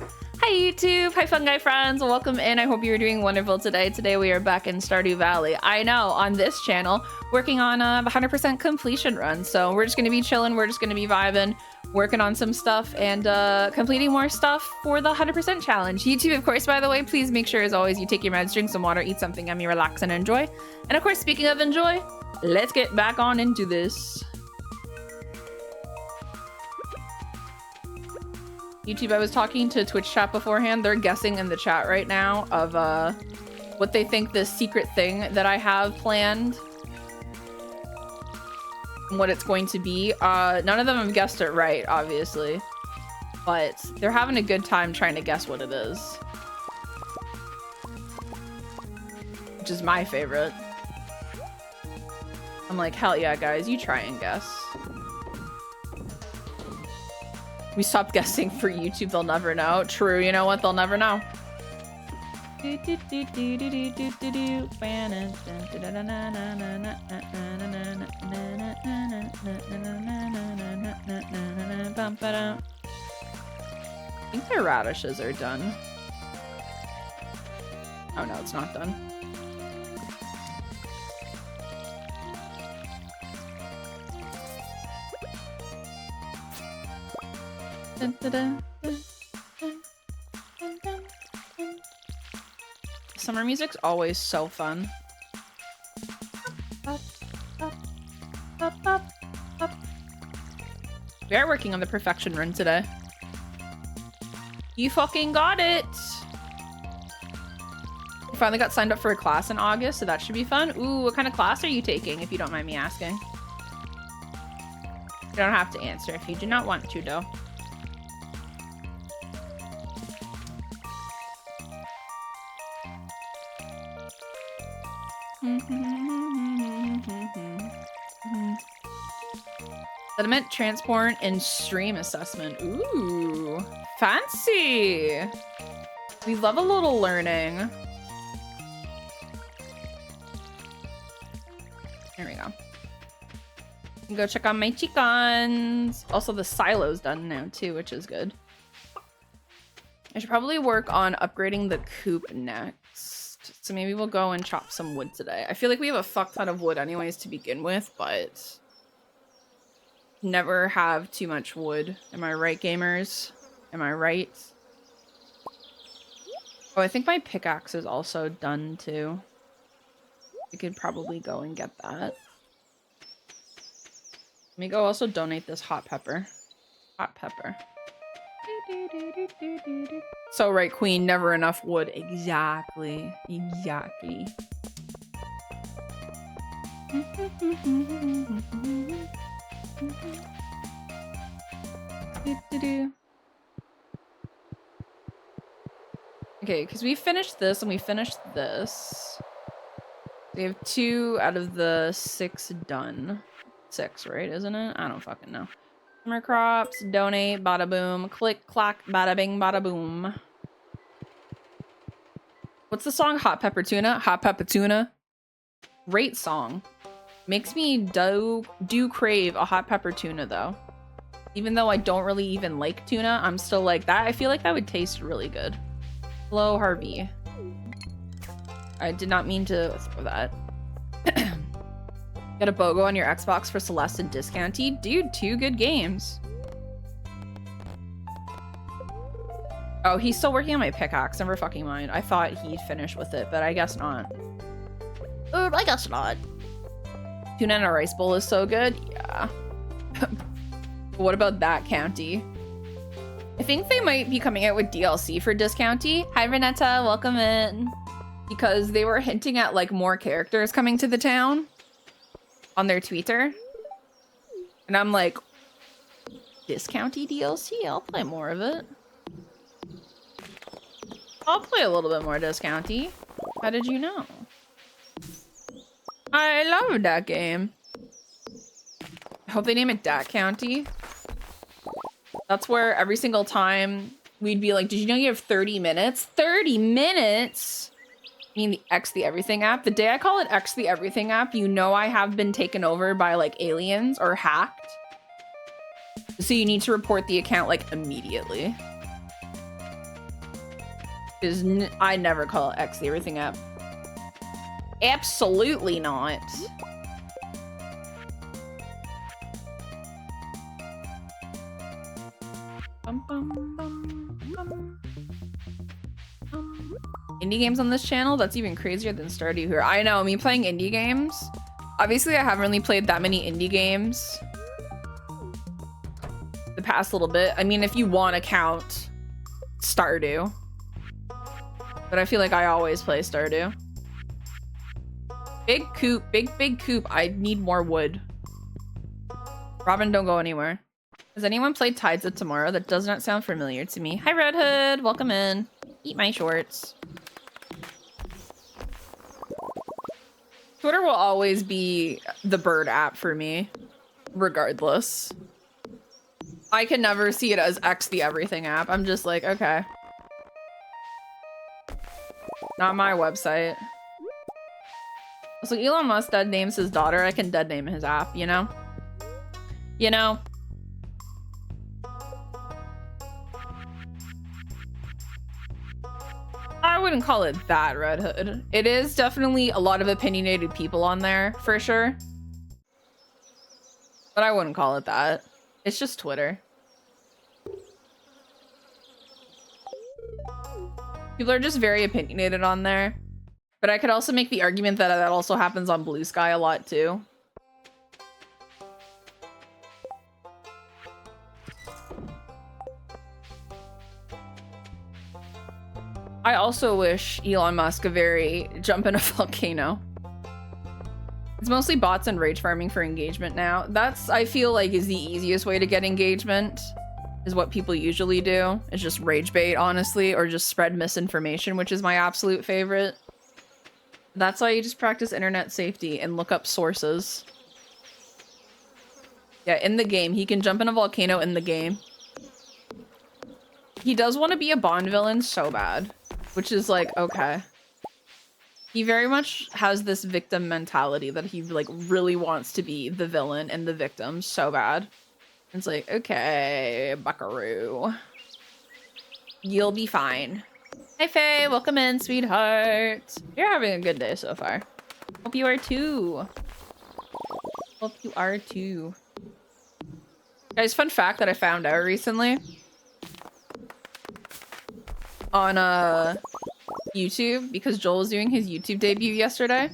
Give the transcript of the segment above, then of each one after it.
Hi YouTube, hi Fungi friends, welcome in. I hope you're doing wonderful today. Today we are back in Stardew Valley. I know, on this channel, working on a 100% completion run. So we're just gonna be chilling, we're just gonna be vibing, working on some stuff and completing more stuff for the 100% challenge. YouTube, of course, by the way, please make sure as always you take your meds, drink some water, eat something yummy, relax and enjoy. And of course, speaking of enjoy, let's get back on into this. YouTube, I was talking to Twitch chat beforehand. They're guessing in the chat right now of what they think the secret thing that I have planned and what it's going to be. None of them have guessed it right, obviously, but they're having a good time trying to guess what it is, which is my favorite. I'm like, hell yeah, guys, you try and guess. We stopped guessing for YouTube, they'll never know. True, you know what? They'll never know. I think their radishes are done. Oh no, it's not done. Dun, dun, dun, dun, dun, dun, dun, dun. Summer music's always so fun. We are working on the perfection run today. You fucking got it! We finally got signed up for a class in August, so that should be fun. Ooh, what kind of class are you taking, if you don't mind me asking? You don't have to answer if you do not want to, though. Sediment transport and stream assessment. Ooh, fancy. We love a little learning. There we go. Go check on my chickens. Also, the silo's done now too, which is good. I should probably work on upgrading the coop next. So maybe we'll go and chop some wood today. I feel like we have a fuck ton of wood anyways to begin with, but never have too much wood. Am I right, gamers? Am I right? Oh, I think my pickaxe is also done too. We could probably go and get that. Let me go also donate this hot pepper. Hot pepper. So right, queen, never enough wood. Exactly. Exactly. Okay, because we finished this and we finished this. We have 2 out of the 6 done. 6, right? Isn't it? I don't fucking know. Summer crops, donate, bada boom, click, clack, bada bing, bada boom. What's the song? Hot Pepper Tuna? Hot Pepper Tuna. Great song. Makes me do crave a hot pepper tuna though. Even though I don't really even like tuna, I'm still like that. I feel like that would taste really good. Hello, Harvey. I did not mean to throw that. Got a BOGO on your Xbox for Celeste and Discounty? Dude, 2 good games. Oh, he's still working on my pickaxe. Never fucking mind. I thought he'd finish with it, but I guess not. I guess not. Tuna in a rice bowl is so good. Yeah. What about that county? I think they might be coming out with DLC for Discounty. Hi, Renetta. Welcome in. Because they were hinting at like more characters coming to the town on their Twitter. And I'm like, Discounty DLC? I'll play more of it. I'll play a little bit more Discounty. How did you know? I love that game. I hope they name it Dat County. That's where every single time we'd be like, did you know you have 30 minutes? 30 minutes? I mean the X the Everything app. The day I call it X the Everything app, you know I have been taken over by like aliens or hacked. So you need to report the account like immediately. Because I never call X the everything app. Absolutely not. Indie games on this channel? That's even crazier than Stardew here. I know, me playing indie games. Obviously, I haven't really played that many indie games the past little bit. I mean, if you want to count Stardew. But I feel like I always play Stardew. Big coop, big coop. I need more wood. Robin, don't go anywhere. Has anyone played Tides of Tomorrow? That does not sound familiar to me. Hi, Red Hood. Welcome in. Eat my shorts. Twitter will always be the bird app for me, regardless. I can never see it as X the everything app. I'm just like, okay. Not my website. So Elon Musk dead names his daughter. I can dead name his app, you know? You know? I wouldn't call it that, Red Hood. It is definitely a lot of opinionated people on there, for sure. But I wouldn't call it that. It's just Twitter. People are just very opinionated on there. But I could also make the argument that that also happens on Blue Sky a lot, too. I also wish Elon Musk a very jump in a volcano. It's mostly bots and rage farming for engagement now. That's, I feel like, is the easiest way to get engagement. Is what people usually do. Is just rage bait, honestly, or just spread misinformation, which is my absolute favorite. That's why you just practice internet safety and look up sources. Yeah, in the game. He can jump in a volcano in the game. He does want to be a Bond villain so bad. Which is like, okay. He very much has this victim mentality that he like really wants to be the villain and the victim so bad. It's like, okay, buckaroo. You'll be fine. Hey Faye, welcome in, sweetheart. You're having a good day so far. Hope you are too. Hope you are too. Guys, fun fact that I found out recently. On YouTube, because Joel was doing his YouTube debut yesterday.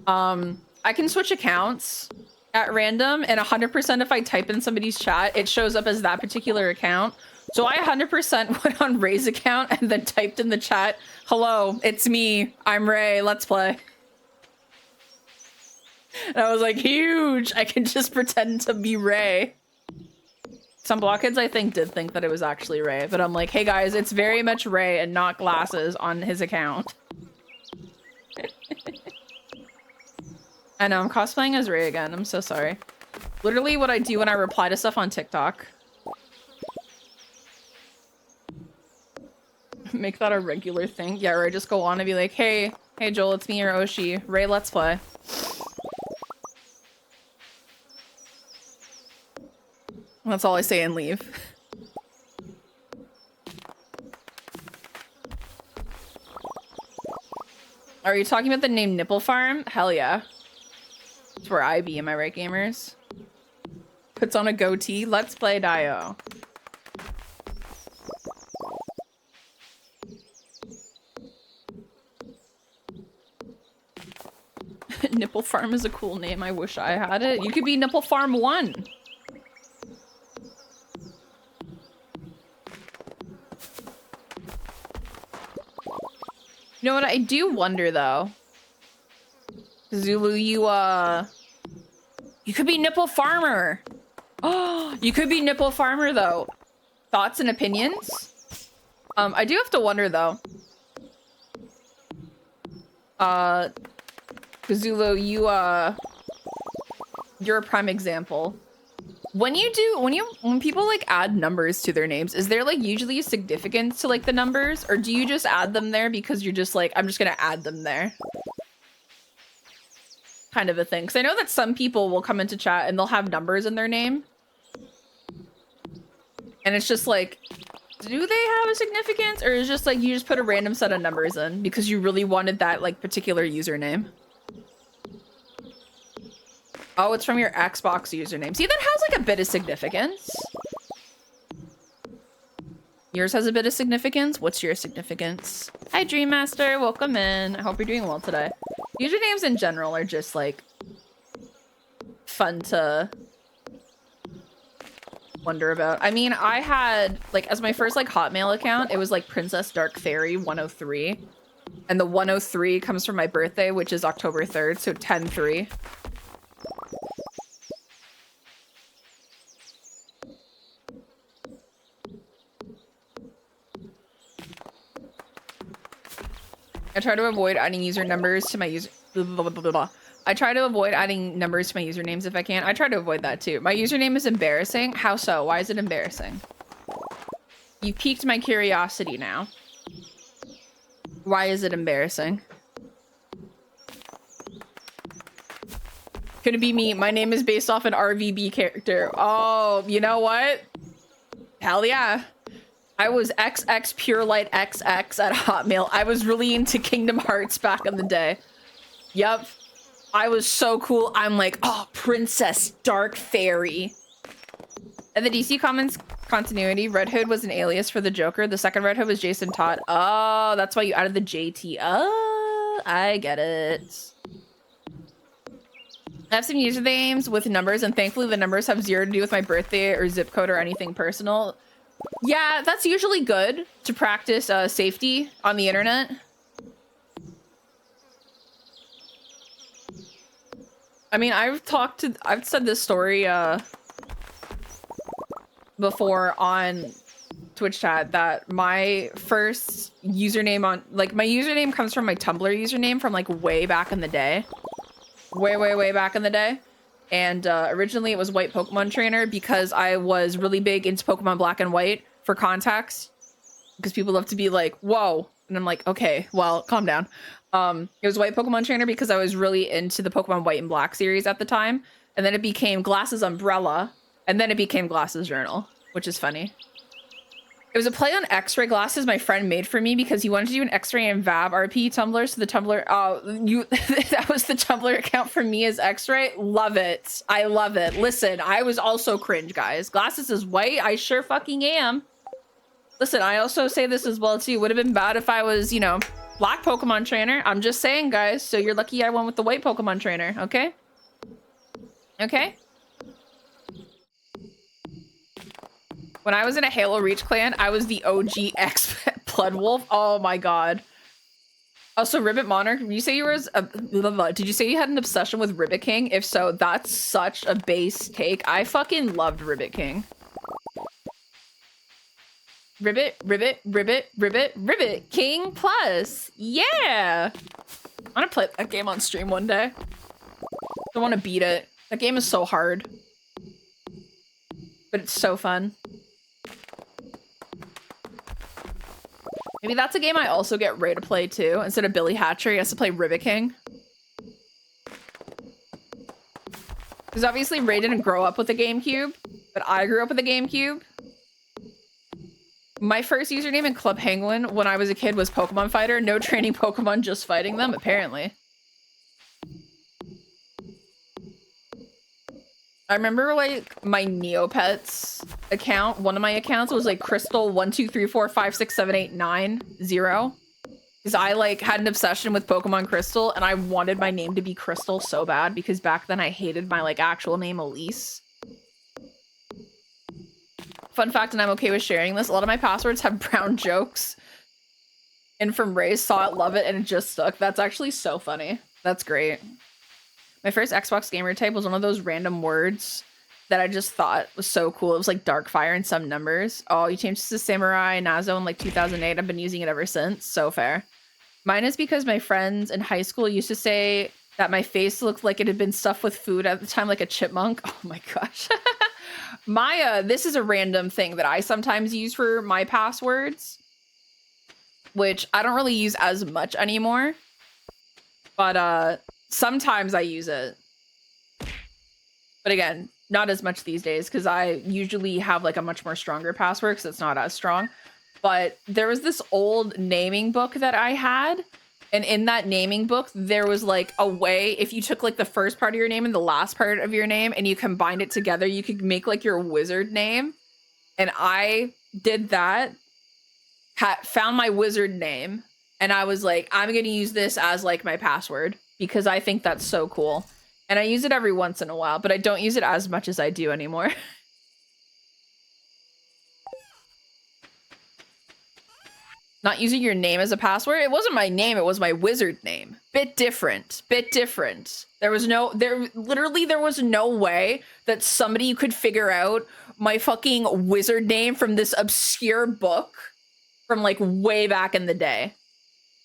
I can switch accounts at random, and 100% if I type in somebody's chat, it shows up as that particular account. So I 100% went on Ray's account and then typed in the chat, "Hello, it's me. I'm Ray. Let's play." And I was like, huge! I can just pretend to be Ray. Some blockheads, I think, did think that it was actually Ray, but I'm like, hey guys, it's very much Ray and not glasses on his account. I know, I'm cosplaying as Ray again. I'm so sorry. Literally what I do when I reply to stuff on TikTok. Make that a regular thing. Yeah, or I just go on and be like, hey Joel, it's me or Oshi. Ray, let's play. That's all I say and leave. Are you talking about the name Nipple Farm? Hell yeah. That's where I be, am I right, gamers? Puts on a goatee. Let's play Dio. Nipple Farm is a cool name. I wish I had it. You could be Nipple Farm 1. You know what? I do wonder, though. Zulu, you could be Nipple Farmer. Oh, you could be Nipple Farmer, though. Thoughts and opinions? I do have to wonder, though. Zulu, you're a prime example. When people like add numbers to their names, is there like usually a significance to like the numbers, or do you just add them there because you're just like, I'm just gonna add them there? Kind of a thing. Because I know that some people will come into chat and they'll have numbers in their name. And it's just like, do they have a significance, or is it just like you just put a random set of numbers in because you really wanted that like particular username? Oh, it's from your Xbox username. See, that has like a bit of significance. Yours has a bit of significance. What's your significance? Hi, Dream Master. Welcome in. I hope you're doing well today. Usernames in general are just like fun to wonder about. I mean, I had like as my first like Hotmail account, it was like Princess Dark Fairy 103. And the 103 comes from my birthday, which is October 3rd, so 10-3. I try to avoid adding user numbers to my user. Blah, blah, blah, blah, blah. I try to avoid adding numbers to my usernames if I can. I try to avoid that too. My username is embarrassing. How so? Why is it embarrassing? You piqued my curiosity now. Why is it embarrassing? Could it be me? My name is based off an RVB character. Oh, you know what? Hell yeah. I was XX Pure Light XX at Hotmail. I was really into Kingdom Hearts back in the day. Yep. I was so cool. I'm like, oh, Princess Dark Fairy. And the DC Comics continuity, Red Hood was an alias for the Joker. The second Red Hood was Jason Todd. Oh, that's why you added the JT. Oh, I get it. I have some usernames with numbers, and thankfully the numbers have zero to do with my birthday or zip code or anything personal. Yeah, that's usually good to practice safety on the internet. I mean, I've said this story before on Twitch chat that my first username on, like, my username comes from my Tumblr username from like way back in the day. Way back in the day. And originally it was White Pokemon Trainer because I was really big into Pokemon Black and White for context. Because people love to be like, whoa. And I'm like, okay, well, calm down. It was White Pokemon Trainer because I was really into the Pokemon White and Black series at the time. And then it became Glasses Umbrella. And then it became Glasses Journal, which is funny. It was a play on X-ray glasses my friend made for me because he wanted to do an X-ray and VAB RP Tumblr. So the Tumblr, that was the Tumblr account for me as X-ray. Love it. I love it. Listen, I was also cringe, guys. Glasses is white. I sure fucking am. Listen, I also say this as well too. Would have been bad if I was, you know, Black Pokemon Trainer. I'm just saying, guys. So you're lucky I went with the White Pokemon Trainer. Okay. Okay. When I was in a Halo Reach clan, I was the OG X Blood Wolf. Oh my god. Also, Ribbit Monarch, did you say you were did you say you had an obsession with Ribbit King? If so, that's such a base take. I fucking loved Ribbit King. Ribbit King Plus. Yeah. I want to play that game on stream one day. I want to beat it. That game is so hard. But it's so fun. Maybe that's a game I also get Ray to play too. Instead of Billy Hatcher, he has to play Ribbit King. Because obviously Ray didn't grow up with a GameCube, but I grew up with a GameCube. My first username in Club Penguin when I was a kid was Pokemon Fighter. No training Pokemon, just fighting them, apparently. I remember like my Neopets account, one of my accounts was like Crystal 123456789 because I like had an obsession with Pokemon Crystal and I wanted my name to be Crystal so bad because back then I hated my like actual name Elise. Fun fact, and I'm okay with sharing this, a lot of my passwords have brown jokes. And from Ray, saw it, love it, and it just stuck. That's actually so funny. That's great. My first Xbox gamer type was one of those random words that I just thought was so cool. It was like Darkfire and some numbers. Oh, you changed to Samurai Nazo in like 2008. I've been using it ever since. So fair. Mine is because my friends in high school used to say that my face looked like it had been stuffed with food at the time, like a chipmunk. Oh my gosh. This is a random thing that I sometimes use for my passwords, which I don't really use as much anymore. But sometimes I use it. But again, not as much these days because I usually have like a much more stronger password because it's not as strong. but there was this old naming book that I had. And in that naming book, there was like a way, if you took like the first part of your name and the last part of your name and you combined it together, you could make like your wizard name. And I did that, found my wizard name, and I was like, I'm going to use this as like my password because I think that's so cool. And I use it every once in a while, but I don't use it as much as I do anymore. Not using your name as a password. It wasn't my name. It was my wizard name. Bit different. Bit different. There was no way that somebody could figure out my fucking wizard name from this obscure book from like way back in the day.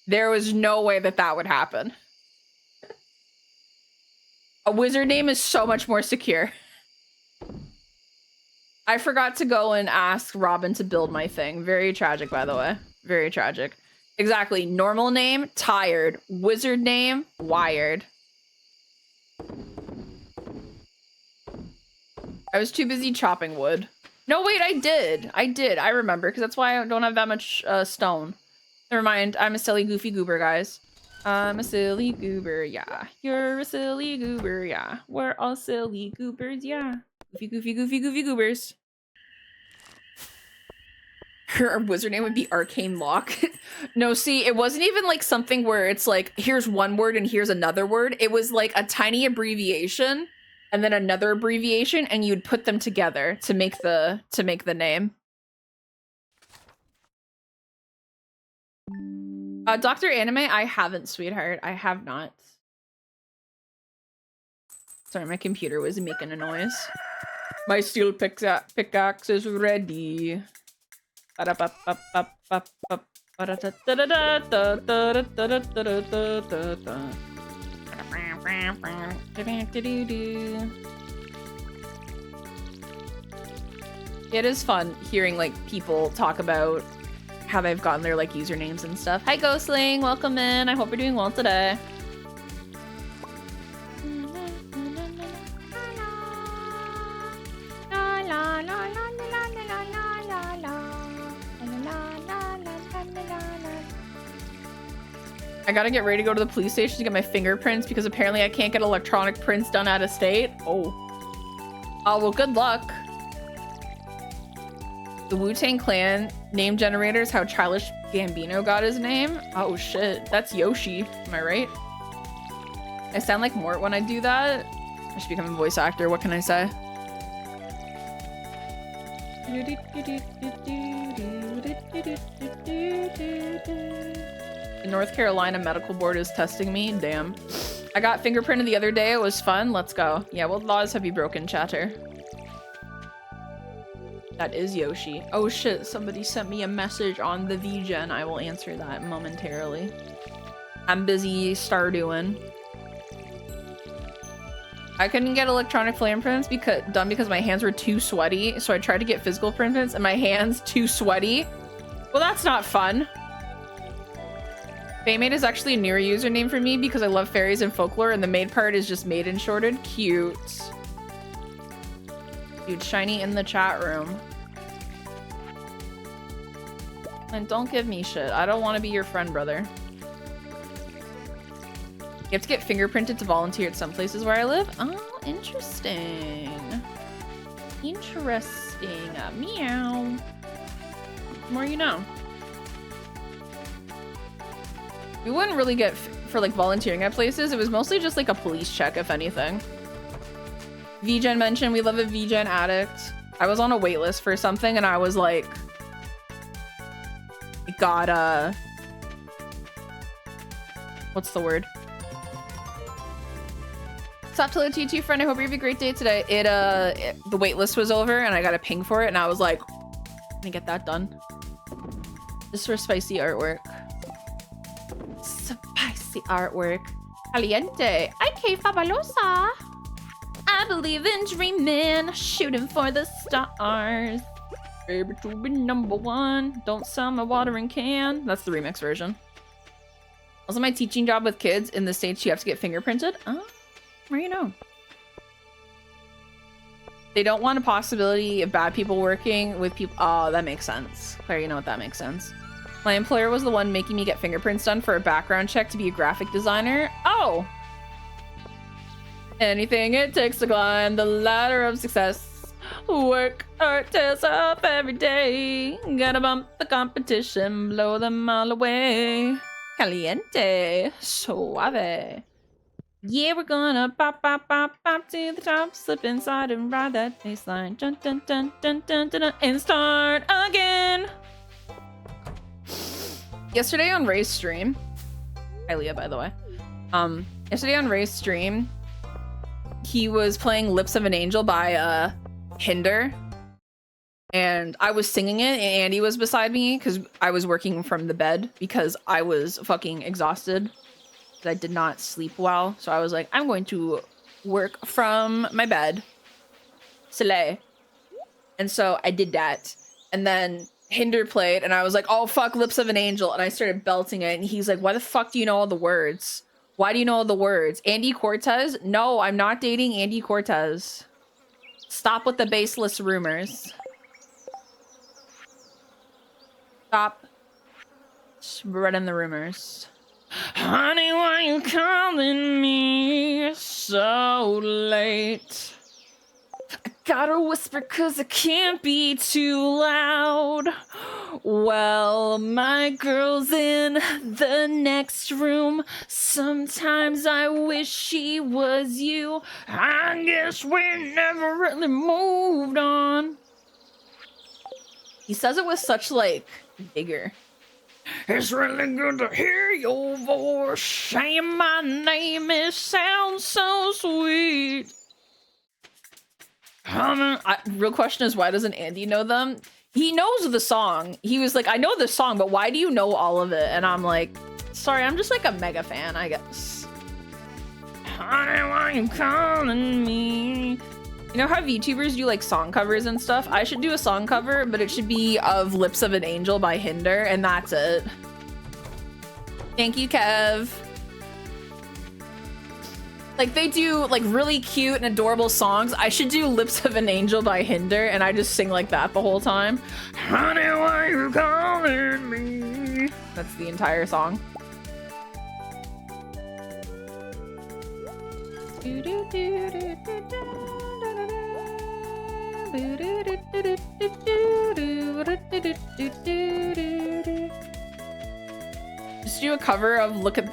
There was no way that that would happen. A wizard name is so much more secure. I forgot to go and ask Robin to build my thing. Very tragic, by the way. Very tragic. Exactly. Normal name, tired. Wizard name, wired. I was too busy chopping wood. No, wait, I did. I remember, because that's why I don't have that much stone. Never mind. I'm a silly, goofy goober, guys. I'm a silly goober, yeah. You're a silly goober, yeah. We're all silly goobers, yeah. Goofy, goofy, goofy, goofy goobers. Her wizard name would be Arcane Lock. No, see, it wasn't even like something where it's like, here's one word and here's another word. It was like a tiny abbreviation and then another abbreviation, and you'd put them together to make the name. Dr. Anime, I haven't, sweetheart. I have not. Sorry, my computer was making a noise. My steel pickaxe is ready. It is fun hearing like people talk about how they've gotten their like usernames and stuff. Hi Ghostling, welcome in. I hope you're doing well today. I gotta get ready to go to the police station to get my fingerprints because apparently I can't get electronic prints done out of state. Oh, well, good luck. The Wu-Tang Clan name generator is how Childish Gambino got his name. Oh shit, that's Yoshi. Am I right? I sound like Mort when I do that. I should become a voice actor. What can I say? The North Carolina Medical Board is testing me. Damn. I got fingerprinted the other day. It was fun. Let's go. Yeah, what laws have you broken, chatter? That is Yoshi. Oh shit, somebody sent me a message on the VGen. I will answer that momentarily. I'm busy Stardewing. I couldn't get electronic flame prints done because my hands were too sweaty, so I tried to get physical print prints and my hands too sweaty. Well, that's not fun. Faymade is actually a newer username for me because I love fairies and folklore, and the maid part is just maiden shorted. Cute. Dude, shiny in the chat room. And don't give me shit. I don't want to be your friend, brother. You have to get fingerprinted to volunteer at some places where I live? Oh, interesting. Interesting. Meow. The more you know. We wouldn't really get for like volunteering at places. It was mostly just like a police check, if anything. VGen mentioned we love a VGen addict. I was on a wait list for something and I was like, it got what's the word? Stop to let you two, friend. I hope you have a great day today. The wait list was over and I got a ping for it and I was like, let me get that done. Just for spicy artwork. Spicy artwork. Caliente. Okay, fabulosa. I believe in dreaming, shooting for the stars. Baby to be number one. Don't sell my watering can. That's the remix version. Also, my teaching job with kids in the States, you have to get fingerprinted. Oh, where you know? They don't want a possibility of bad people working with people. Oh, that makes sense. Claire, you know what that makes sense. My employer was the one making me get fingerprints done for a background check to be a graphic designer. Oh! Anything it takes to climb the ladder of success. Work hard, tails up every day. Gotta bump the competition, blow them all away. Caliente, suave. Yeah, we're gonna pop, pop, pop, pop to the top, slip inside and ride that baseline. Dun, dun, dun, dun, dun, dun, dun, and start again. Yesterday on Ray's stream, hi Leah, by the way. Yesterday on Ray's stream, he was playing Lips of an Angel by Hinder, and I was singing it, and Andy was beside me because I was working from the bed because I was fucking exhausted. I did not sleep well, so I was like, I'm going to work from my bed. Soleil. And so I did that, and then Hinder played, and I was like, oh fuck, Lips of an Angel, and I started belting it, and he's like, why the fuck do you know all the words? Why do you know all the words? Andy Cortez? No, I'm not dating Andy Cortez. Stop with the baseless rumors. Stop spreading the rumors. Honey, why you calling me so late? I gotta whisper cause I can't be too loud. Well, my girl's in the next room. Sometimes I wish she was you. I guess we never really moved on. He says it with such, like, vigor. It's really good to hear your voice saying my name. It sounds so sweet. Real question is, why doesn't Andy know them? He knows the song. He was like, I know the song, but why do you know all of it? And I'm like, sorry, I'm just like a mega fan, I guess. Honey, why you calling me? You know how VTubers do like song covers and stuff? I should do a song cover, but it should be of Lips of an Angel by Hinder, and that's it. Thank you, Kev. Like, they do like really cute and adorable songs. I should do Lips of an Angel by Hinder, and I just sing like that the whole time. Honey, why you calling me? That's the entire song. Just do a cover of look at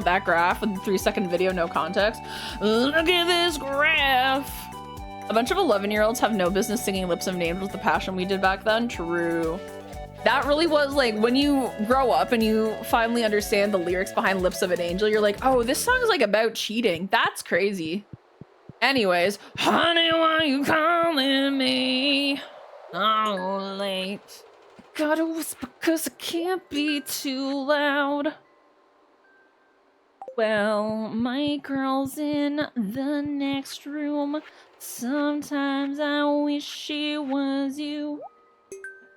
that graph with a 3-second video, no context. Look at this graph. A bunch of 11-year-olds have no business singing Lips of an Angel with the passion we did back then. True. That really was like, when you grow up and you finally understand the lyrics behind Lips of an Angel, you're like, oh, this song's like about cheating. That's crazy. Anyways, honey, why you calling me? Oh, late. Gotta whisper cause I can't be too loud. Well, my girl's in the next room. Sometimes I wish she was you.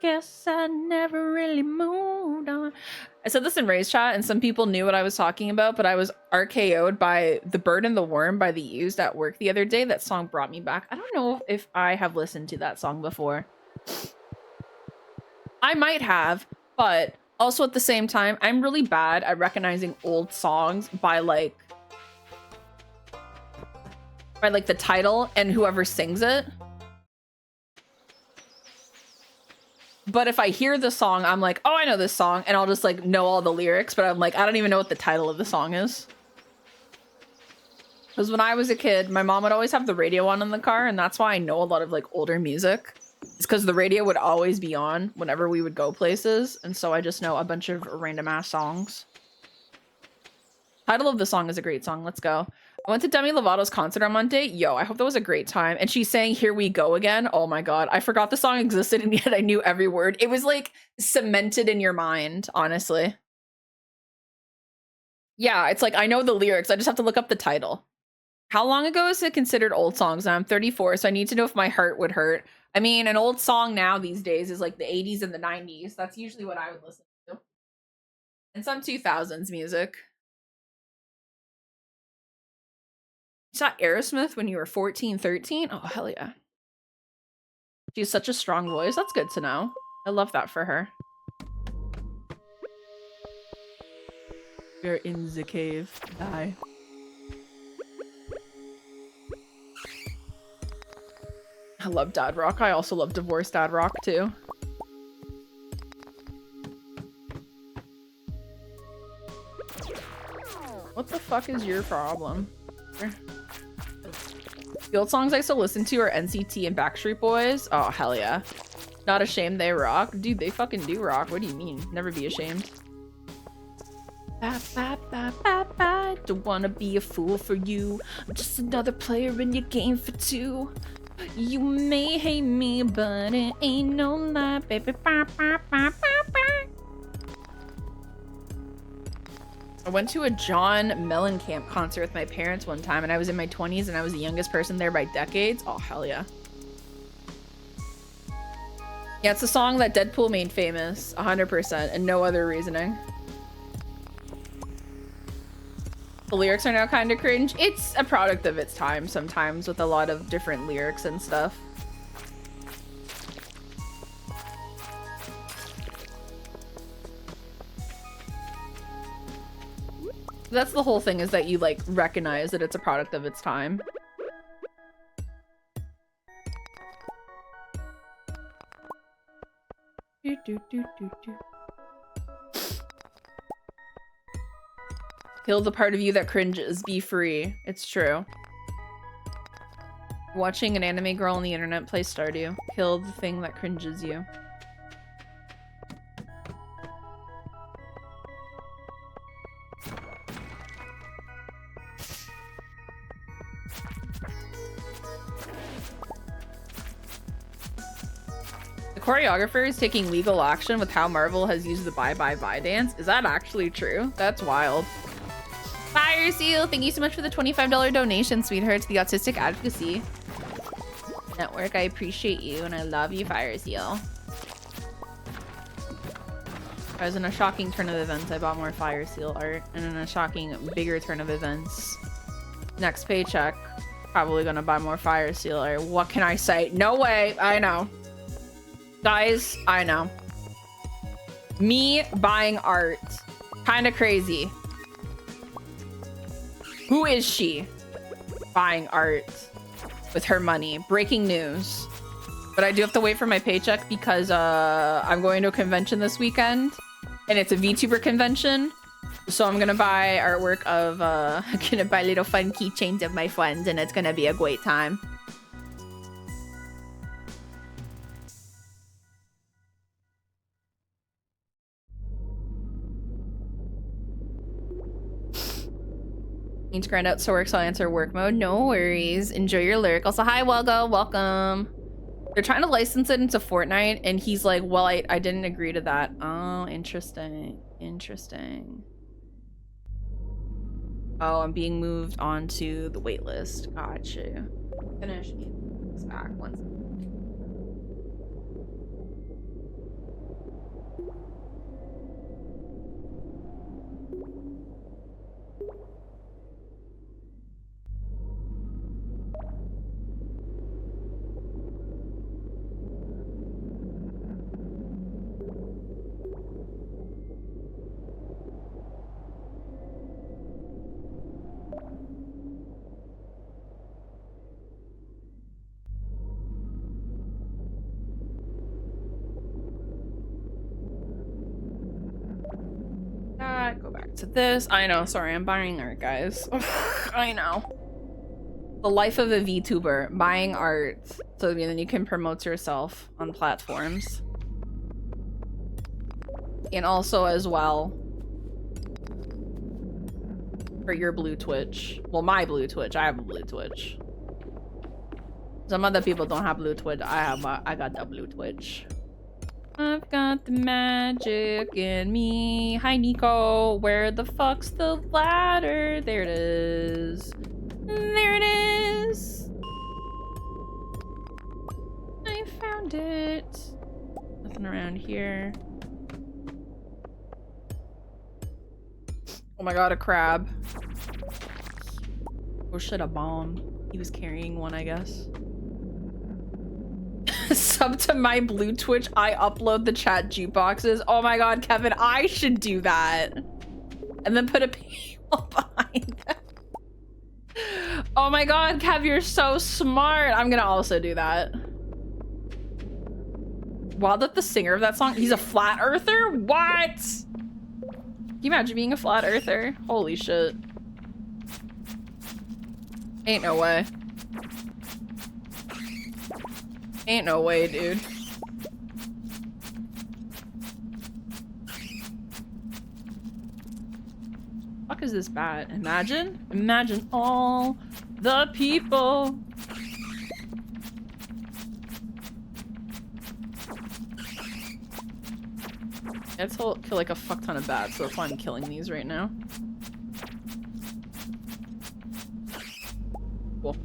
Guess I never really moved on. I said this in Ray's chat, and some people knew what I was talking about, but I was RKO'd by The Bird and the Worm by The Used at work the other day. That song brought me back. I don't know if I have listened to that song before. I might have, but also at the same time, I'm really bad at recognizing old songs by like the title and whoever sings it. But if I hear the song, I'm like, oh, I know this song, and I'll just like know all the lyrics, but I'm like, I don't even know what the title of the song is. Because when I was a kid, my mom would always have the radio on in the car, and that's why I know a lot of like older music. It's because the radio would always be on whenever we would go places, and so I just know a bunch of random ass songs. Title of the song is a great song. Let's go. I went to Demi Lovato's concert on Monday. Yo, I hope that was a great time. And she sang Here We Go Again. Oh my god. I forgot the song existed, and yet I knew every word. It was like cemented in your mind, honestly. Yeah, it's like I know the lyrics. I just have to look up the title. How long ago is it considered old songs? Now I'm 34, so I need to know if my heart would hurt. I mean, an old song now these days is like the 80s and the 90s. That's usually what I would listen to. And some 2000s music. You saw Aerosmith when you were 14, 13? Oh, hell yeah. She has such a strong voice. That's good to know. I love that for her. We're in the cave. Die. I love Dad Rock. I also love Divorced Dad Rock too. What the fuck is your problem? The old songs I still listen to are NCT and Backstreet Boys. Oh, hell yeah. Not ashamed they rock. Dude, they fucking do rock. What do you mean? Never be ashamed. Ba, ba, ba, ba, ba. Don't wanna be a fool for you. I'm just another player in your game for two. You may hate me, but it ain't no lie, baby. Ba, ba, ba, ba, ba. I went to a John Mellencamp concert with my parents one time, and I was in my 20s, and I was the youngest person there by decades. Oh, hell yeah. Yeah, it's a song that Deadpool made famous, 100%, and no other reasoning. The lyrics are now kind of cringe. It's a product of its time sometimes, with a lot of different lyrics and stuff. That's the whole thing, is that you like recognize that it's a product of its time. Kill the part of you that cringes. Be free. It's true. Watching an anime girl on the internet play Stardew. Kill the thing that cringes you. Choreographer is taking legal action with how Marvel has used the bye bye bye dance. Is that actually true? That's wild. Fire Seal, thank you so much for the $25 donation, sweetheart, to the Autistic Advocacy Network. I appreciate you and I love you, Fire Seal. I was in a shocking turn of events. I bought more Fire Seal art, and in a shocking bigger turn of events, next paycheck, probably gonna buy more Fire Seal art. What can I say? No way. I know. Guys, I know. Me buying art. Kind of crazy. Who is she buying art with her money? Breaking news. But I do have to wait for my paycheck because I'm going to a convention this weekend. And it's a VTuber convention. So I'm gonna buy artwork of, I'm gonna buy little fun keychains of my friends, and it's gonna be a great time. Need to grind out so works, I'll answer work mode. No worries. Enjoy your lyric. Also, hi, Welgo. Welcome. They're trying to license it into Fortnite, and he's like, well, I didn't agree to that. Oh, interesting. Interesting. Oh, I'm being moved onto the wait list. Gotcha. Finish this back once. Go back to this. I know, sorry, I'm buying art, guys. I know. The life of a VTuber, buying art so then you can promote yourself on platforms. And also as well for your blue Twitch. Well, my blue Twitch. I have a blue Twitch. Some other people don't have blue Twitch. I got the blue Twitch. I've got the magic in me. Hi, Nico. Where the fuck's the ladder? There it is. There it is. I found it. Nothing around here. Oh my god, a crab. Or should a bomb? He was carrying one, I guess. Sub to my blue Twitch, I upload the chat jukeboxes. Oh my god, Kevin, I should do that. And then put a paywall behind them. Oh my god, Kev, you're so smart. I'm gonna also do that. Wow, that the singer of that song, he's a flat earther? What? Can you imagine being a flat earther? Holy shit. Ain't no way. Ain't no way, dude. Fuck is this bat? Imagine all the people. Let's kill like a fuck ton of bats, so that's why I'm killing these right now. Cool.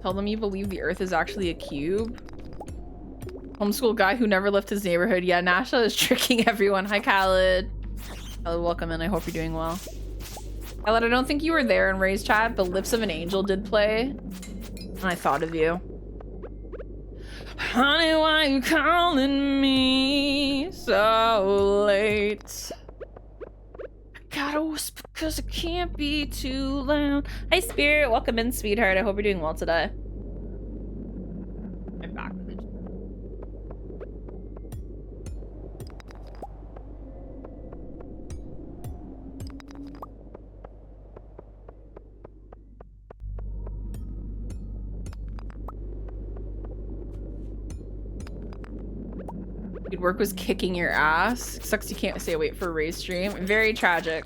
Tell them you believe the Earth is actually a cube. Homeschool guy who never left his neighborhood. Yeah, Nasha is tricking everyone. Hi, Khaled. Khaled, welcome in. I hope you're doing well. Khaled, I don't think you were there in Ray's chat, but Lips of an Angel did play. And I thought of you. Honey, why you calling me so late? Gotta whisper because it can't be too loud. Hi, Spirit. Welcome in, sweetheart. I hope you're doing well today. I'm back with it. Good work was kicking your ass. Sucks you can't stay awake for a race stream. Very tragic.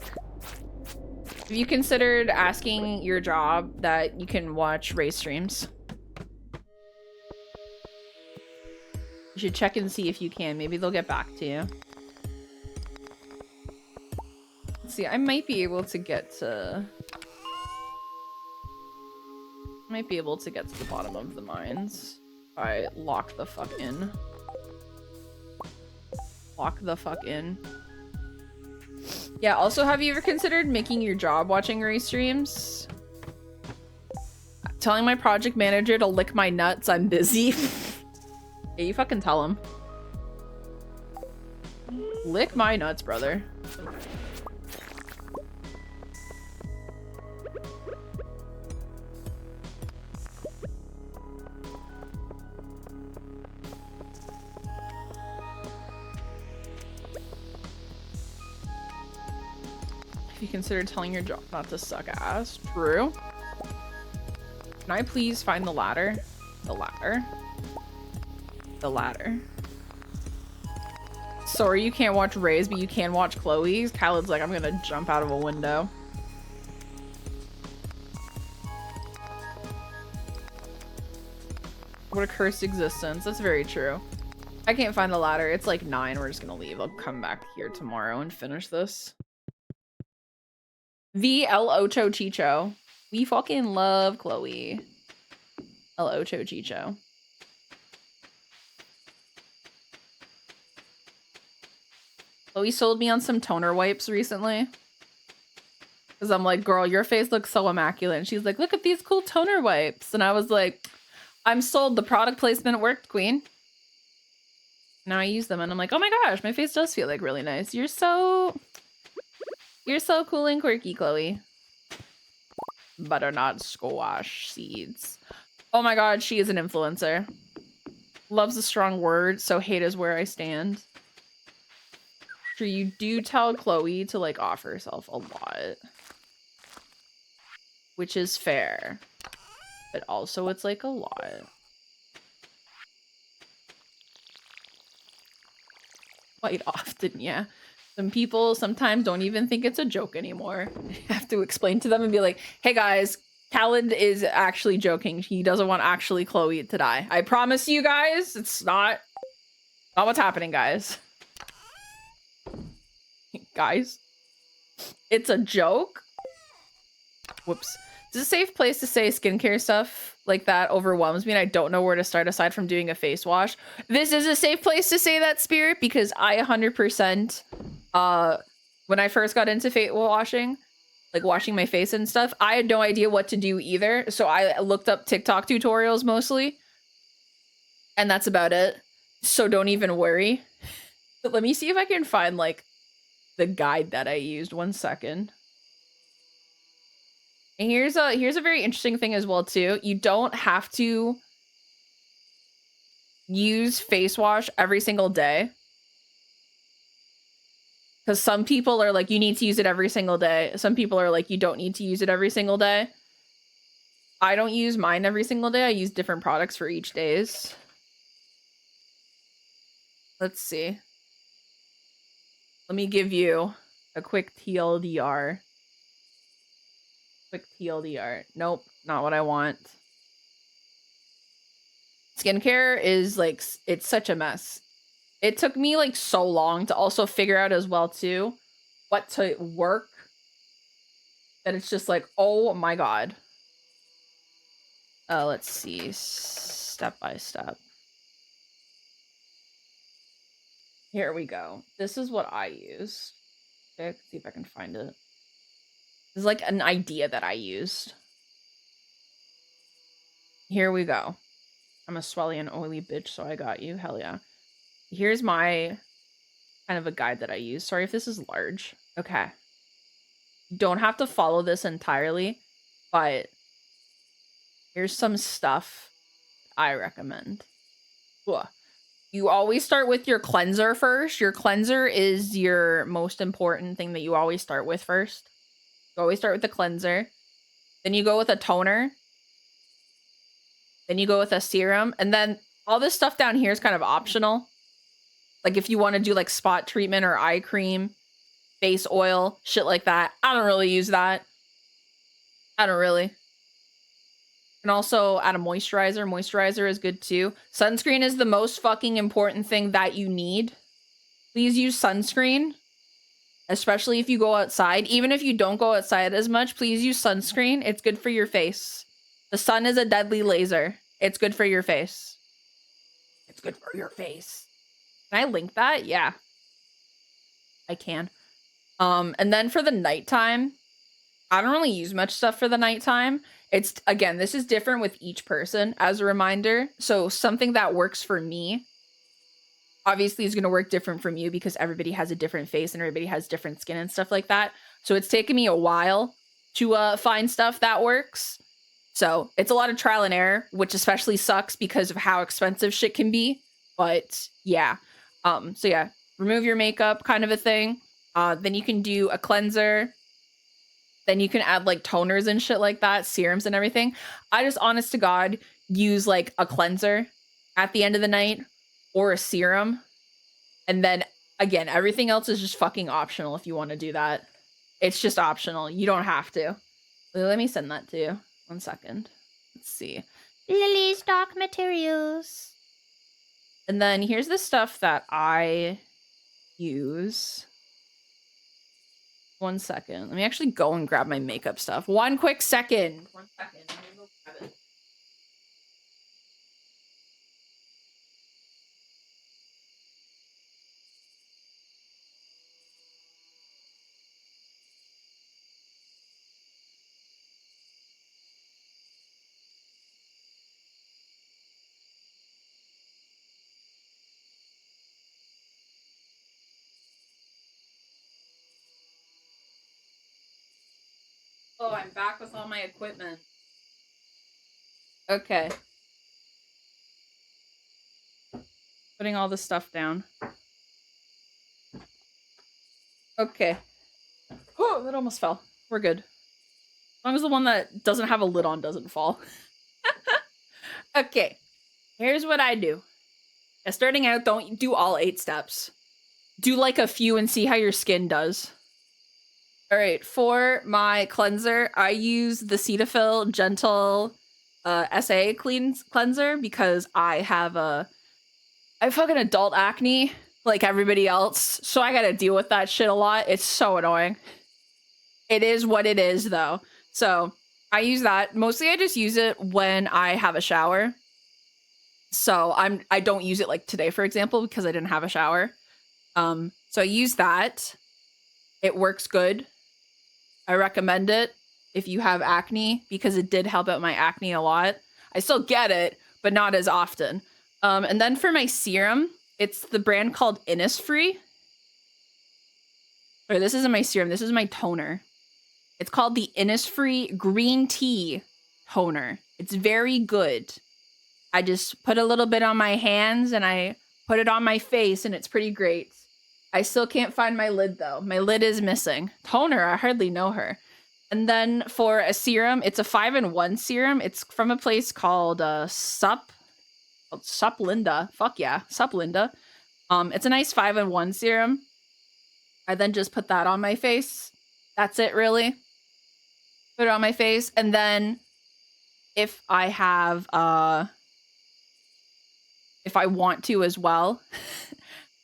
Have you considered asking your job that you can watch race streams? You should check and see if you can. Maybe they'll get back to you. Let's see, I might be able to get to... the bottom of the mines. If I lock the fuck in. Lock the fuck in. Yeah, also, have you ever considered making your job watching race streams? Telling my project manager to lick my nuts, I'm busy. Yeah, you fucking tell him. Lick my nuts, brother. Have you considered telling your job not to suck ass? True. Can I please find the ladder? The ladder? The ladder. Sorry you can't watch Ray's, but you can watch Chloe's. Khaled's like, I'm gonna jump out of a window. What a cursed existence. That's very true. I can't find the ladder. It's like 9. We're just gonna leave. I'll come back here tomorrow and finish this. El Ocho Chicho. We fucking love Chloe. El Ocho Chicho. Chloe sold me on some toner wipes recently. Because I'm like, girl, your face looks so immaculate. And she's like, look at these cool toner wipes. And I was like, I'm sold. The product placement worked, queen. Now I use them and I'm like, oh my gosh, my face does feel like really nice. You're so cool and quirky, Chloe. Butternut squash seeds. Oh my god, she is an influencer. Loves a strong word, so hate is where I stand. Sure, you do tell Chloe to like offer herself a lot. Which is fair. But also it's like a lot. Quite often, yeah. Some people sometimes don't even think it's a joke anymore. You have to explain to them and be like, hey guys, Khaled is actually joking. He doesn't want actually Chloe to die. I promise you guys, it's not what's happening, guys. Guys, it's a joke. Whoops. It's a safe place to say skincare stuff like that overwhelms me and I don't know where to start aside from doing a face wash. This is a safe place to say that, Spirit, because I 100% when I first got into face washing, like washing my face and stuff, I had no idea what to do either. So I looked up TikTok tutorials mostly. And that's about it. So don't even worry. But let me see if I can find like the guide that I used. 1 second. And here's a very interesting thing as well too. You don't have to use face wash every single day. Because some people are like, you need to use it every single day. Some people are like, you don't need to use it every single day. I don't use mine every single day. I use different products for each days. Let's see. Let me give you a quick TLDR. Quick TLDR. Nope, not what I want. Skincare is like, it's such a mess. It took me like so long to also figure out as well too what to work, that it's just like, oh my god. Let's see, step by step. Here we go. This is what I use. Okay, let's see if I can find it. This is like an idea that I used. Here we go. I'm a swelly and oily bitch, so I got you. Hell yeah. Here's my kind of a guide that I use. Sorry if this is large. Okay. You don't have to follow this entirely, but here's some stuff I recommend. Ugh. You always start with your cleanser first. Your cleanser is your most important thing that you always start with first. You always start with the cleanser. Then you go with a toner. Then you go with a serum. And then all this stuff down here is kind of optional. Like if you want to do like spot treatment or eye cream, face oil, shit like that. I don't really use that. I don't really. And also add a moisturizer. Moisturizer is good too. Sunscreen is the most fucking important thing that you need. Please use sunscreen, especially if you go outside. Even if you don't go outside as much, please use sunscreen. It's good for your face. The sun is a deadly laser. It's good for your face. It's good for your face. Can I link that? Yeah. I can. And then for the nighttime, I don't really use much stuff for the nighttime. It's, again, this is different with each person as a reminder. So something that works for me obviously is going to work different from you because everybody has a different face and everybody has different skin and stuff like that. So it's taken me a while to find stuff that works. So it's a lot of trial and error, which especially sucks because of how expensive shit can be. But yeah. So yeah, remove your makeup kind of a thing. Then you can do a cleanser. Then you can add like toners and shit like that, serums and everything. I just, honest to God, use like a cleanser at the end of the night or a serum. And then again, everything else is just fucking optional if you want to do that. It's just optional. You don't have to. Let me send that to you. 1 second. Let's see. Lily's Dark Materials. And then here's the stuff that I use. 1 second. Let me actually go and grab my makeup stuff. 1 quick second. 1 second. Let me go grab it. Oh, I'm back with all my equipment. Okay. Putting all this stuff down. Okay. Oh, that almost fell. We're good. As long as the one that doesn't have a lid on doesn't fall. Okay. Here's what I do. Starting out, don't do all 8 steps. Do like a few and see how your skin does. All right, for my cleanser, I use the Cetaphil Gentle SA cleanser because I have fucking adult acne like everybody else, so I gotta deal with that shit a lot. It's so annoying. It is what it is though. So I use that. Mostly I just use it when I have a shower. So I don't use it like today, for example, because I didn't have a shower. So I use that. It works good. I recommend it if you have acne because it did help out my acne a lot. I still get it, but not as often. And then for my serum, it's the brand called Innisfree. Or this isn't my serum, this is my toner. It's called the Innisfree Green Tea Toner. It's very good. I just put a little bit on my hands and I put it on my face and it's pretty great. I still can't find my lid though. My lid is missing. Toner, I hardly know her. And then for a serum, it's a 5-in-1 serum. It's from a place called Sup Linda. Fuck yeah, Sup Linda. It's a nice 5-in-1 serum. I then just put that on my face. That's it, really. Put it on my face, and then if I have, if I want to as well,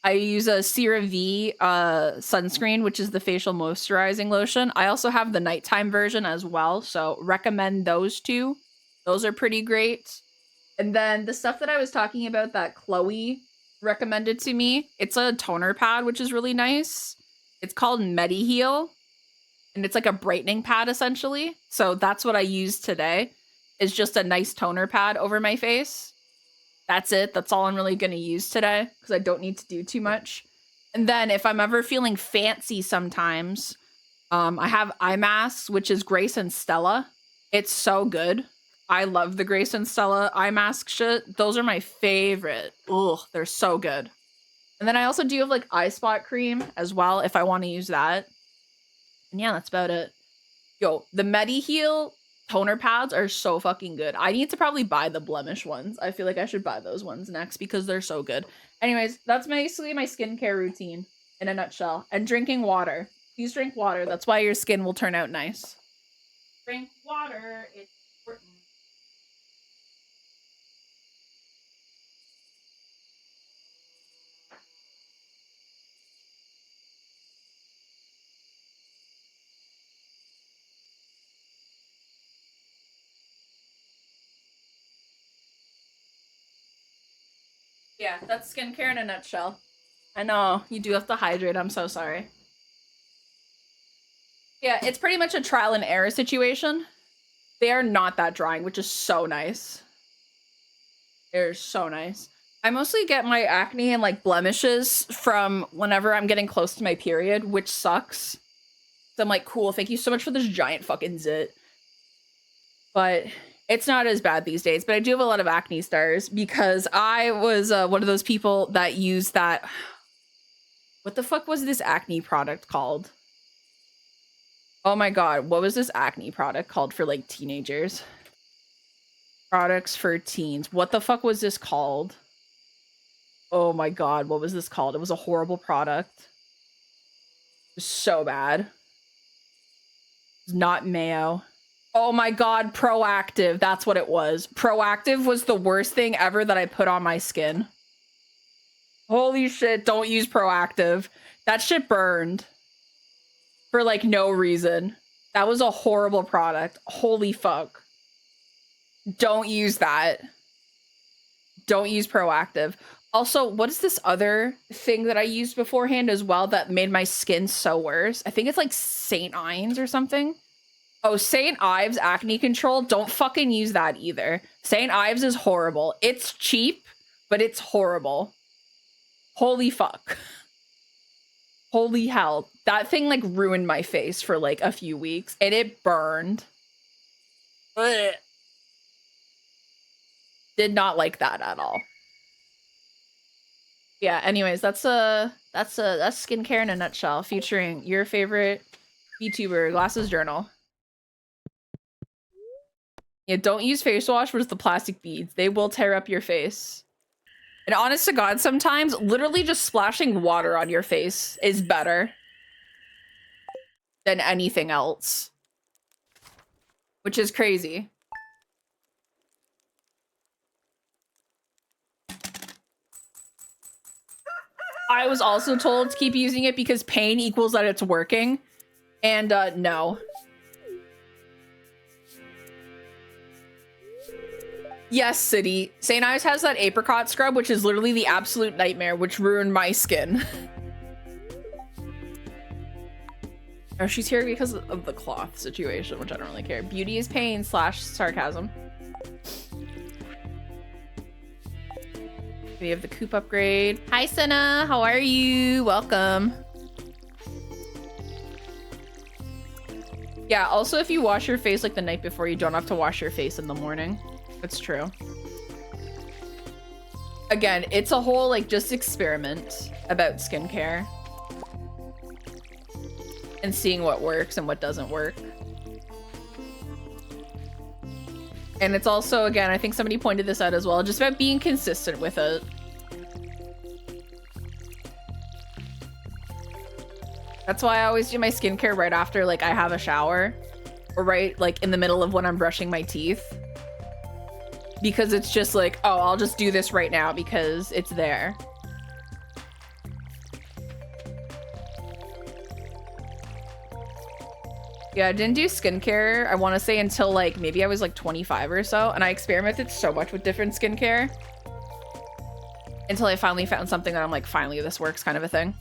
I use a CeraVe sunscreen, which is the facial moisturizing lotion. I also have the nighttime version as well, so recommend those two. Those are pretty great. And then the stuff that I was talking about that Chloe recommended to me, it's a toner pad, which is really nice. It's called MediHeal, and it's like a brightening pad essentially. So that's what I use today, is just a nice toner pad over my face. That's it. That's all I'm really going to use today because I don't need to do too much. And then if I'm ever feeling fancy sometimes, I have eye masks, which is Grace and Stella. It's so good. I love the Grace and Stella eye mask shit. Those are my favorite. Ugh, they're so good. And then I also do have like eye spot cream as well if I want to use that. And yeah, that's about it. Yo, the MediHeal toner pads are so fucking good. I need to probably buy the blemish ones. I feel like I should buy those ones next because they're so good. Anyways, that's basically my skincare routine in a nutshell. And drinking water. Please drink water. That's why your skin will turn out nice. Drink water. It's important. Yeah, that's skincare in a nutshell. I know, you do have to hydrate. I'm so sorry. Yeah, it's pretty much a trial and error situation. They are not that drying, which is so nice. They're so nice. I mostly get my acne and like blemishes from whenever I'm getting close to my period, which sucks. So I'm like, cool, thank you so much for this giant fucking zit. But it's not as bad these days, but I do have a lot of acne stars because I was one of those people that used that. What the fuck was this acne product called? Oh my god, what was this acne product called for like teenagers? Products for teens. What the fuck was this called? Oh my god, what was this called? It was a horrible product. It was so bad. It was not Mayo. Oh my god, Proactive. That's what it was. Proactive was the worst thing ever that I put on my skin. Holy shit, don't use Proactive. That shit burned. For like no reason. That was a horrible product. Holy fuck. Don't use that. Don't use Proactive. Also, what is this other thing that I used beforehand as well that made my skin so worse? I think it's like St. Ives or something. Oh, St. Ives acne control. Don't fucking use that either. St. Ives is horrible. It's cheap, but it's horrible. Holy fuck. Holy hell. That thing like ruined my face for like a few weeks and it burned. Ugh. Did not like that at all. Yeah, anyways, that's skincare in a nutshell, featuring your favorite VTuber, Glasses Journal. Yeah, don't use face wash with the plastic beads. They will tear up your face. And honest to God, sometimes literally just splashing water on your face is better than anything else. Which is crazy. I was also told to keep using it because pain equals that it's working. And no. Yes, City. St. Ives has that apricot scrub, which is literally the absolute nightmare, which ruined my skin. Oh, she's here because of the cloth situation, which I don't really care. Beauty is pain / sarcasm. We have the coop upgrade. Hi, Senna. How are you? Welcome. Yeah, also if you wash your face like the night before, you don't have to wash your face in the morning. That's true. Again, it's a whole like just experiment about skincare. And seeing what works and what doesn't work. And it's also, again, I think somebody pointed this out as well, just about being consistent with it. That's why I always do my skincare right after, like, I have a shower. Or right, like, in the middle of when I'm brushing my teeth. Because it's just like, oh, I'll just do this right now because it's there. Yeah, I didn't do skincare, I want to say, until like maybe I was like 25 or so, and I experimented so much with different skincare until I finally found something that I'm like, finally this works, kind of a thing.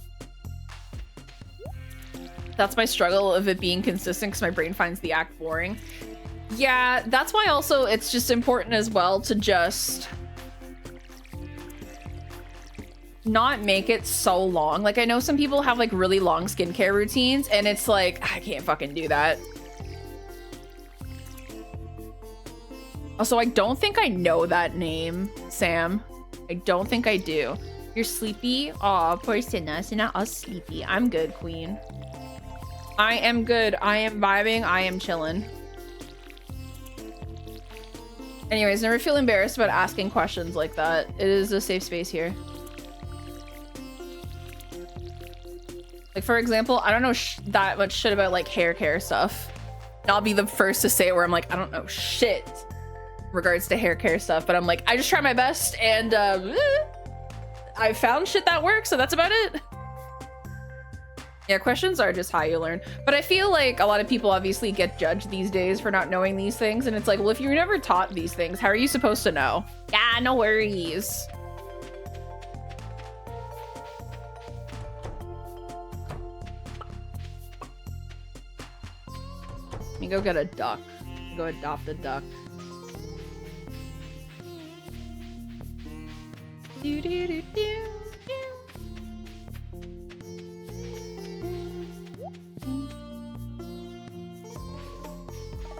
That's my struggle of it being consistent because my brain finds the act boring. Yeah, that's why also it's just important as well to just not make it so long. Like, I know some people have like really long skincare routines and it's like, I can't fucking do that. Also, I don't think I know that name, Sam. I don't think I do. You're sleepy? Aw, poor Sinna. Sinna, all sleepy. I'm good, queen. I am good. I am vibing. I am chilling. Anyways, never feel embarrassed about asking questions like that. It is a safe space here. Like, for example, I don't know that much shit about, like, hair care stuff. And I'll be the first to say it where I'm like, I don't know shit in regards to hair care stuff. But I'm like, I just try my best and I found shit that works, so that's about it. Yeah, questions are just how you learn. But I feel like a lot of people obviously get judged these days for not knowing these things. And it's like, well, if you're never taught these things, how are you supposed to know? Yeah, no worries. Let me go get a duck. Go adopt a duck. Do, do, do, do.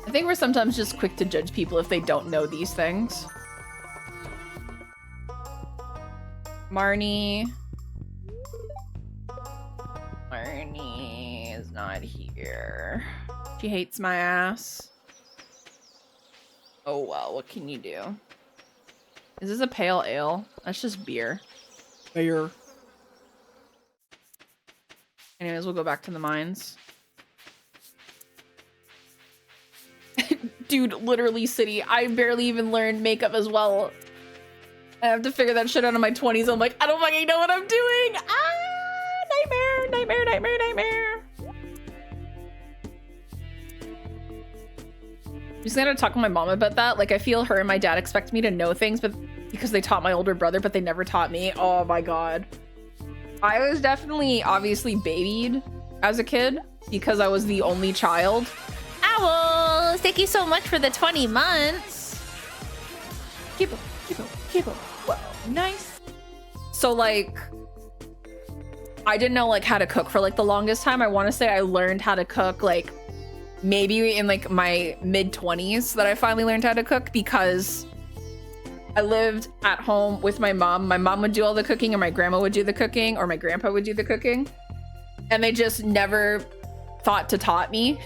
I think we're sometimes just quick to judge people if they don't know these things. Marnie is not here. She hates my ass. Oh well, what can you do? Is this a pale ale? That's just beer. Beer. Anyways, we'll go back to the mines. Dude, literally, City, I barely even learned makeup as well. I have to figure that shit out in my 20s. I'm like, I don't fucking know what I'm doing. Ah, nightmare, nightmare, nightmare, nightmare. I'm just gonna talk to my mom about that. Like, I feel her and my dad expect me to know things, but because they taught my older brother, but they never taught me. Oh my god. I was definitely, obviously, babied as a kid because I was the only child. Owls, thank you so much for the 20 months. Keep up, keep up, keep up. Whoa, nice. So, like, I didn't know, like, how to cook for, like, the longest time. I want to say I learned how to cook, like, maybe in, like, my mid-20s that I finally learned how to cook because I lived at home with my mom. My mom would do all the cooking, or my grandma would do the cooking, or my grandpa would do the cooking. And they just never thought to taught me.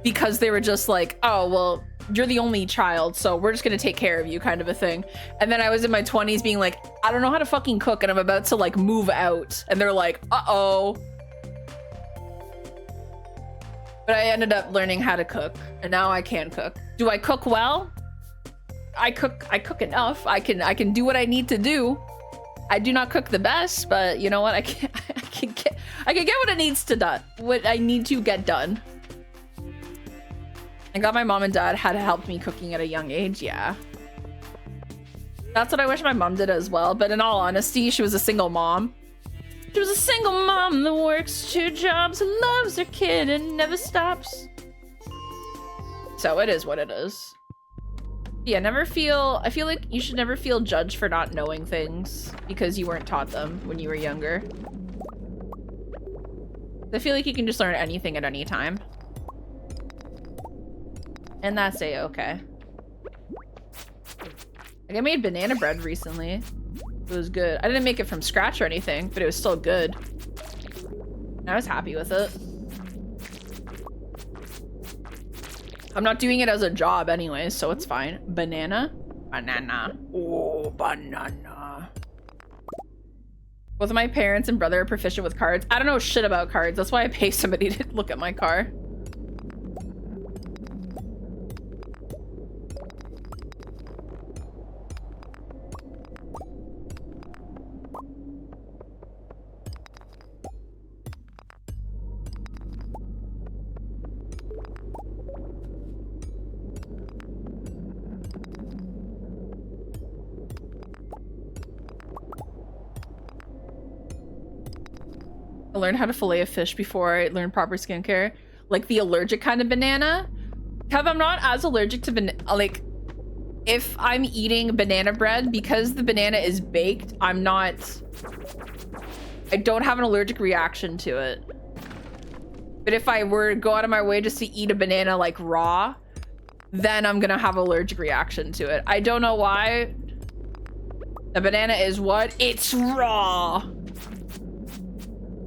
Because they were just like, oh, well, you're the only child, so we're just gonna take care of you, kind of a thing. And then I was in my 20s being like, I don't know how to fucking cook, and I'm about to, like, move out. And they're like, uh-oh. But I ended up learning how to cook, and now I can cook. Do I cook well? I cook enough. I can do what I need to do. I do not cook the best, but you know what? I can get what it needs to done. What I need to get done. I got my mom and dad had helped me cooking at a young age, yeah. That's what I wish my mom did as well, but in all honesty, she was a single mom. She was a single mom that works 2 jobs, loves her kid, and never stops. So it is what it is. Yeah, I feel like you should never feel judged for not knowing things because you weren't taught them when you were younger. I feel like you can just learn anything at any time. And that's a-okay. Like, I made banana bread recently. It was good. I didn't make it from scratch or anything, but it was still good. And I was happy with it. I'm not doing it as a job anyways, so it's fine. Banana? Banana. Oh, banana. Both of my parents and brother are proficient with cards. I don't know shit about cards. That's why I pay somebody to look at my car. I learned how to fillet a fish before I learned proper skincare. Like the allergic kind of banana. Kev, I'm not as allergic to banana. Like, if I'm eating banana bread, because the banana is baked, I don't have an allergic reaction to it. But if I were to go out of my way just to eat a banana like raw, then I'm gonna have an allergic reaction to it. I don't know why. The banana is what? It's raw.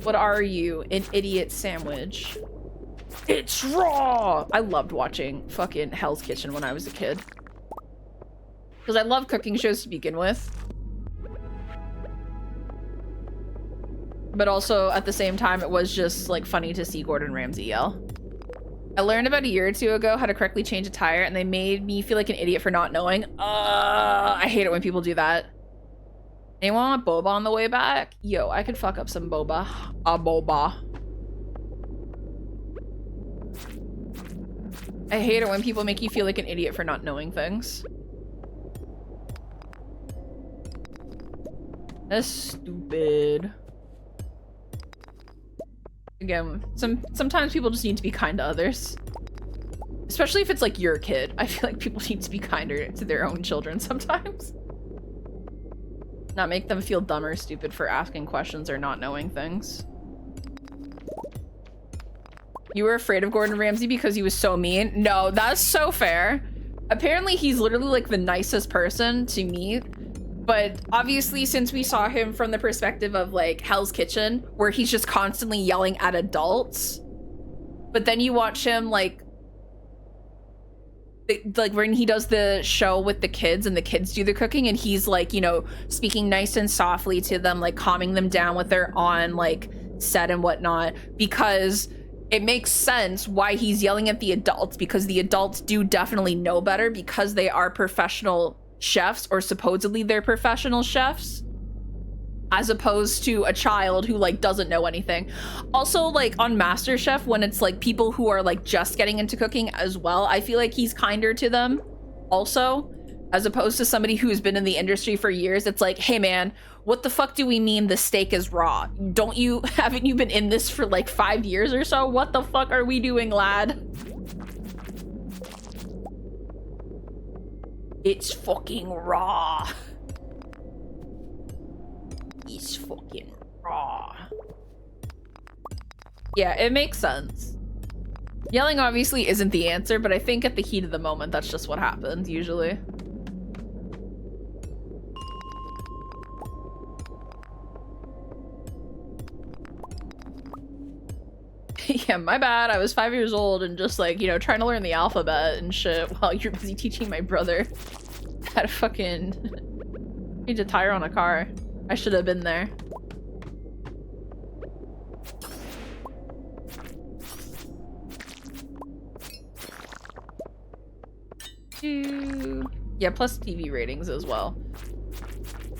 What are you? An idiot sandwich. It's raw! I loved watching fucking Hell's Kitchen when I was a kid. Because I love cooking shows to begin with. But also, at the same time, it was just, like, funny to see Gordon Ramsay yell. I learned about a year or 2 ago how to correctly change a tire, and they made me feel like an idiot for not knowing. I hate it when people do that. Anyone want boba on the way back? Yo, I could fuck up some boba. A boba. I hate it when people make you feel like an idiot for not knowing things. That's stupid. Again, sometimes people just need to be kind to others. Especially if it's like your kid. I feel like people need to be kinder to their own children sometimes. Not make them feel dumb or stupid for asking questions or not knowing things. You were afraid of Gordon Ramsay because he was so mean? No, that's so fair. Apparently he's literally like the nicest person to meet. But obviously since we saw him from the perspective of like Hell's Kitchen, where he's just constantly yelling at adults. But then you watch him like when he does the show with the kids and the kids do the cooking and he's like, you know, speaking nice and softly to them, like calming them down with their on like set and whatnot, because it makes sense why he's yelling at the adults, because the adults do definitely know better because they are professional chefs, or supposedly they're professional chefs, as opposed to a child who like doesn't know anything. Also, like on MasterChef, when it's like people who are like just getting into cooking as well, I feel like he's kinder to them also, as opposed to somebody who's been in the industry for years. It's like, hey man, what the fuck do we mean the steak is raw? Haven't you been in this for like 5 years or so? What the fuck are we doing, lad? It's fucking raw. It's fucking raw. Yeah, it makes sense. Yelling obviously isn't the answer, but I think at the heat of the moment, that's just what happens usually. Yeah, my bad. I was 5 years old and just like, you know, trying to learn the alphabet and shit while you're busy teaching my brother how to fucking change a tire on a car. I should have been there. Yeah, plus TV ratings as well.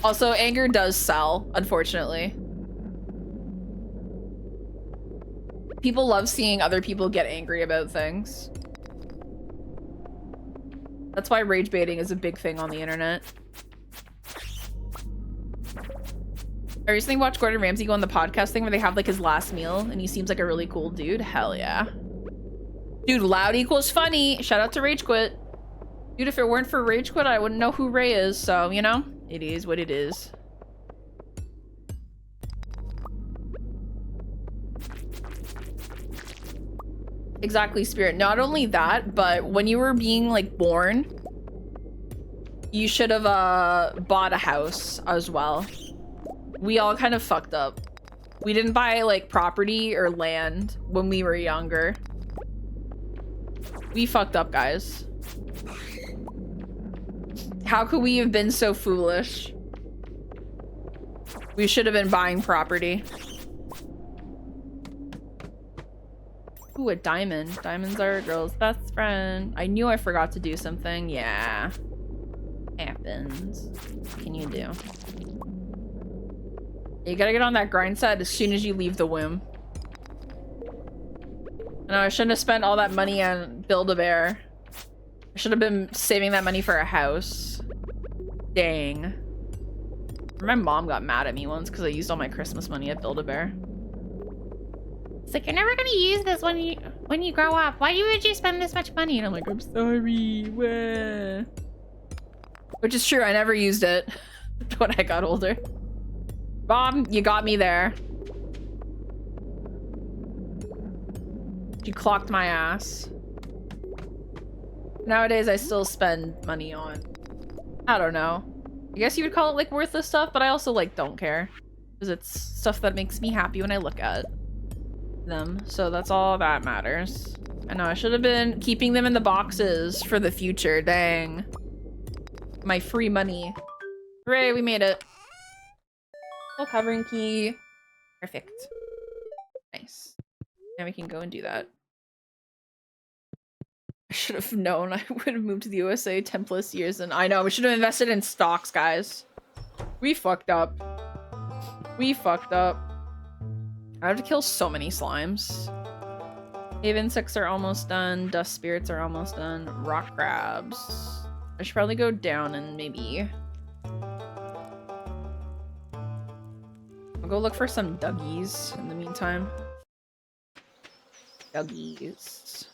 Also, anger does sell, unfortunately. People love seeing other people get angry about things. That's why rage baiting is a big thing on the internet. I recently watched Gordon Ramsay go on the podcast thing where they have like his last meal and he seems like a really cool dude. Hell yeah. Dude, loud equals funny. Shout out to Rage Quit. Dude, if it weren't for Rage Quit, I wouldn't know who Ray is. So, you know, it is what it is. Exactly, Spirit. Not only that, but when you were being like born, you should have bought a house as well. We all kind of fucked up. We didn't buy like property or land when we were younger. We fucked up, guys. How could we have been so foolish? We should have been buying property. Ooh, a diamond. Diamonds are a girl's best friend. I knew I forgot to do something. Yeah. Happens. What can you do? You gotta get on that grind set as soon as you leave the womb. No, I shouldn't have spent all that money on Build-A-Bear. I should have been saving that money for a house. Dang. My mom got mad at me once because I used all my Christmas money at Build-A-Bear. It's like, you're never gonna use this when you grow up. Why would you spend this much money? And I'm like, I'm sorry. Wah. Which is true, I never used it when I got older. Mom, you got me there. You clocked my ass. Nowadays, I still spend money on, I don't know. I guess you would call it like worthless stuff, but I also like don't care. Because it's stuff that makes me happy when I look at them. So that's all that matters. I know I should have been keeping them in the boxes for the future. Dang. My free money. Hooray, we made it. Full covering key. Perfect. Nice. Now we can go and do that. I should have known I would have moved to the USA 10 plus years, and I know we should have invested in stocks, guys. We fucked up. We fucked up. I have to kill so many slimes. Cave insects are almost done. Dust spirits are almost done. Rock crabs. I should probably go down and maybe... I'll go look for some duggies in the meantime. Duggies.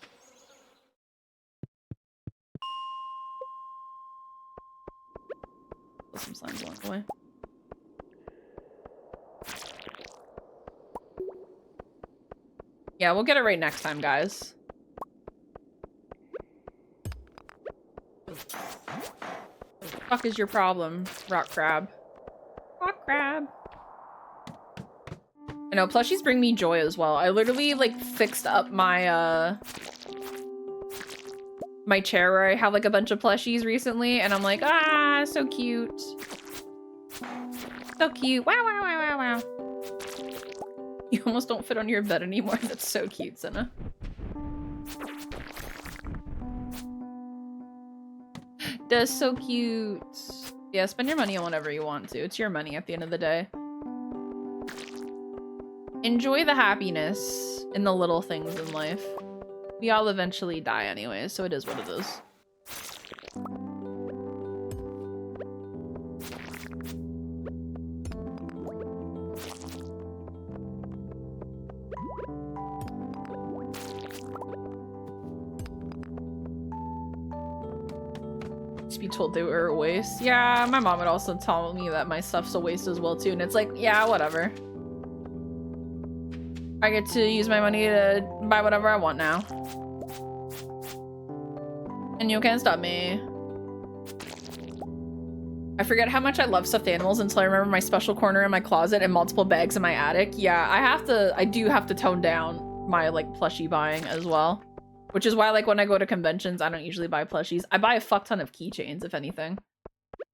Put some slimes along the way. Yeah, we'll get it right next time, guys. What the fuck is your problem, rock crab? Rock crab. I know, plushies bring me joy as well. I literally, like, fixed up my, my chair where I have, like, a bunch of plushies recently, and I'm like, ah, so cute. So cute. Wow, wow, wow, wow, wow. You almost don't fit on your bed anymore. That's so cute, Senna. That's so cute. Yeah, spend your money on whatever you want to. It's your money at the end of the day. Enjoy the happiness in the little things in life. We all eventually die anyway, so it is what it is. Just be told they were a waste. Yeah, my mom would also tell me that my stuff's a waste as well too, and it's like, yeah, whatever. I get to use my money to buy whatever I want now. And you can't stop me. I forget how much I love stuffed animals until I remember my special corner in my closet and multiple bags in my attic. Yeah, I do have to tone down my like plushie buying as well. Which is why like when I go to conventions, I don't usually buy plushies. I buy a fuck ton of keychains, if anything.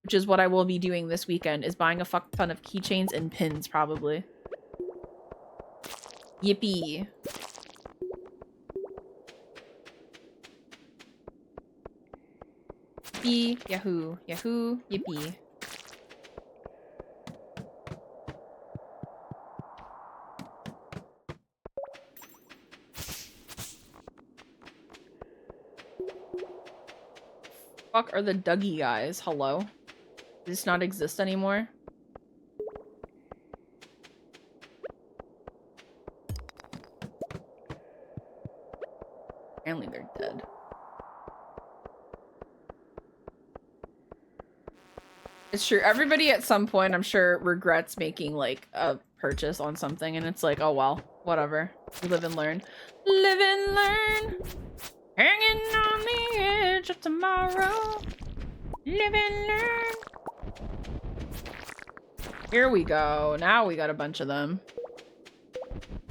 Which is what I will be doing this weekend, is buying a fuck ton of keychains and pins, probably. Yippee. Yippee. Yahoo. Yahoo. Yippee. Fuck are the Dougie guys? Hello? Does this not exist anymore? It's true. Everybody at some point, I'm sure, regrets making like a purchase on something, and it's like, oh well, whatever. You live and learn. Live and learn. Hanging on the edge of tomorrow. Live and learn. Here we go. Now we got a bunch of them.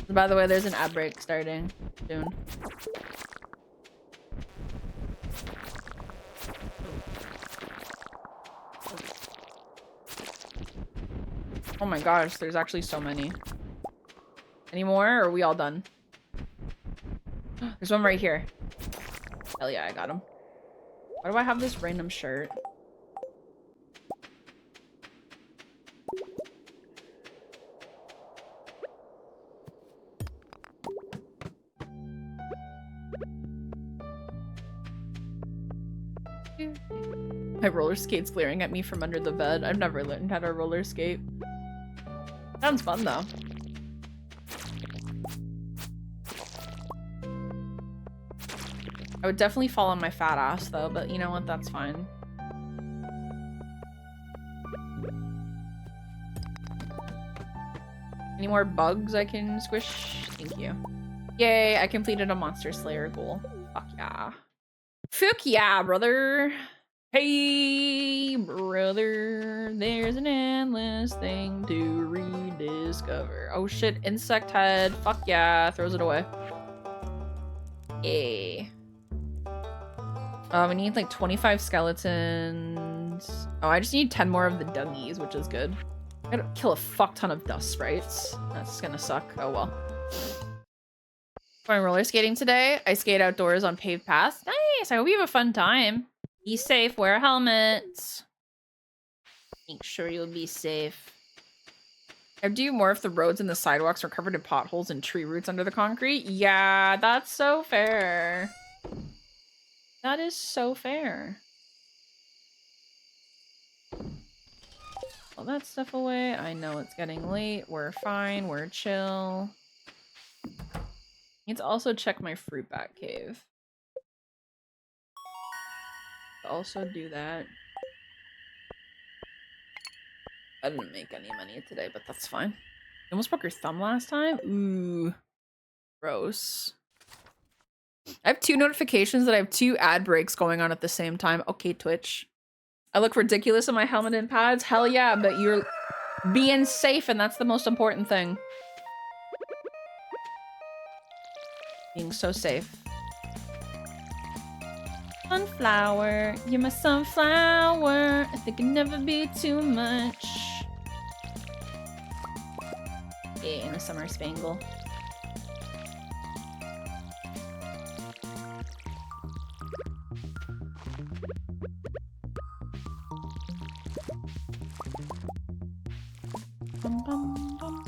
By the way, there's an ad break starting soon. Oh my gosh, there's actually so many. Any more, or are we all done? There's one right here. Hell yeah, I got him. Why do I have this random shirt? My roller skate's glaring at me from under the bed. I've never learned how to roller skate. Sounds fun though. I would definitely fall on my fat ass though, but you know what? That's fine. Any more bugs I can squish? Thank you. Yay, I completed a Monster Slayer goal. Fuck yeah. Fuck yeah, brother. Hey, brother. There's an endless thing to rediscover. Oh shit, insect head. Fuck yeah. Throws it away. Yay. We need like 25 skeletons. Oh, I just need 10 more of the duggies, which is good. I gotta kill a fuck ton of dust sprites. That's gonna suck. Oh well. Going roller skating today. I skate outdoors on paved paths. Nice. I hope you have a fun time. Be safe. Wear a helmet. Make sure you'll be safe. I'd do more if the roads and the sidewalks were covered in potholes and tree roots under the concrete. Yeah, that's so fair. That is so fair. All that stuff away. I know it's getting late. We're fine. We're chill. Need to also check my fruit bat cave. Also do that. I didn't make any money today, but that's fine. You almost broke your thumb last time? Ooh. Gross. I have 2 notifications that I have 2 ad breaks going on at the same time. Okay, Twitch. I look ridiculous in my helmet and pads? Hell yeah, but you're being safe, and that's the most important thing. Being so safe. Sunflower, you're my sunflower. I think it'd never be too much. Yeah, in a summer spangle. Bum, bum, bum.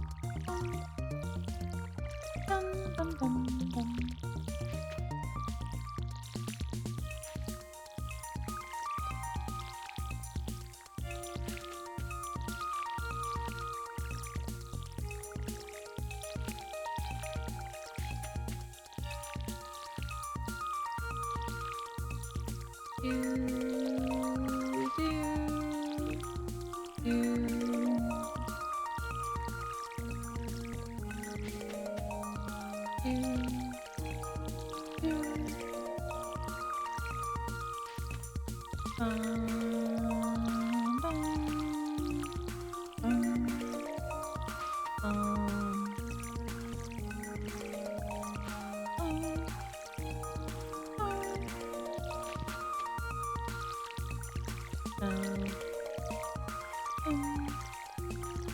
Bum, bum, bum, bum.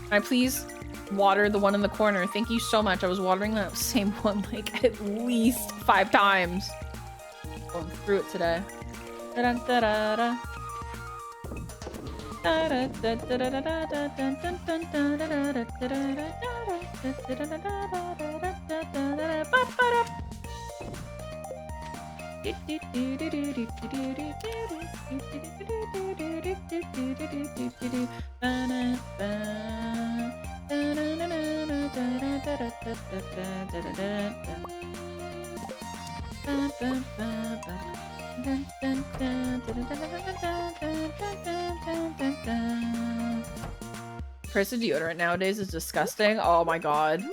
Can I please water the one in the corner? Thank you so much. I was watering that same one like at least 5 times. Going through it today. Da-da-da-da-da. Price of deodorant nowadays is disgusting. Oh my god.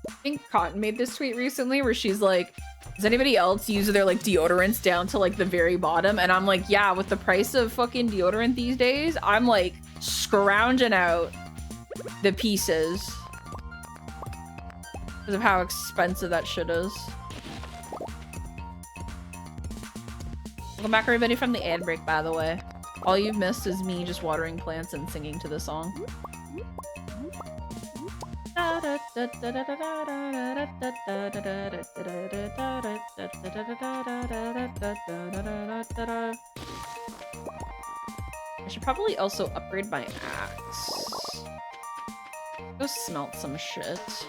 I think Cotton made this tweet recently where she's like, does anybody else use their like deodorants down to like the very bottom? And I'm like, yeah, with the price of fucking deodorant these days, I'm like scrounging out the pieces because of how expensive that shit is. Welcome back everybody from the ad break, by the way. All you've missed is me just watering plants and singing to the song. I should probably also upgrade my axe. Go smelt some shit.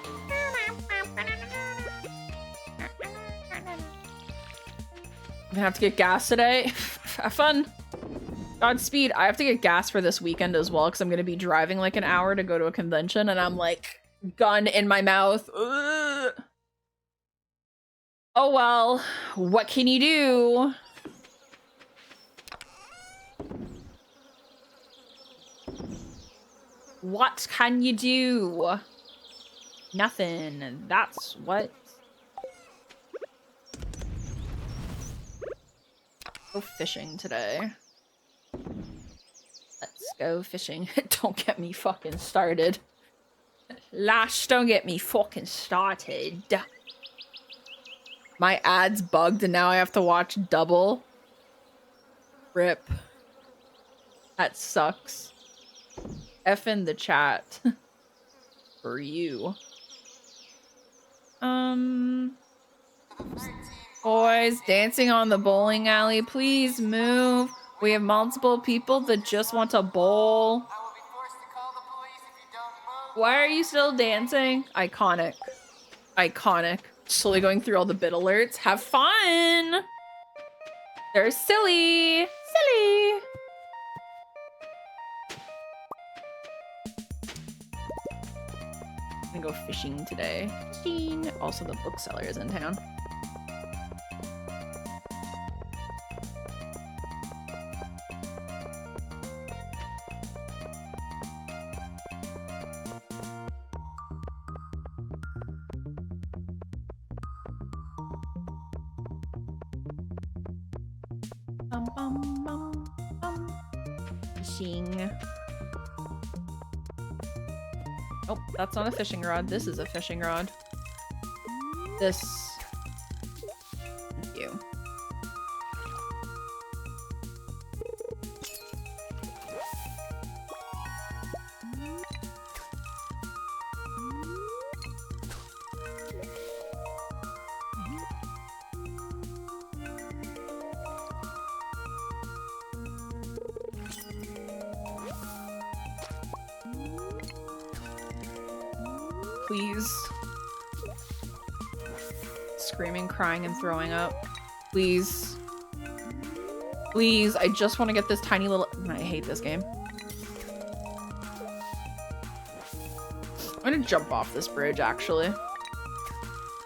I'm gonna have to get gas today. Have fun. Godspeed. I have to get gas for this weekend as well because I'm gonna be driving like an hour to go to a convention and I'm like gun in my mouth. Ugh. Oh well, what can you do? What can you do? Nothing. That's what. Go fishing today. Let's go fishing. Don't get me fucking started. Lash, don't get me fucking started. My ad's bugged and now I have to watch double. Rip. That sucks. F in the chat. For you. Boys, dancing on the bowling alley. Please move. We have multiple people that just want to bowl. Why are you still dancing? Iconic. Iconic. Slowly going through all the bit alerts. Have fun! They're silly! Silly! I'm gonna go fishing today. Fishing. Also, the bookseller is in town. Fishing. Oh, that's not a fishing rod. This is a fishing rod. This. Thank you. Please. Screaming, crying, and throwing up. Please. Please, I just want to get this tiny little... I hate this game. I'm gonna jump off this bridge, actually.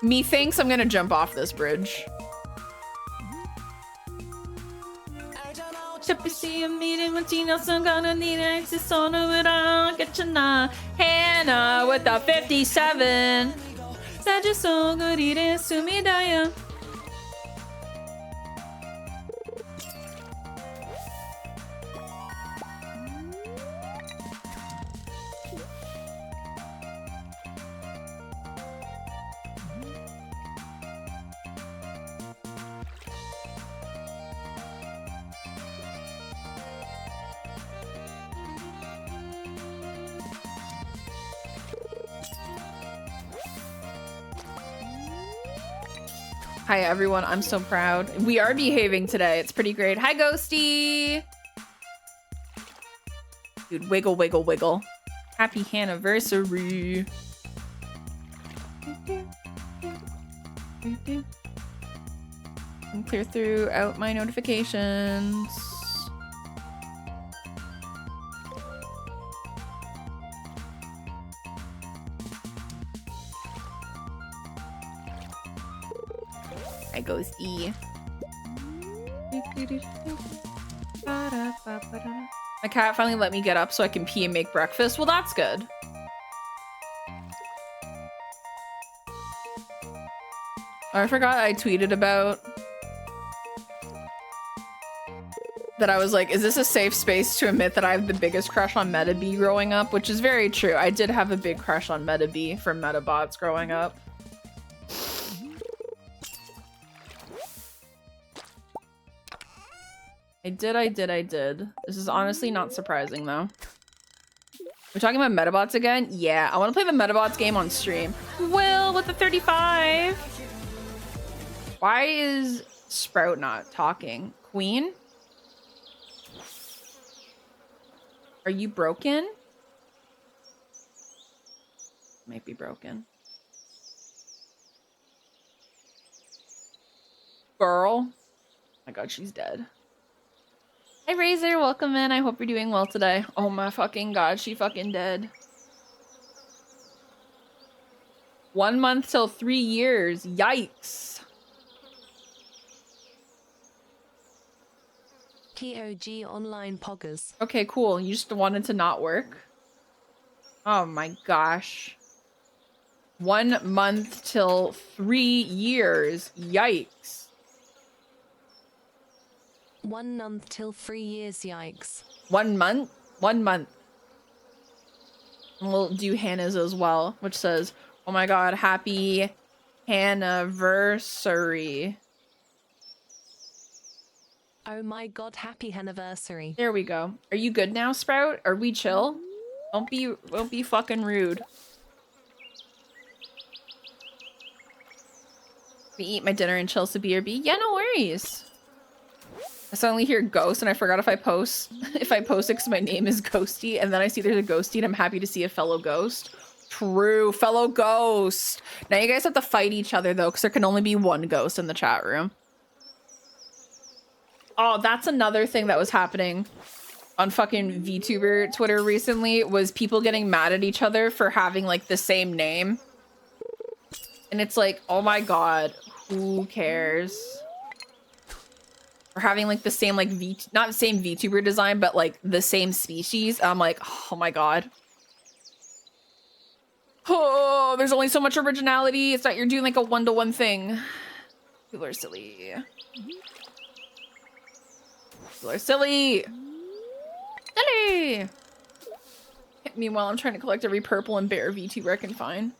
Methinks I'm gonna jump off this bridge. See a meeting with Gino, so I'm gonna need access on it. I'll get you now. Hannah with the 57. Said you're so good, it is to me, Daya. Hi everyone, I'm so proud. We are behaving today. It's pretty great. Hi Ghosty! Dude, wiggle, wiggle, wiggle. Happy anniversary. And clear throughout my notifications. I goes E. My cat finally let me get up so I can pee and make breakfast. Well, that's good. Oh, I forgot I tweeted about that. I was like, is this a safe space to admit that I have the biggest crush on Metabee growing up? Which is very true. I did have a big crush on Metabee from Metabots growing up. I did. This is honestly not surprising, though. We're talking about Metabots again? Yeah, I want to play the Metabots game on stream. Will with the 35. Why is Sprout not talking? Queen? Are you broken? Might be broken. Girl. Oh my god, she's dead. Hi Razor, welcome in. I hope you're doing well today. Oh my fucking god, she fucking dead. 1 month till 3 years. Yikes. KOG online poggers. Okay, cool. You just wanted to not work? Oh my gosh. 1 month till 3 years. Yikes. 1 month till 3 years, yikes. 1 month? 1 month. And we'll do Hannah's as well, which says, oh my god, happy Hanniversary. Oh my god, happy anniversary. There we go. Are you good now, Sprout? Are we chill? Don't be fucking rude. We eat my dinner and chill to BRB. Yeah, no worries. I suddenly hear ghost and I forgot if I post it because my name is Ghosty, and then I see there's a ghosty and I'm happy to see a fellow ghost. True, fellow ghost. Now you guys have to fight each other though, because there can only be one ghost in the chat room. Oh, that's another thing that was happening on fucking VTuber Twitter recently, was people getting mad at each other for having like the same name. And it's like, oh my god, who cares? Or having like the same like not the same VTuber design, but like the same species. I'm like, oh my god. Oh, there's only so much originality. It's not you're doing like a one-to-one thing. People are silly. People are silly. Silly. Meanwhile, I'm trying to collect every purple and bear VTuber I can find.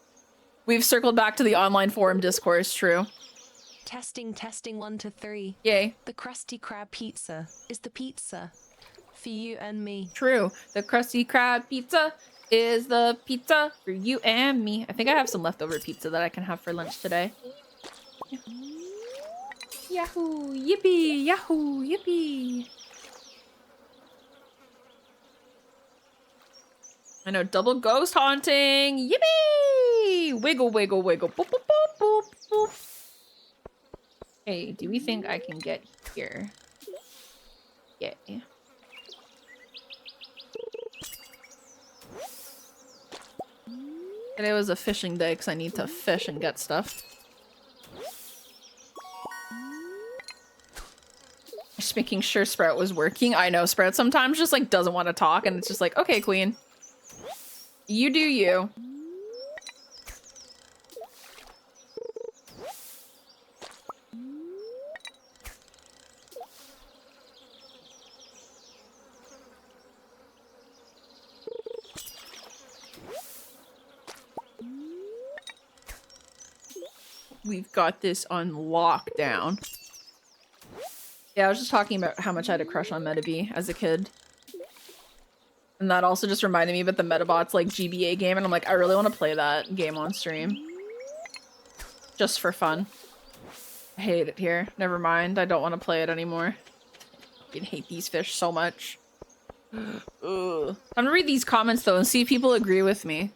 We've circled back to the online forum discourse, true. Testing 1 to 3. Yay. The Krusty Krab pizza is the pizza for you and me. True. The Krusty Krab pizza is the pizza for you and me. I think I have some leftover pizza that I can have for lunch today. Yahoo! Yippee! Yahoo! Yippee! I know, double ghost haunting! Yippee! Wiggle, wiggle, wiggle. Boop, boop, boop, boop, boop. Hey, do we think I can get here? Yeah. Today was a fishing day because I need to fish and get stuff. Just making sure Sprout was working. I know Sprout sometimes just like doesn't want to talk, and it's just like, okay, queen. You do you. We've got this on lockdown. Yeah, I was just talking about how much I had a crush on Metabee as a kid. And that also just reminded me about the Metabots like GBA game, and I'm like, I really want to play that game on stream. Just for fun. I hate it here. Never mind, I don't want to play it anymore. I hate these fish so much. Ugh. I'm gonna read these comments though and see if people agree with me.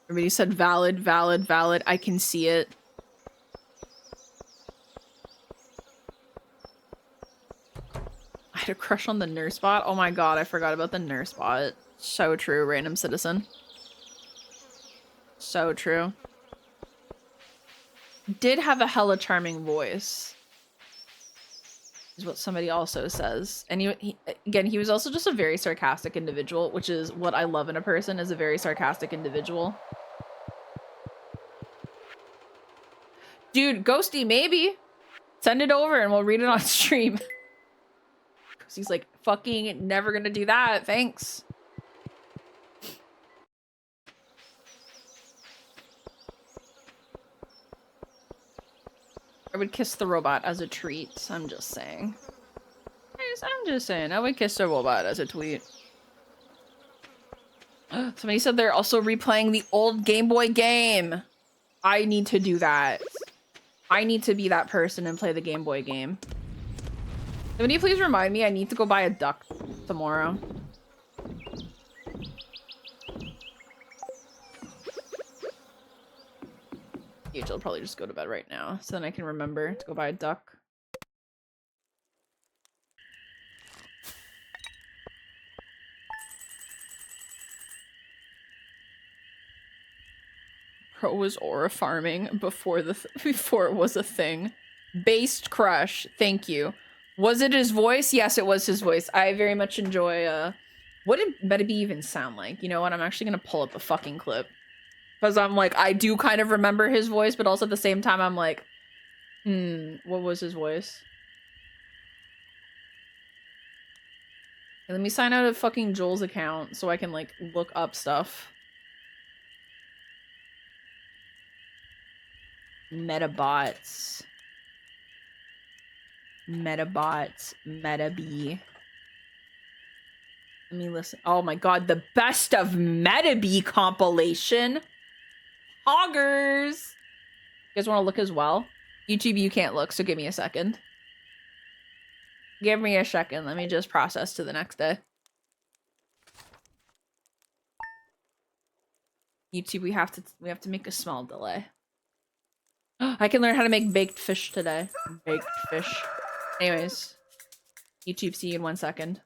Everybody said valid, valid, valid. I can see it. I had a crush on the nurse bot. Oh my god, I forgot about the nurse bot. So true, random citizen. So true. Did have a hella charming voice. is what somebody also says. And again, he was also just a very sarcastic individual, which is what I love in a person, is a very sarcastic individual. Dude, Ghosty, maybe. Send it over and we'll read it on stream. Because he's like, fucking never gonna do that. Thanks. I would kiss the robot as a treat. I'm just saying. I'm just saying. I would kiss the robot as a tweet. Somebody said they're also replaying the old Game Boy game. I need to do that. I need to be that person and play the Game Boy game. Somebody please remind me I need to go buy a duck tomorrow. I'll probably just go to bed right now so then I can remember to go buy a duck. Pro was aura farming before before it was a thing. Based crush, thank you. Was it his voice? Yes, it was his voice. I very much enjoy what did Metabee even sound like? You know what? I'm actually gonna pull up a fucking clip. Because I'm like, I do kind of remember his voice, but also at the same time I'm like, what was his voice? Okay, let me sign out of fucking Joel's account so I can like look up stuff. Metabots. Metabee. Let me listen. Oh my god, the best of Metabee compilation. Hoggers. You guys want to look as well? YouTube, you can't look, so give me a second. Give me a second. Let me just process to the next day. YouTube, we have to make a small delay. I can learn how to make baked fish today. Baked fish. Anyways, YouTube, see you in 1 second.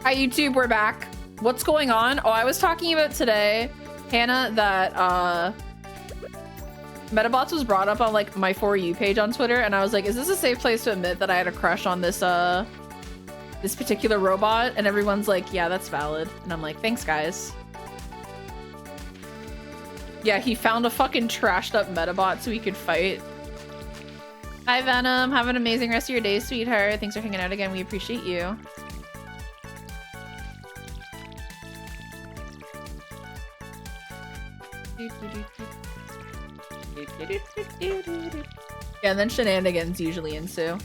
Hi, YouTube, we're back. What's going on? Oh, I was talking about today, Hannah, that Metabots was brought up on like my For You page on Twitter, and I was like, is this a safe place to admit that I had a crush on this this particular robot? And everyone's like, yeah, that's valid. And I'm like, thanks, guys. Yeah, he found a fucking trashed up Metabot so he could fight. Hi, Venom. Have an amazing rest of your day, sweetheart. Thanks for hanging out again. We appreciate you. Yeah, and then shenanigans usually ensue.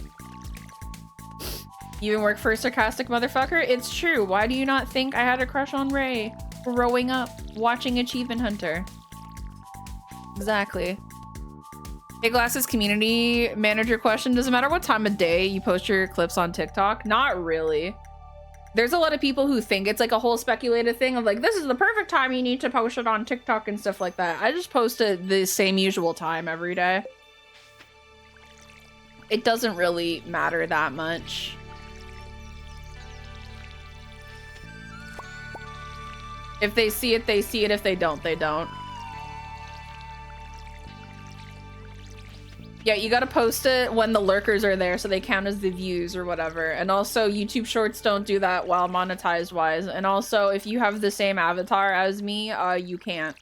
You even work for a sarcastic motherfucker? It's true. Why do you not think I had a crush on Ray? Growing up, watching Achievement Hunter. Exactly. Hey, Glasses community manager question. Does it matter what time of day you post your clips on TikTok? Not really. There's a lot of people who think it's like a whole speculative thing of like, this is the perfect time you need to post it on TikTok and stuff like that. I just post it the same usual time every day. It doesn't really matter that much. If they see it, they see it. If they don't, they don't. Yeah, you gotta post it when the lurkers are there so they count as the views or whatever. And also, YouTube Shorts don't do that while monetized wise. And also, if you have the same avatar as me, you can't.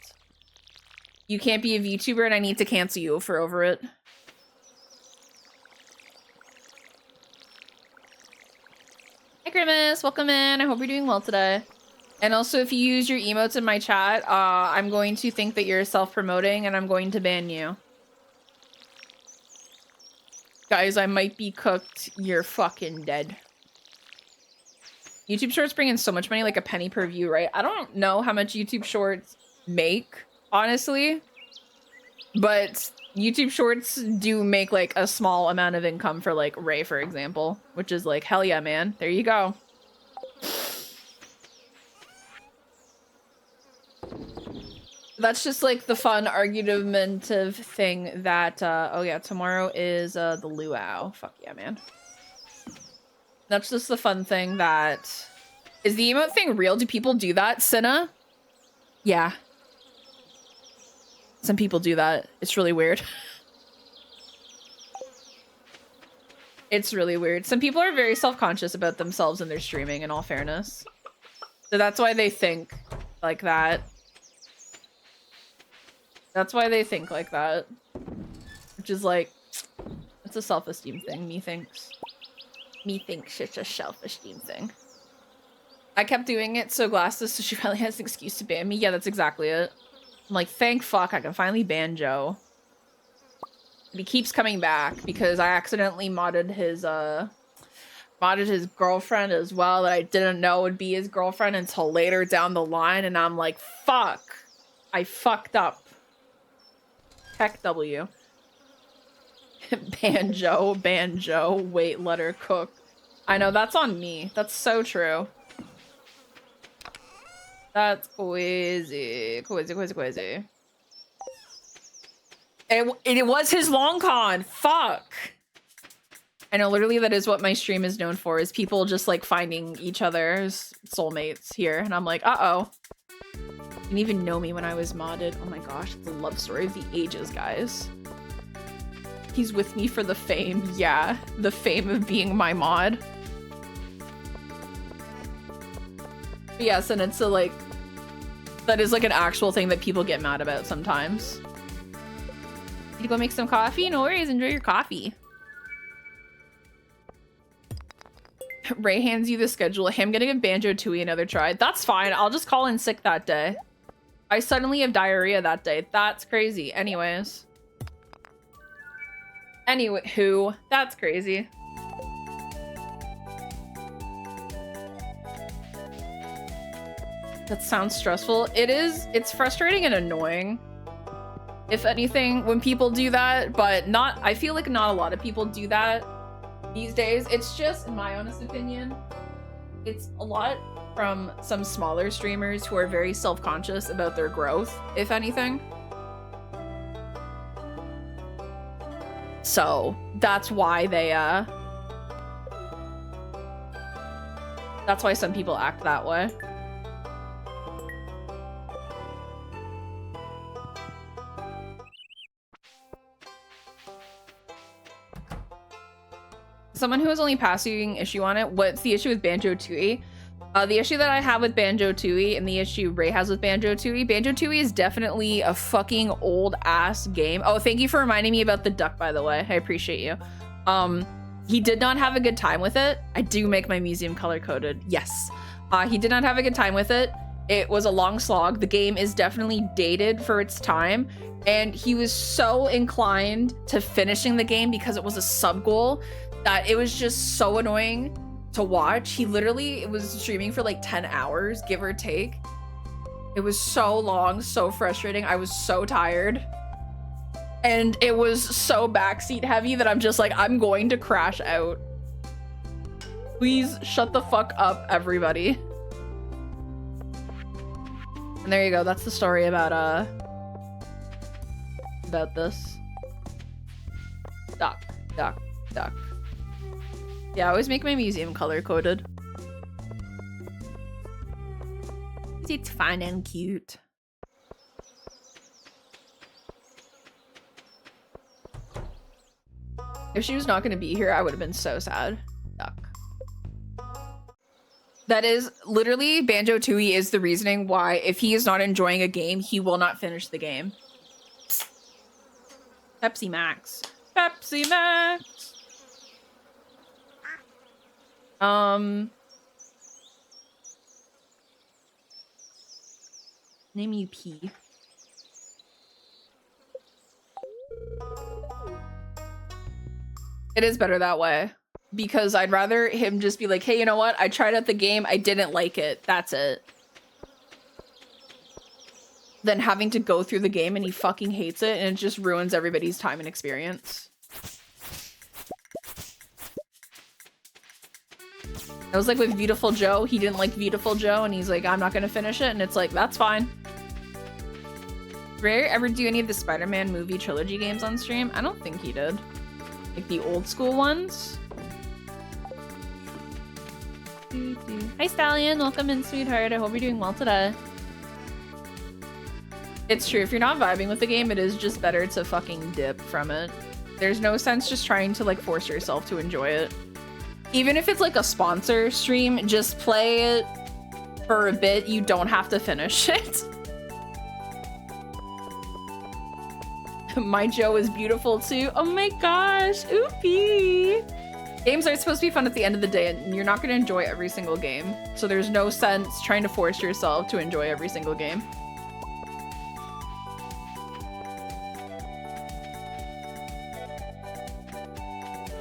You can't be a VTuber and I need to cancel you for over it. Hi, Grimace. Welcome in. I hope you're doing well today. And also, if you use your emotes in my chat, I'm going to think that you're self-promoting and I'm going to ban you. Guys, I might be cooked. You're fucking dead. YouTube Shorts bring in so much money, like a penny per view, right? I don't know how much YouTube Shorts make, honestly. But YouTube Shorts do make like a small amount of income for like Ray, for example. Which is like, hell yeah, man. There you go. That's just like the fun argumentative thing that oh yeah, tomorrow is the luau. Fuck yeah, man. That's just the fun thing that is the emote thing real? Do people do that, Cinna? Yeah. Some people do that. It's really weird. It's really weird. Some people are very self-conscious about themselves and their streaming, in all fairness. So that's why they think like that. That's why they think like that. Which is like, it's a self-esteem thing, me thinks. Me thinks it's a self-esteem thing. I kept doing it so Glasses, so she finally has an excuse to ban me. Yeah, that's exactly it. I'm like, thank fuck I can finally ban Joe. And he keeps coming back because I accidentally modded his girlfriend as well that I didn't know would be his girlfriend until later down the line, and I'm like, fuck. I fucked up. Heck W. Banjo, wait, let her cook. I know, that's on me. That's so true. That's crazy. Crazy. It was his long con. Fuck. I know, literally that is what my stream is known for, is people just like finding each other's soulmates here. And I'm like, uh-oh. Didn't even know me when I was modded. Oh my gosh, it's a love story of the ages, guys. He's with me for the fame. Yeah, the fame of being my mod. But yes, and it's a like, that is like an actual thing that people get mad about sometimes. You go make some coffee? No worries, enjoy your coffee. Ray hands you the schedule. Him gonna give Banjo-Tooie another try. That's fine. I'll just call in sick that day. I suddenly have diarrhea that day. That's crazy. Anyways. Anyway, who? That's crazy. That sounds stressful. It is. It's frustrating and annoying, if anything, when people do that, but not, I feel like not a lot of people do that these days. It's just, in my honest opinion, it's a lot from some smaller streamers who are very self-conscious about their growth, if anything. So that's why they, that's why some people act that way. Someone who is only passing issue on it, what's the issue with Banjo-Tooie? The issue that I have with Banjo-Tooie and the issue Ray has with Banjo-Tooie, Banjo-Tooie is definitely a fucking old-ass game. Oh, thank you for reminding me about the duck, by the way. I appreciate you. He did not have a good time with it. I do make my museum color-coded. Yes. He did not have a good time with it. It was a long slog. The game is definitely dated for its time. And he was so inclined to finishing the game because it was a sub-goal that it was just so annoying to watch. He literally was streaming for like 10 hours, give or take. It was so long, so frustrating. I was so tired. And it was so backseat heavy that I'm just like, I'm going to crash out. Please shut the fuck up, everybody. And there you go. That's the story about this. Duck. Yeah, I always make my museum color-coded. It's fun and cute. If she was not going to be here, I would have been so sad. Duck. That is literally, Banjo-Tooie is the reasoning why if he is not enjoying a game, he will not finish the game. Pepsi Max. Pepsi Max! Name you P. It is better that way. Because I'd rather him just be like, hey, you know what? I tried out the game. I didn't like it. That's it. Than having to go through the game and he fucking hates it and it just ruins everybody's time and experience. I was like with Beautiful Joe. He didn't like Beautiful Joe and he's like, I'm not gonna finish it. And it's like, that's fine. Did Ray ever do any of the Spider-Man movie trilogy games on stream? I don't think he did. Like the old school ones. Hi Stallion, welcome in sweetheart. I hope you're doing well today. It's true, if you're not vibing with the game, it is just better to fucking dip from it. There's no sense just trying to like force yourself to enjoy it. Even if it's like a sponsor stream, just play it for a bit. You don't have to finish it. My Joe is beautiful too. Oh my gosh, oopie. Games are supposed to be fun at the end of the day, and you're not going to enjoy every single game. So there's no sense trying to force yourself to enjoy every single game.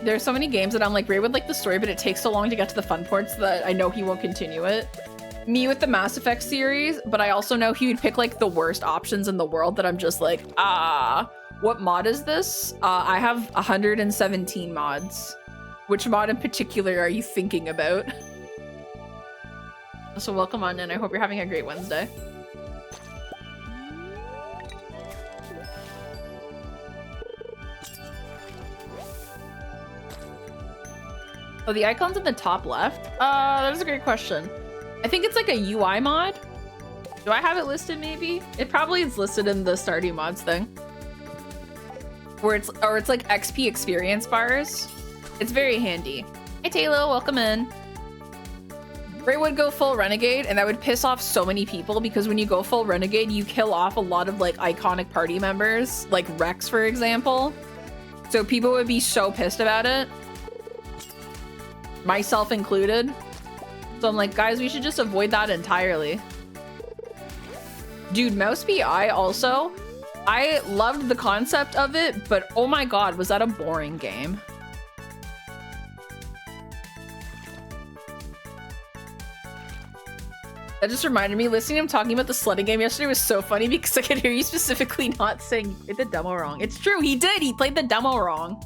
There's so many games that I'm like, Ray would like the story, but it takes so long to get to the fun parts that I know he won't continue it. Me with the Mass Effect series, but I also know he would pick like the worst options in the world that I'm just like, what mod is this? I have 117 mods. Which mod in particular are you thinking about? So welcome on in. I hope you're having a great Wednesday. Oh, the icon's in the top left? That is a great question. I think it's like a UI mod. Do I have it listed maybe? It probably is listed in the Stardew mods thing. Or it's like XP experience bars. It's very handy. Hey Taylor, welcome in. Ray would go full renegade and that would piss off so many people because when you go full renegade, you kill off a lot of like iconic party members, like Rex, for example. So people would be so pissed about it. Myself included. So I'm like, guys, we should just avoid that entirely. Dude, Mouse BI also, I loved the concept of it, but oh my god, was that a boring game. That just reminded me, listening to him talking about the sledding game yesterday was so funny because I could hear you specifically not saying the demo wrong. It's true, he did, he played the demo wrong.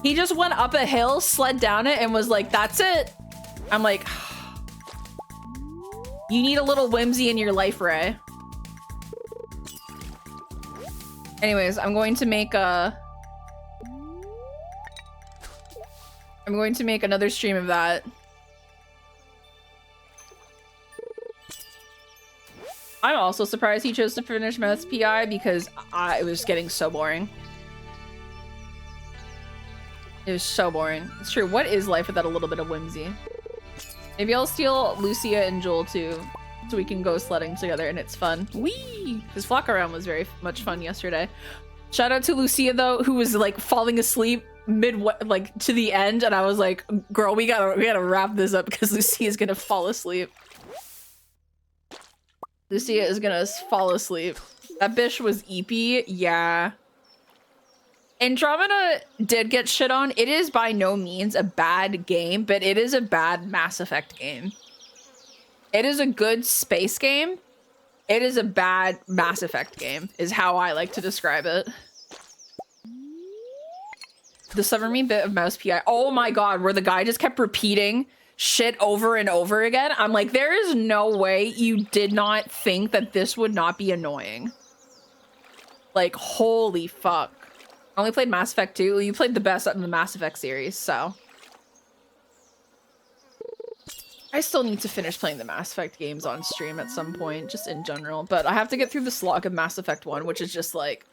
He just went up a hill, slid down it, and was like, that's it. I'm like, you need a little whimsy in your life, Ray. Anyways, I'm going to make another stream of that. I'm also surprised he chose to finish Mouse PI because it was getting so boring. It was so boring. It's true. What is life without a little bit of whimsy? Maybe I'll steal Lucia and Joel too, so we can go sledding together and it's fun. Whee! Because Flock Around was very much fun yesterday. Shout out to Lucia though, who was like falling asleep like to the end, and I was like, "Girl, we gotta wrap this up because Lucia's gonna fall asleep." Lucia is gonna fall asleep. That bitch was eepy, yeah. Andromeda did get shit on. It is by no means a bad game, but it is a bad Mass Effect game. It is a good space game. It is a bad Mass Effect game, is how I like to describe it. The summary bit of Mouse PI. Oh my god, where the guy just kept repeating shit over and over again. I'm like, there is no way you did not think that this would not be annoying. Like, holy fuck. I only played Mass Effect 2. You played the best in the Mass Effect series, so. I still need to finish playing the Mass Effect games on stream at some point, just in general. But I have to get through the slog of Mass Effect 1, which is just like...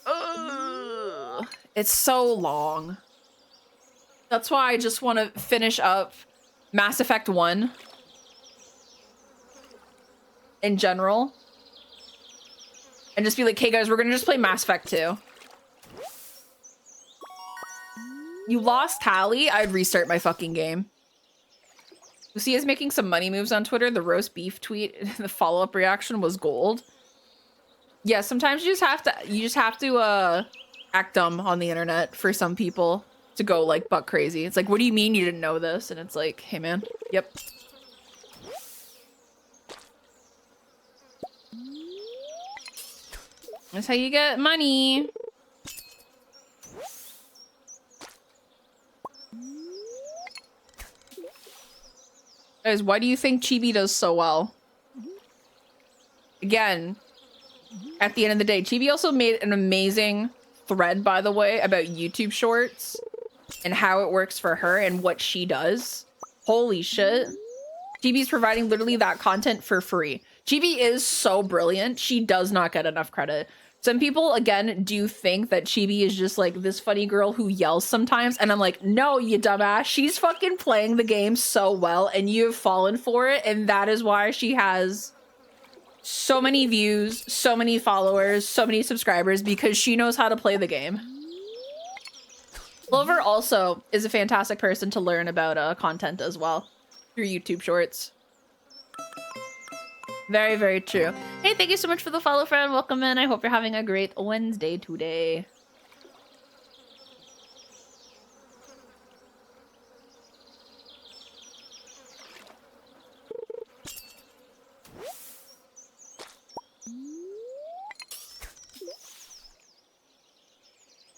ugh. It's so long. That's why I just want to finish up Mass Effect 1 in general. And just be like, hey guys, we're gonna just play Mass Effect 2. You lost tally? I'd restart my fucking game. Lucia's making some money moves on Twitter. The roast beef tweet, the follow-up reaction was gold. Yeah, sometimes you just have to act dumb on the internet for some people to go like buck crazy. It's like, what do you mean you didn't know this? And it's like, hey man, yep. That's how you get money. Guys, why do you think Chibi does so well? Again, at the end of the day, Chibi also made an amazing thread, by the way, about YouTube Shorts and how it works for her and what she does. Holy shit. Chibi's providing literally that content for free. Chibi is so brilliant. She does not get enough credit. Some people, again, do think that Chibi is just like this funny girl who yells sometimes. And I'm like, no, you dumbass. She's fucking playing the game so well and you've fallen for it. And that is why she has so many views, so many followers, so many subscribers, because she knows how to play the game. Clover also is a fantastic person to learn about content as well through YouTube shorts. Very, very true. Hey, thank you so much for the follow, friend. Welcome in. I hope you're having a great Wednesday today.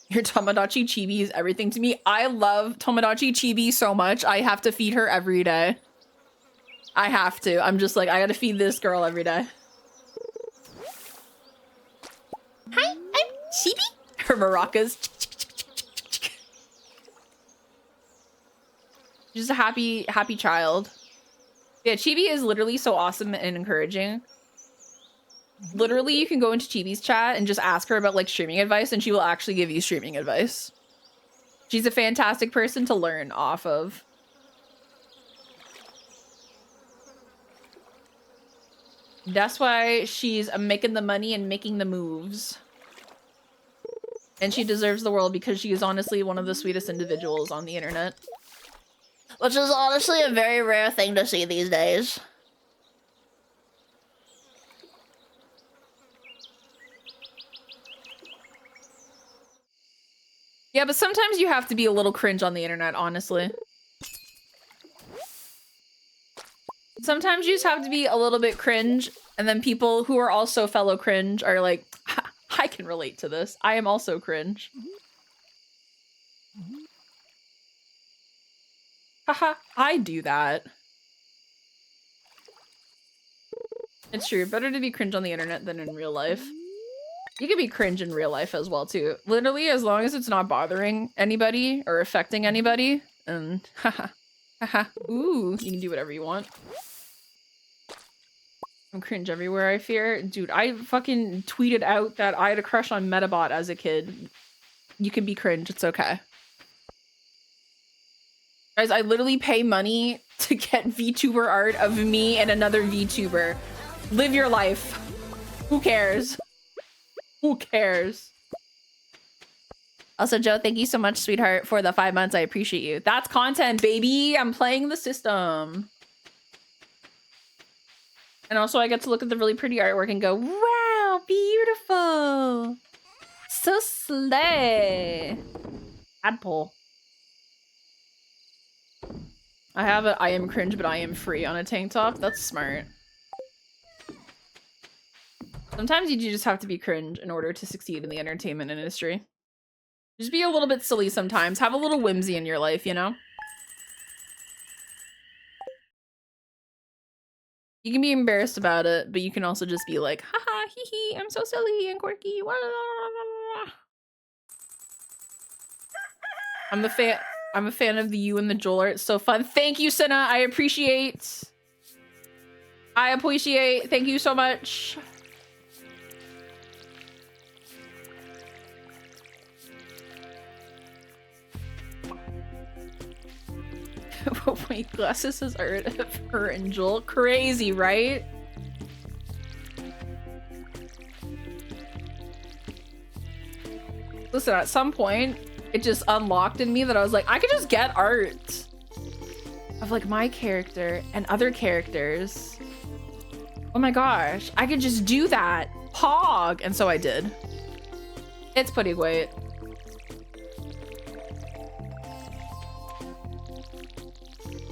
Your Tomodachi Chibi is everything to me. I love Tomodachi Chibi so much. I have to feed her every day. I have to. I'm just like, I gotta feed this girl every day. Hi, I'm Chibi. Her maracas. She's a happy child. Yeah, Chibi is literally so awesome and encouraging. Literally, you can go into Chibi's chat and just ask her about like streaming advice and she will actually give you streaming advice. She's a fantastic person to learn off of. That's why she's making the money and making the moves. And she deserves the world because she is honestly one of the sweetest individuals on the internet. Which is honestly a very rare thing to see these days. Yeah, but sometimes you have to be a little cringe on the internet, honestly. Sometimes you just have to be a little bit cringe, and then people who are also fellow cringe are like, I can relate to this. I am also cringe. Haha, I do that. It's true. Better to be cringe on the internet than in real life. You can be cringe in real life as well, too. Literally, as long as it's not bothering anybody or affecting anybody. And haha. Haha. Ooh, you can do whatever you want. I'm cringe everywhere, I fear. Dude, I fucking tweeted out that I had a crush on Metabot as a kid. You can be cringe, it's okay. Guys, I literally pay money to get VTuber art of me and another VTuber. Live your life. Who cares? Who cares? Also, Joe, thank you so much, sweetheart, for the 5 months. I appreciate you. That's content, baby. I'm playing the system. And also, I get to look at the really pretty artwork and go, wow, beautiful. So slay. Adpole. I have a I am cringe, but I am free on a tank top. That's smart. Sometimes you do just have to be cringe in order to succeed in the entertainment industry. Just be a little bit silly sometimes. Have a little whimsy in your life, you know? You can be embarrassed about it, but you can also just be like, haha, hee hee, I'm so silly and quirky. I'm a fan of the you and the Joel art. It's so fun. Thank you, Senna. I appreciate. Thank you so much. Wait, glasses is art of her and Joel. Crazy, right? Listen, at some point, it just unlocked in me that I was like, I could just get art of like my character and other characters. Oh my gosh, I could just do that. Pog! And so I did. It's pretty great.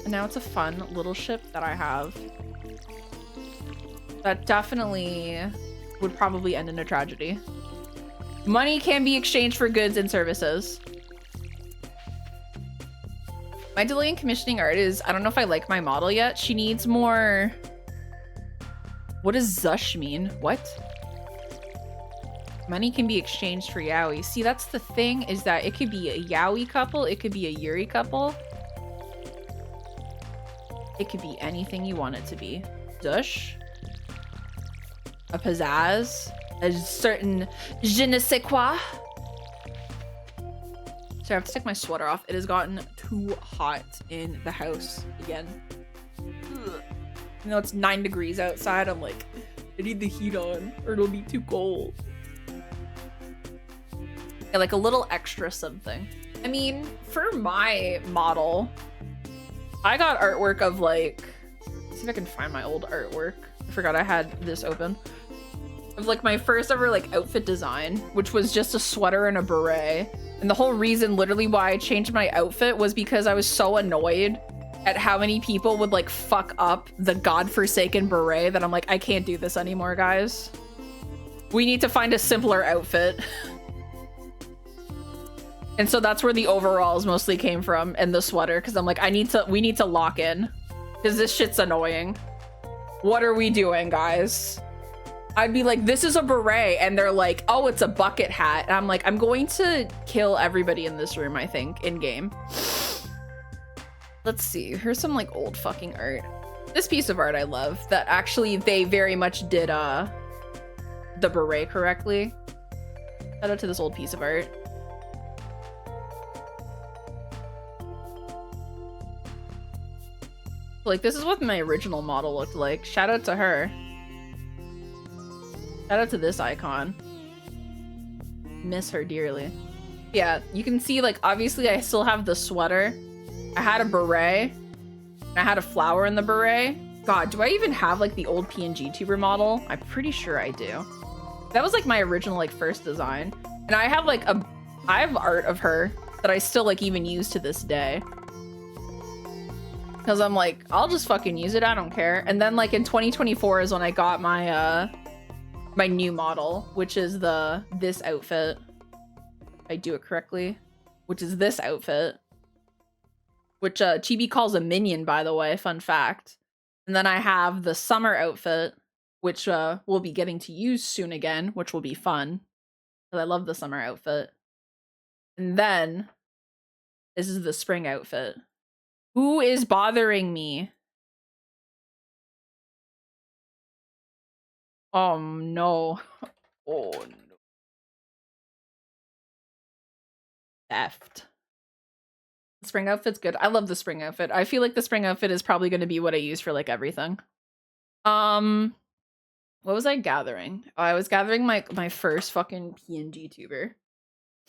And now it's a fun little ship that I have. That definitely would probably end in a tragedy. Money can be exchanged for goods and services. My delay in commissioning art is, I don't know if I like my model yet. She needs more... What does Zush mean? What? Money can be exchanged for yaoi. See, that's the thing, is that it could be a yaoi couple, it could be a yuri couple. It could be anything you want it to be. Zush. A pizzazz. a certain je ne sais quoi. So I have to take my sweater off. It has gotten too hot in the house again. Ugh. You know, it's 9 degrees outside. I'm like, I need the heat on or it'll be too cold. Yeah, like a little extra something. I mean, for my model, I got artwork of like, let's see if I can find my old artwork. I forgot I had this open. Of like my first ever like outfit design, which was just a sweater and a beret. And the whole reason literally why I changed my outfit was because I was so annoyed at how many people would like fuck up the godforsaken beret that I'm like, I can't do this anymore, guys. We need to find a simpler outfit. And so that's where the overalls mostly came from and the sweater, because I'm like, we need to lock in because this shit's annoying. What are we doing, guys? I'd be like, this is a beret, and they're like, oh, it's a bucket hat. And I'm like, I'm going to kill everybody in this room, I think, in game. Let's see. Here's some like old fucking art. This piece of art I love that actually they very much did the beret correctly. Shout out to this old piece of art. Like, this is what my original model looked like. Shout out to her. Shout out to this icon. Miss her dearly. Yeah, you can see, like, obviously I still have the sweater. I had a beret. I had a flower in the beret. God, do I even have, like, the old PNG tuber model? I'm pretty sure I do. That was, like, my original, like, first design. And I have, like, I have art of her that I still, like, even use to this day. Because I'm like, I'll just fucking use it. I don't care. And then like in 2024 is when I got my my new model, which is this outfit. If I do it correctly, which is this outfit, which Chibi calls a minion, by the way. Fun fact. And then I have the summer outfit, which we'll be getting to use soon again, which will be fun. Because I love the summer outfit. And then this is the spring outfit. Who is bothering me? No. Oh no. Theft. The spring outfit's good. I love the spring outfit. I feel like the spring outfit is probably going to be what I use for like everything. What was I gathering? Oh, I was gathering my first fucking PNG tuber.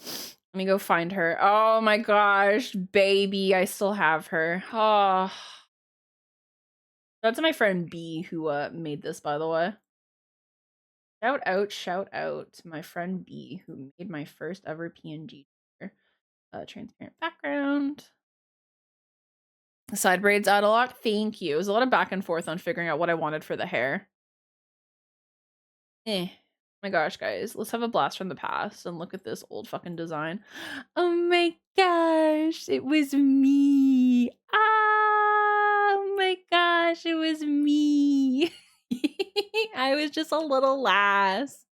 Let me go find her. Oh my gosh, baby, I still have her. Oh. That's my friend B who made this, by the way. Shout out to my friend B who made my first ever PNG. Transparent background. The side braids out a lot. Thank you. It was a lot of back and forth on figuring out what I wanted for the hair. My gosh, guys. Let's have a blast from the past and look at this old fucking design. Oh my gosh, it was me. Oh my gosh, it was me. I was just a little lass.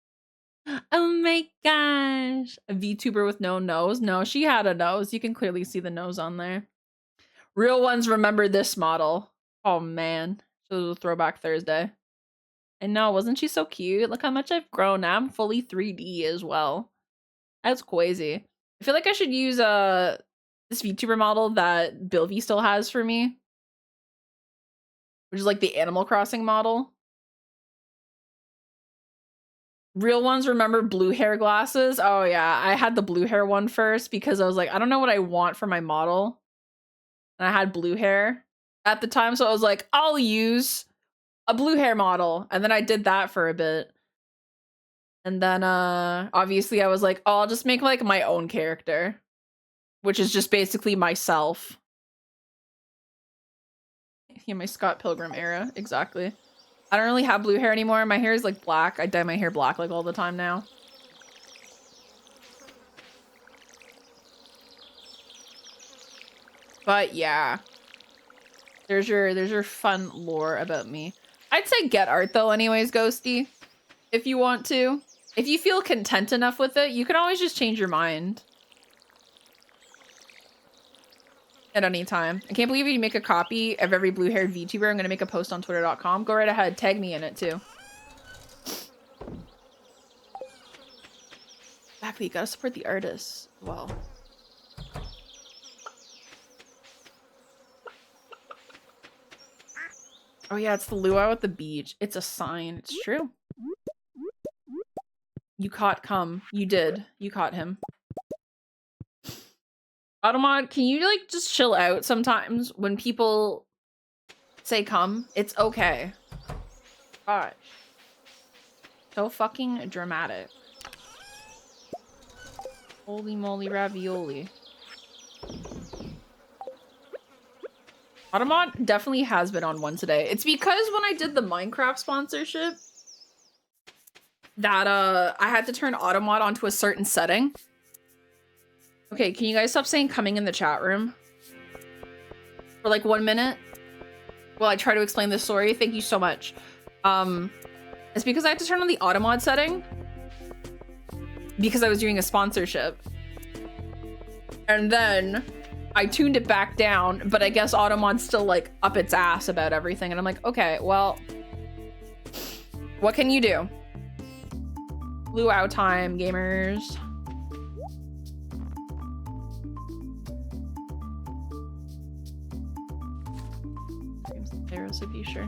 Oh my gosh. A VTuber with no nose? No, she had a nose. You can clearly see the nose on there. Real ones remember this model. Oh man. So it was a throwback Thursday. I know, wasn't she so cute? Look how much I've grown. Now I'm fully 3D as well. That's crazy. I feel like I should use this VTuber model that Bilby still has for me. Which is like the Animal Crossing model. Real ones remember blue hair glasses? Oh yeah, I had the blue hair one first because I was like, I don't know what I want for my model. And I had blue hair at the time, so I was like, I'll use a blue hair model. And then I did that for a bit. And then obviously I was like, oh, I'll just make like my own character, which is just basically myself. Yeah, my Scott Pilgrim era, exactly. I don't really have blue hair anymore. My hair is like black. I dye my hair black like all the time now. But yeah. There's your fun lore about me. I'd say get art though anyways, Ghosty. If you want to. If you feel content enough with it, you can always just change your mind. At any time. I can't believe you make a copy of every blue-haired VTuber. I'm gonna make a post on twitter.com. Go right ahead. Tag me in it too. Exactly, you gotta support the artists. Well. Oh yeah, it's the luau at the beach. It's a sign. It's true. You caught cum. You did. You caught him. Automod, can you like just chill out sometimes when people say come? It's okay. Gosh. So fucking dramatic. Holy moly ravioli. Automod definitely has been on one today. It's because when I did the Minecraft sponsorship that I had to turn Automod onto a certain setting. Okay, can you guys stop saying coming in the chat room? For like 1 minute? While I try to explain this story. Thank you so much. It's because I had to turn on the Automod setting. Because I was doing a sponsorship. And then I tuned it back down, but I guess Automod's still like up its ass about everything. And I'm like, okay, well, what can you do? Luau time, gamers. Arrows would be sure.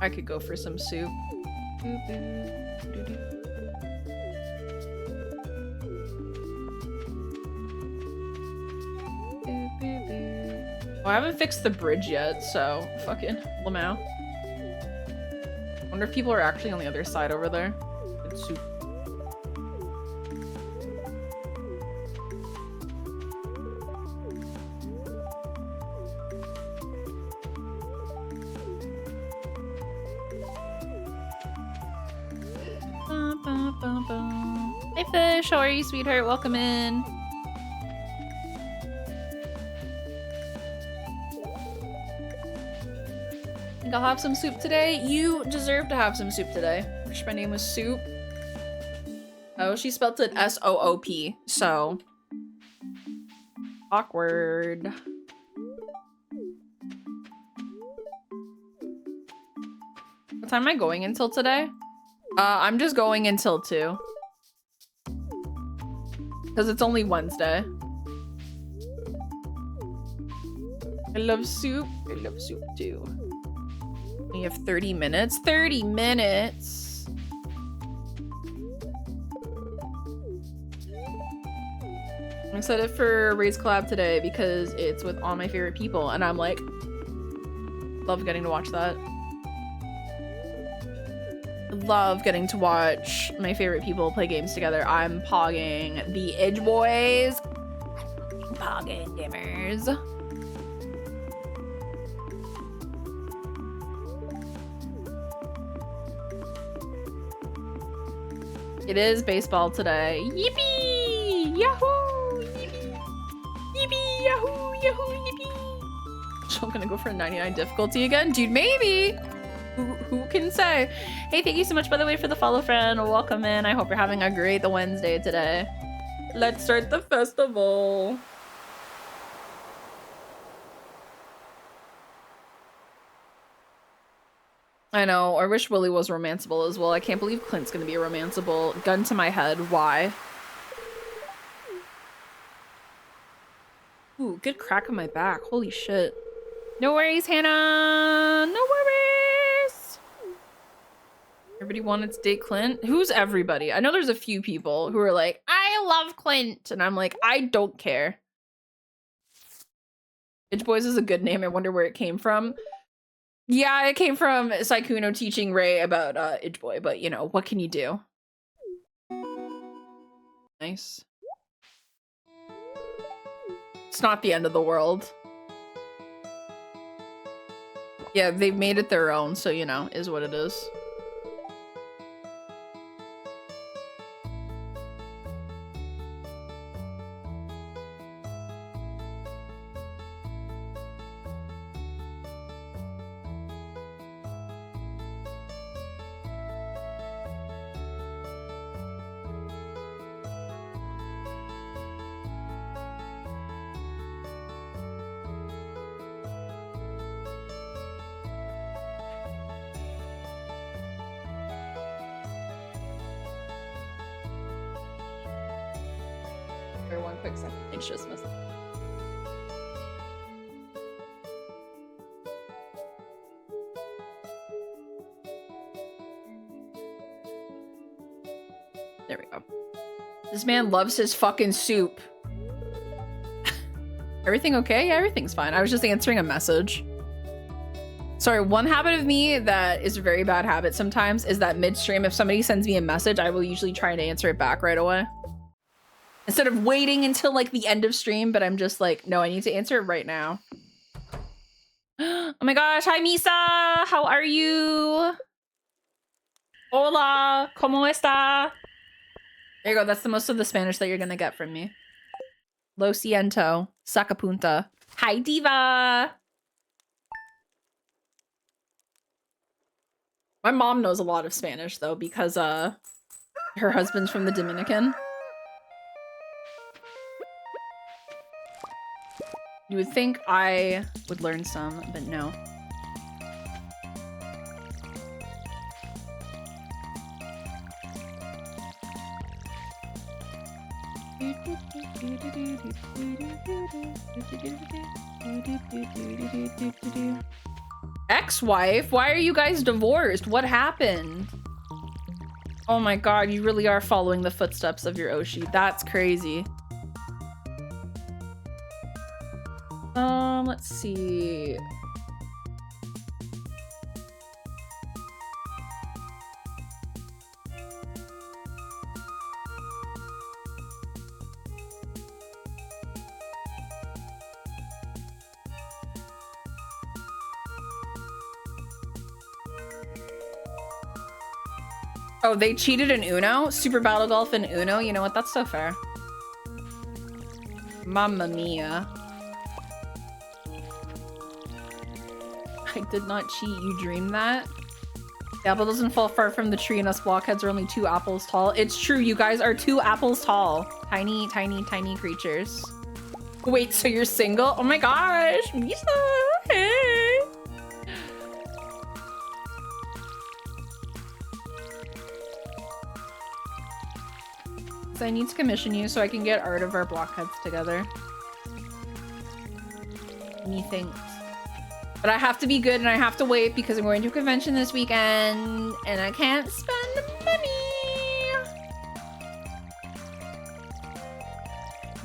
I could go for some soup. Oh, I haven't fixed the bridge yet, so fucking Lamau. Wonder if people are actually on the other side over there. Good soup. Hey Fish, how are you, sweetheart? Welcome in. Think I'll have some soup today? You deserve to have some soup today. Wish my name was Soup. Oh, she spelled it S-O-O-P, so. Awkward. What time am I going until today? I'm just going until 2. Because it's only Wednesday. I love soup. I love soup too. We have 30 minutes. 30 minutes! I'm excited for Ray's collab today because it's with all my favorite people. And I'm like, love getting to watch that. Love getting to watch my favorite people play games together. I'm pogging the Edge Boys. Pogging gamers. It is baseball today. Yippee! Yahoo! Yippee! Yippee! Yahoo! Yahoo! Yippee! So I'm gonna go for a 99 difficulty again? Dude, maybe! Who can say? Hey, thank you so much, by the way, for the follow, friend. Welcome in. I hope you're having a great Wednesday today. Let's start the festival. I know. I wish Willie was romanceable as well. I can't believe Clint's gonna be a romanceable. Gun to my head. Why? Ooh, good crack on my back. Holy shit. No worries, Hannah. No worries. Everybody wanted to date Clint. Who's everybody? I know there's a few people who are like, I love Clint. And I'm like, I don't care. Itch Boys is a good name. I wonder where it came from. Yeah, it came from Saikuno teaching Ray about Itch Boy, but you know, what can you do? Nice. It's not the end of the world. Yeah, they've made it their own, so you know, is what it is. for 1 quick second. It's just missing. There we go. This man loves his fucking soup. Everything okay? Yeah, everything's fine. I was just answering a message. Sorry, one habit of me that is a very bad habit sometimes is that midstream, if somebody sends me a message, I will usually try to answer it back right away. Instead of waiting until like the end of stream, but I'm just like, no, I need to answer it right now. Oh my gosh, hi Misa! How are you? Hola, ¿cómo está? There you go, that's the most of the Spanish that you're gonna get from me. Lo siento, sacapunta. Hi diva! My mom knows a lot of Spanish though because her husband's from the Dominican. You would think I would learn some, but no. Ex-wife? Why are you guys divorced? What happened? Oh my god, you really are following the footsteps of your Oshi. That's crazy. Let's see. Oh, they cheated in Uno? Super Battle Golf in Uno? You know what? That's so fair. Mamma mia. I did not cheat. You dreamed that? The apple doesn't fall far from the tree and us blockheads are only 2 apples tall. It's true. You guys are 2 apples tall. Tiny, tiny, tiny creatures. Wait, so you're single? Oh my gosh. Misa. Hey. So I need to commission you so I can get art of our blockheads together. Methinks. But I have to be good and I have to wait because I'm going to a convention this weekend and I can't spend money.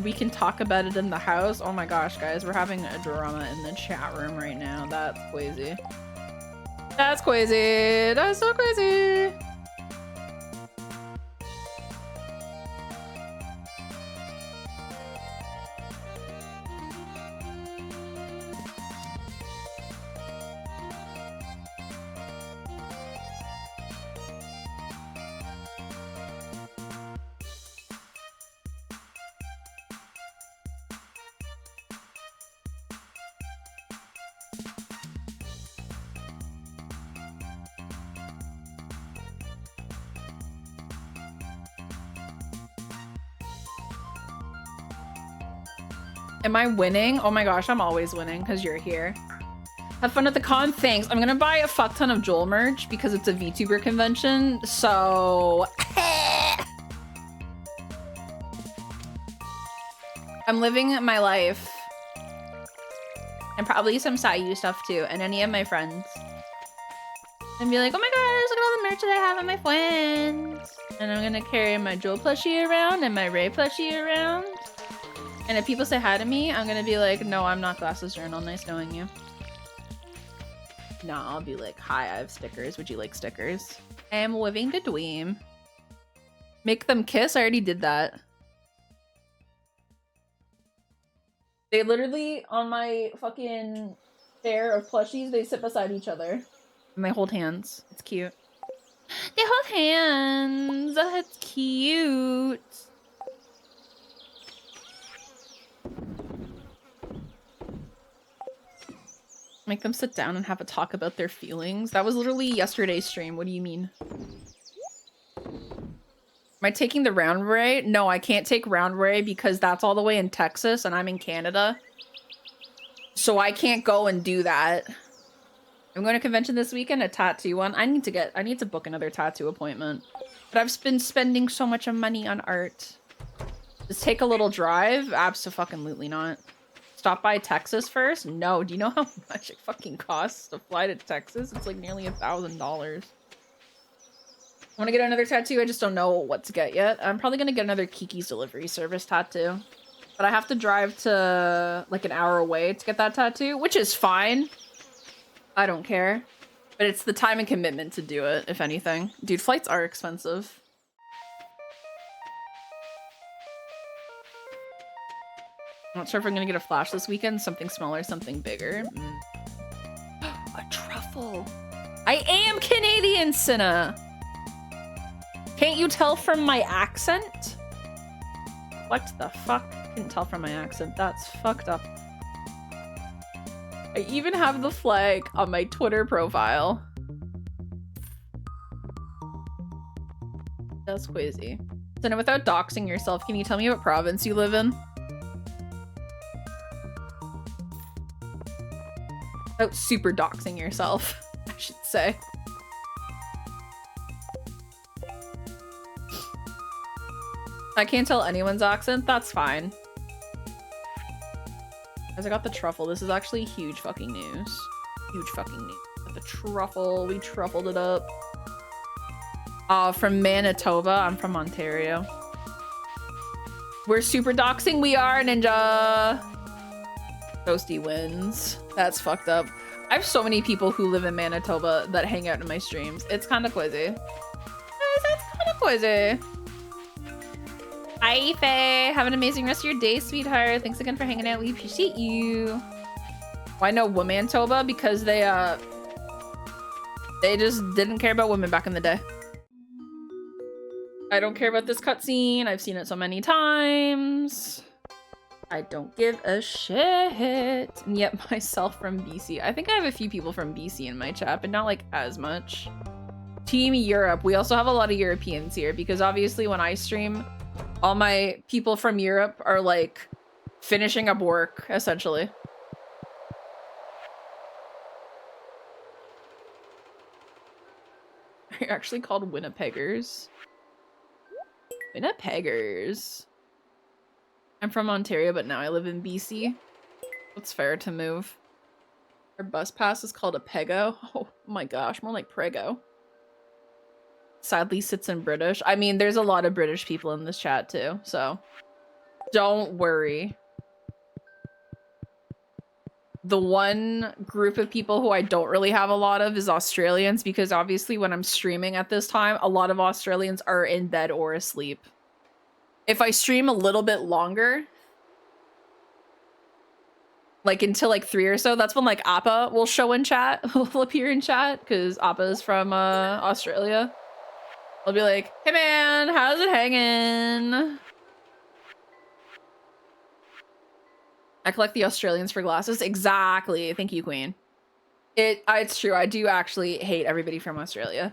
We can talk about it in the house. Oh my gosh, guys, we're having a drama in the chat room right now. That's crazy. That's crazy. That's so crazy. Am I winning? Oh my gosh, I'm always winning because you're here. Have fun at the con. Thanks. I'm gonna buy a fuck ton of Joel merch because it's a VTuber convention. So I'm living my life. And probably some Sayu stuff too, and any of my friends. And be like, oh my gosh, look at all the merch that I have on my friends. And I'm gonna carry my Joel plushie around and my Ray plushie around. And if people say hi to me, I'm gonna be like, no, I'm not Glasses Journal. Nice knowing you. Nah, I'll be like, hi, I have stickers. Would you like stickers? I'm living the dream. Make them kiss? I already did that. They literally, on my fucking chair of plushies, they sit beside each other. And they hold hands. It's cute. They hold hands. That's cute. Make them sit down and have a talk about their feelings. That was literally yesterday's stream. What do you mean? Am I taking the round ray? No, I can't take round ray because that's all the way in Texas and I'm in Canada. So I can't go and do that. I'm going to convention this weekend, a tattoo one. I need to book another tattoo appointment. But I've been spending so much money on art. Just take a little drive? Abso-fucking-lutely not. Stop by Texas first? No. Do you know how much it fucking costs to fly to Texas? It's like nearly $1,000. I want to get another tattoo. I just don't know what to get yet. I'm probably going to get another Kiki's Delivery Service tattoo. But I have to drive to like an hour away to get that tattoo, which is fine. I don't care. But it's the time and commitment to do it, if anything. Dude, flights are expensive. I'm not sure if I'm gonna get a flash this weekend. Something smaller, something bigger. A truffle. I am Canadian, Cinna. Can't you tell from my accent? What the fuck? Couldn't tell from my accent. That's fucked up. I even have the flag on my Twitter profile. That's crazy. So without doxing yourself, can you tell me what province you live in? Without super doxing yourself, I should say. I can't tell anyone's accent. That's fine. As I got the truffle, this is actually huge fucking news. Huge fucking news. The truffle, we truffled it up. From Manitoba. I'm from Ontario. We're super doxing. We are, Ninja. Toasty wins. That's fucked up. I have so many people who live in Manitoba that hang out in my streams. It's kind of crazy. Guys, that's kind of crazy. Hi, Faye. Have an amazing rest of your day, sweetheart. Thanks again for hanging out. We appreciate you. Why no Manitoba? Because they just didn't care about women back in the day. I don't care about this cutscene. I've seen it so many times. I don't give a shit. And yet myself from BC. I think I have a few people from BC in my chat, but not like as much. Team Europe. We also have a lot of Europeans here because obviously when I stream, all my people from Europe are like finishing up work, essentially. They're actually called Winnipeggers. Winnipeggers. I'm from Ontario, but now I live in BC. It's fair to move. Our bus pass is called a Pego. Oh my gosh, more like Prego. Sadly sits in British. I mean, there's a lot of British people in this chat too, so don't worry. The one group of people who I don't really have a lot of is Australians, because obviously when I'm streaming at this time, a lot of Australians are in bed or asleep. If I stream a little bit longer, like until like 3 or so, that's when like Appa will show in chat, will appear in chat, because Appa is from Australia. I'll be like, hey man, how's it hanging? I collect the Australians for glasses. Exactly. Thank you, Queen. It's true. I do actually hate everybody from Australia.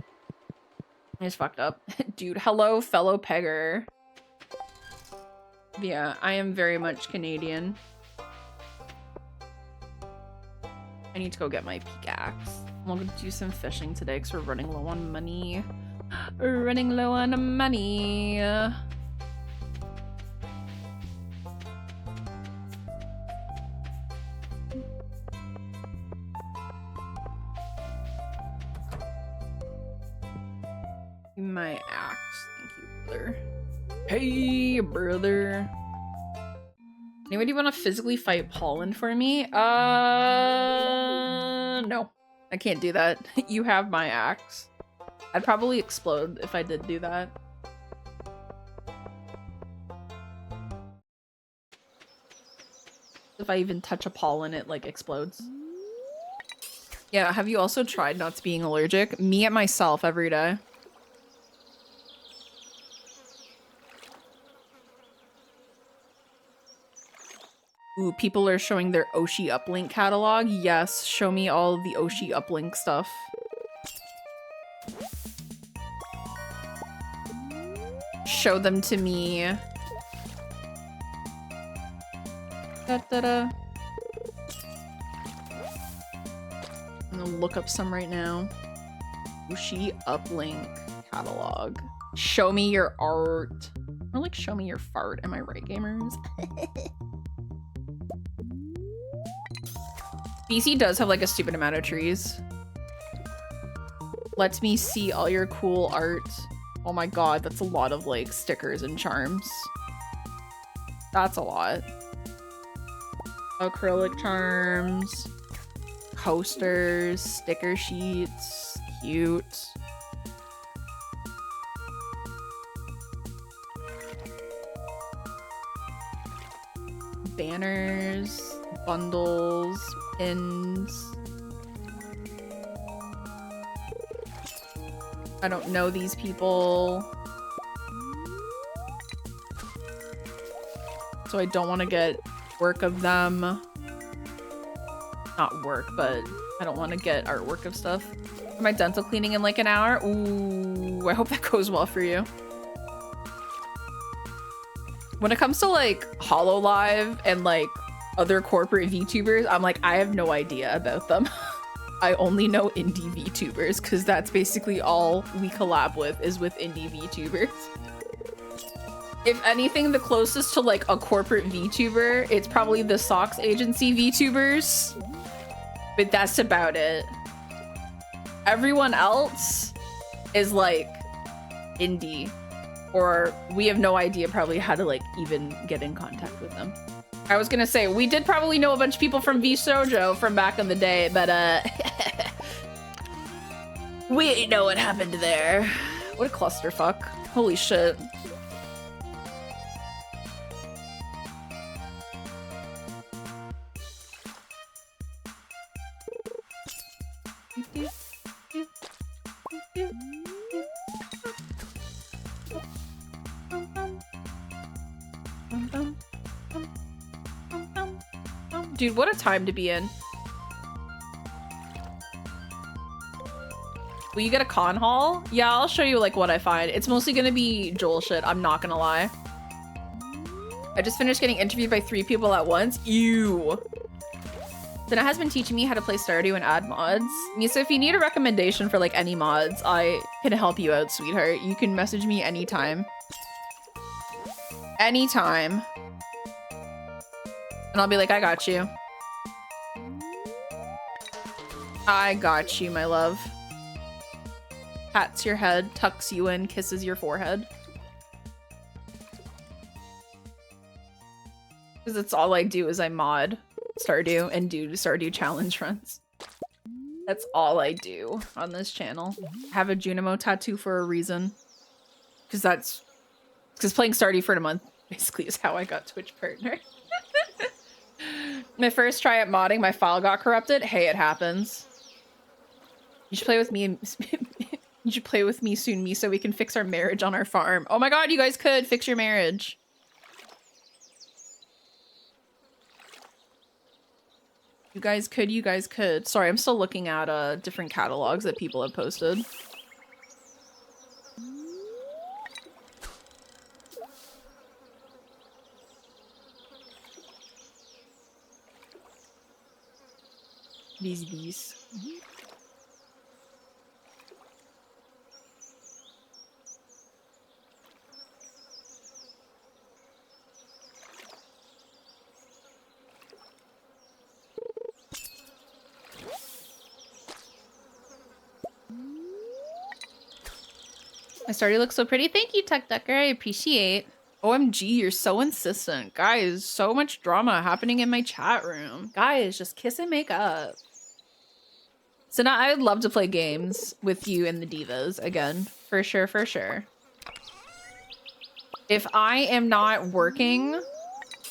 I just fucked up. Dude, hello, fellow pegger. Yeah, I am very much Canadian. I need to go get my pickaxe. We'll do some fishing today because we're running low on money. We're running low on money. My axe. Thank you, brother. Hey, brother. Anybody want to physically fight Pollen for me? No. I can't do that. You have my axe. I'd probably explode if I did do that. If I even touch a pollen, it like explodes. Yeah, have you also tried not being allergic? Me at myself every day. Ooh, people are showing their Oshi uplink catalog. Yes, show me all the Oshi uplink stuff. Show them to me. Da-da-da. I'm gonna look up some right now. Oshi uplink catalog. Show me your art. Or like, show me your fart. Am I right, gamers? BC does have like a stupid amount of trees. Let me see all your cool art. Oh my god, that's a lot of like stickers and charms. That's a lot. Acrylic charms, coasters, sticker sheets, cute. Banners, bundles, pins. I don't know these people. So I don't want to get work of them. Not work, but I don't want to get artwork of stuff. Am I dental cleaning in like an hour? Ooh, I hope that goes well for you. When it comes to like HoloLive and like other corporate VTubers, I'm like, I have no idea about them. I only know indie VTubers because that's basically all we collab with is with indie VTubers. If anything, the closest to like a corporate VTuber, it's probably the Socks Agency VTubers, but that's about it. Everyone else is like indie, or we have no idea probably how to like even get in contact with them. I was gonna say, we did probably know a bunch of people from VSojo from back in the day, but we ain't know what happened there. What a clusterfuck. Holy shit. Dude, what a time to be in. Will you get a con haul? Yeah, I'll show you like what I find. It's mostly gonna be Joel shit, I'm not gonna lie. I just finished getting interviewed by 3 people at once. Ew. Dana has been teaching me how to play Stardew and add mods. Misa, if you need a recommendation for like any mods, I can help you out, sweetheart. You can message me anytime. Anytime. And I'll be like, I got you. I got you, my love. Pats your head, tucks you in, kisses your forehead. Because that's all I do is I mod Stardew and do Stardew challenge runs. That's all I do on this channel. I have a Junimo tattoo for a reason. Because playing Stardew for a month basically is how I got Twitch partner. My first try at modding, my file got corrupted. Hey, it happens. You should play with me and you should play with me soon, me, so we can fix our marriage on our farm. Oh my god, you guys could fix your marriage. You guys could. Sorry, I'm still looking at different catalogs that people have posted. These. My Stardew looks so pretty. Thank you, Tuck Ducker. I appreciate. OMG, you're so insistent. Guys, so much drama happening in my chat room. Guys, just kiss and make up. So now I would love to play games with you and the divas again. For sure, for sure. If I am not working,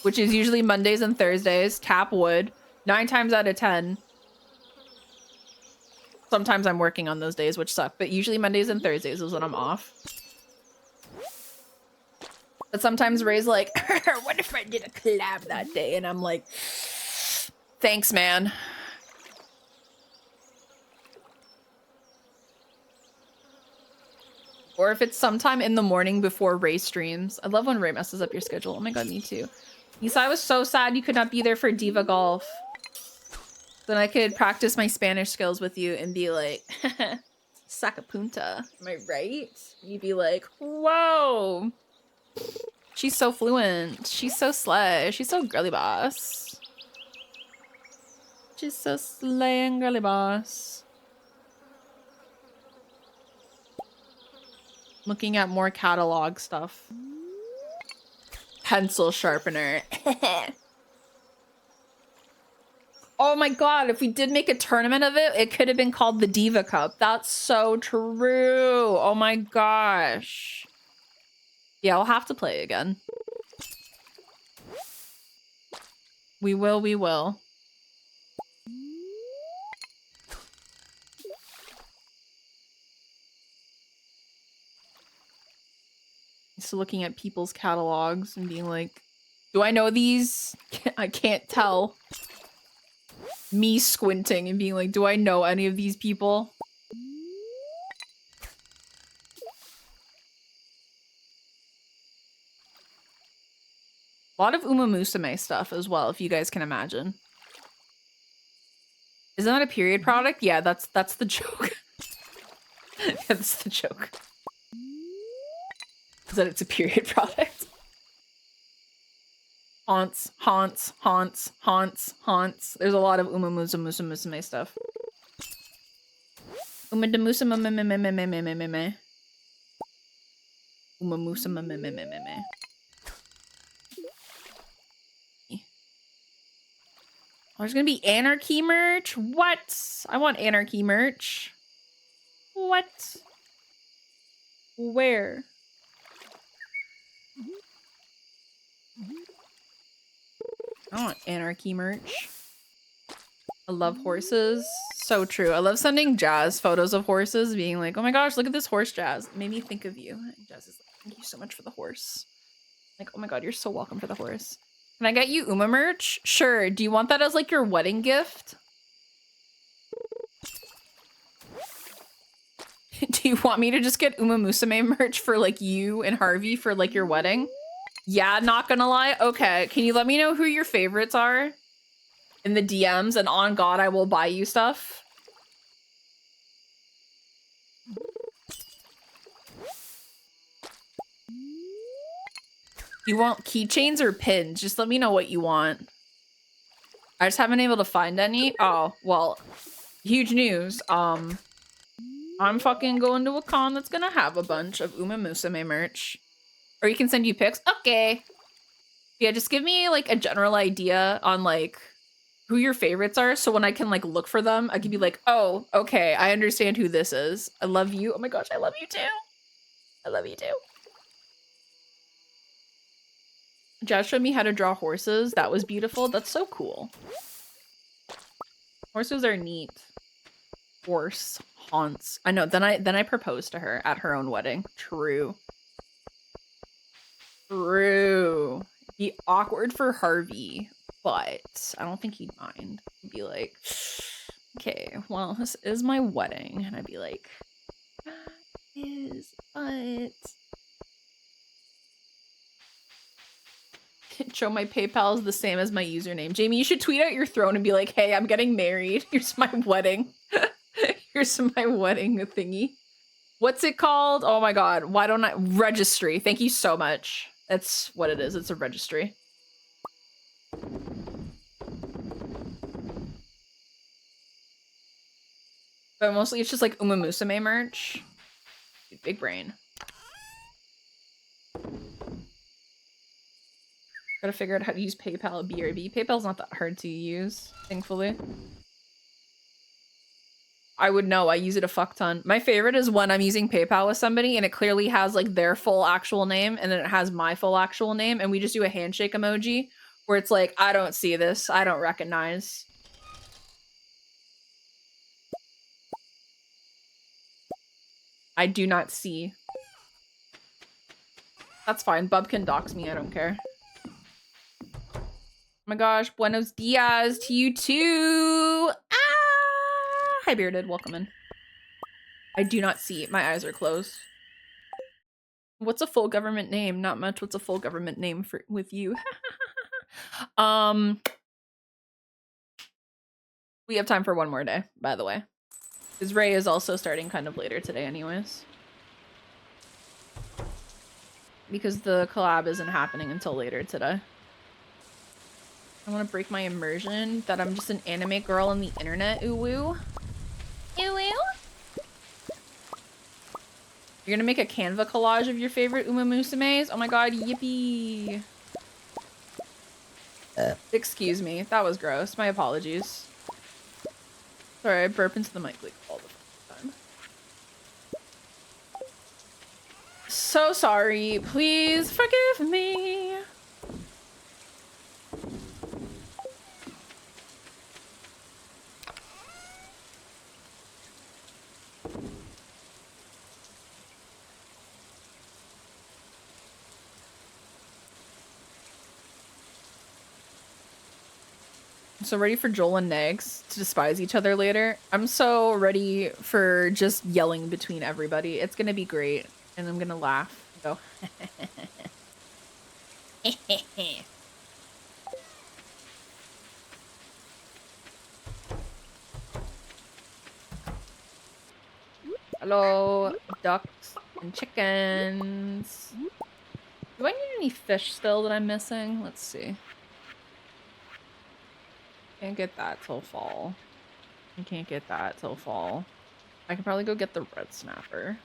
which is usually Mondays and Thursdays, tap wood, 9 times out of 10. Sometimes I'm working on those days, which suck, but usually Mondays and Thursdays is when I'm off. But sometimes Ray's like, what if I did a collab that day? And I'm like, thanks, man. Or if it's sometime in the morning before Ray streams. I love when Ray messes up your schedule. Oh my god, me too. Lisa, I was so sad you could not be there for Diva Golf. Then I could practice my Spanish skills with you and be like, sacapunta. Am I right? You'd be like, whoa. She's so fluent. She's so slay. She's so girly boss. She's so slay and girly boss. Looking at more catalog stuff. Pencil sharpener. Oh my god, if we did make a tournament of it, it could have been called the Diva Cup. That's so true. Oh my gosh. Yeah, I'll have to play again. We will, we will. So looking at people's catalogs and being like, do I know these? I can't tell. Me squinting and being like, do I know any of these people? A lot of Uma Musume stuff as well, if you guys can imagine. Isn't that a period product? Yeah, that's the joke. That's the joke. Is that it's a period product. Haunts, haunts, haunts, haunts, haunts. There's a lot of Uma Musume stuff. Uma de Musume Uma Musume. Oh, there's gonna be anarchy merch? What? I want anarchy merch. What? Where? I want anarchy merch. I love horses. So true. I love sending Jazz photos of horses, being like, oh my gosh, look at this horse, Jazz. It made me think of you. And Jazz is like, thank you so much for the horse. Like, oh my god, you're so welcome for the horse. Can I get you Uma merch? Sure. Do you want that as like your wedding gift? Do you want me to just get Uma Musume merch for like you and Harvey for like your wedding? Yeah, not gonna lie. Okay, can you let me know who your favorites are in the DMs, and on God, I will buy you stuff. You want keychains or pins? Just let me know what you want. I just haven't been able to find any. Oh, well, huge news. I'm fucking going to a con that's gonna have a bunch of Uma Musume merch. Or you can send you pics. Okay. Yeah, just give me like a general idea on like who your favorites are, so when I can like look for them, I can be like, oh, okay, I understand who this is. I love you. Oh my gosh, I love you too. I love you too. Jazz showed me how to draw horses. That was beautiful. That's so cool. Horses are neat. Horse haunts. I know. Then I proposed to her at her own wedding. True. True. Be awkward for Harvey, but I don't think he'd mind. He'd be like, okay, well, this is my wedding. And I'd be like, is, but... Show my PayPal is the same as my username. Jamie, you should tweet out your throne and be like, hey, I'm getting married. Here's my wedding. Here's my wedding thingy. What's it called? Oh my god. Why don't I... Registry. Thank you so much. That's what it is. It's a registry. But mostly it's just like Uma Musume merch. Big brain. Gotta figure out how to use PayPal, BRB. PayPal's not that hard to use, thankfully. I would know. I use it a fuck ton. My favorite is when I'm using PayPal with somebody and it clearly has like their full actual name and then it has my full actual name and we just do a handshake emoji where it's like, I don't see this. I don't recognize. I do not see. That's fine. Bub can dox me. I don't care. Oh my gosh, buenos dias to you too. Ah! Hi, Bearded. Welcome in. I do not see. My eyes are closed. What's a full government name? Not much. What's a full government name for with you? We have time for one more day, by the way. Because Ray is also starting kind of later today anyways. because the collab isn't happening until later today. I want to break my immersion that I'm just an anime girl on the internet. Ooh woo. Ooh woo. You're gonna make a Canva collage of your favorite Uma Musumes? Oh my god, yippee. Excuse me, that was gross. My apologies. Sorry, I burp into the mic like all the time. So sorry. Please forgive me. I'm so ready for Joel and Negs to despise each other later. I'm so ready for just yelling between everybody. It's gonna be great. And I'm gonna laugh and go. Hello, ducks and chickens. Do I need any fish still that I'm missing? Let's see. Can't get that till fall. I can't get that till fall. I can probably go get the red snapper.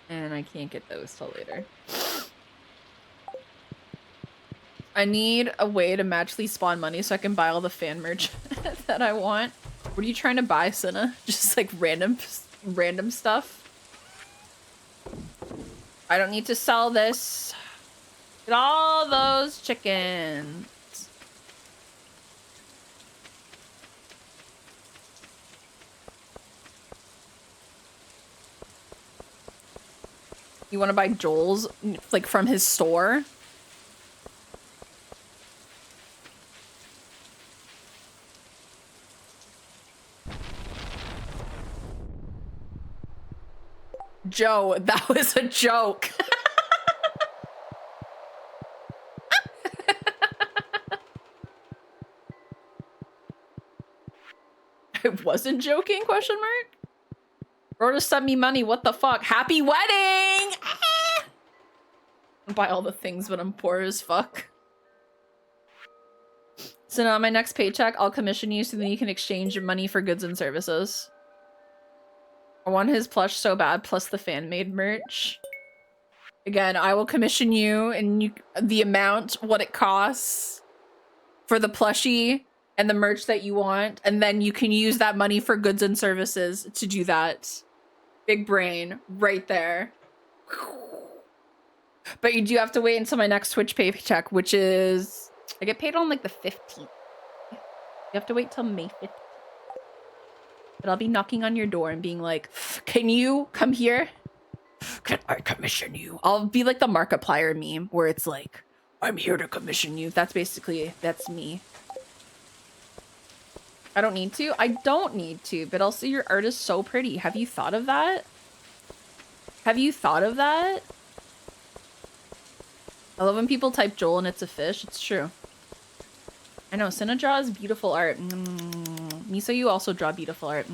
And I can't get those till later. I need a way to magically spawn money so I can buy all the fan merch that I want. What are you trying to buy, Cinna? Just like random stuff? I don't need to sell this. Get all those chickens. You want to buy Joel's, like, from his store? Joe, that was a joke. I wasn't joking, question mark? Bro just sent me money, what the fuck? Happy wedding! I'll buy all the things, but I'm poor as fuck. So now on my next paycheck, I'll commission you so that you can exchange your money for goods and services. I want his plush so bad, plus the fan-made merch. Again, I will commission you and the amount, what it costs for the plushie and the merch that you want, and then you can use that money for goods and services to do that. Big brain, right there. But you do have to wait until my next Twitch paycheck, which is... I get paid on like the 15th. You have to wait till May 15th. But I'll be knocking on your door and being like, can you come here? Can I commission you? I'll be like the Markiplier meme where it's like, I'm here to commission you. That's me. I don't need to. I don't need to, but also your art is so pretty. Have you thought of that? Have you thought of that? I love when people type Joel and it's a fish. It's true. I know, Cinna draws beautiful art. Miso, you also draw beautiful art.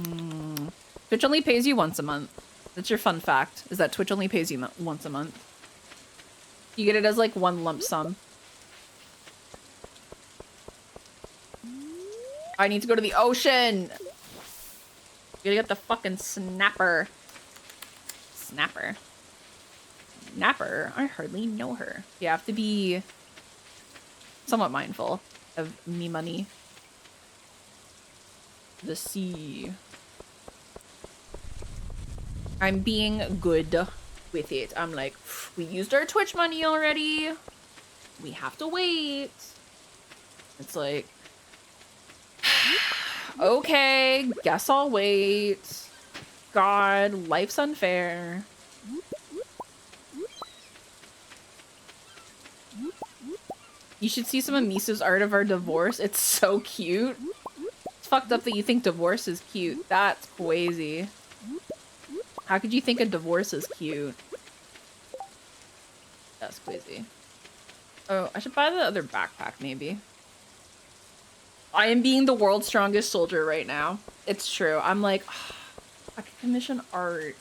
Twitch only pays you once a month. That's your fun fact, is that Twitch only pays you once a month. You get it as like one lump sum. I need to go to the ocean! Gotta get the fucking snapper. Snapper. Snapper? I hardly know her. You have to be somewhat mindful of me money. The sea. I'm being good with it. I'm like, we used our Twitch money already. We have to wait. It's like, okay, guess I'll wait. God, life's unfair. You should see some of Misa's art of our divorce. It's so cute. It's fucked up that you think divorce is cute. That's crazy. How could you think a divorce is cute? That's crazy. Oh, I should buy the other backpack, maybe. I am being the world's strongest soldier right now. It's true. I'm like, oh, I could commission art.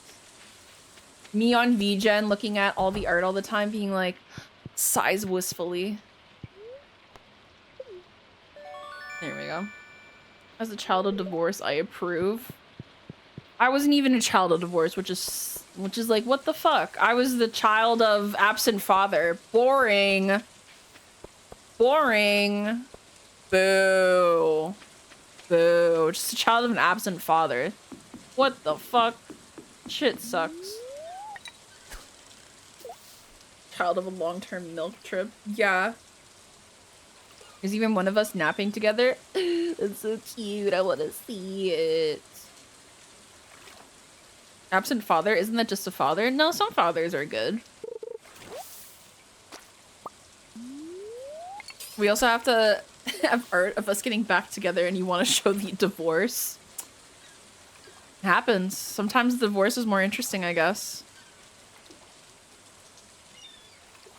Me on VGen looking at all the art all the time being like, sighs wistfully. There we go. As a child of divorce, I approve. I wasn't even a child of divorce, which is like, what the fuck? I was the child of absent father. Boring. Boring. Boo. Boo. Just a child of an absent father. What the fuck? Shit sucks. Child of a long-term milk trip. Yeah. Is even one of us napping together? It's so cute. I want to see it. Absent father? Isn't that just a father? No, some fathers are good. We also have to have art of us getting back together and you want to show the divorce. It happens. Sometimes the divorce is more interesting, I guess.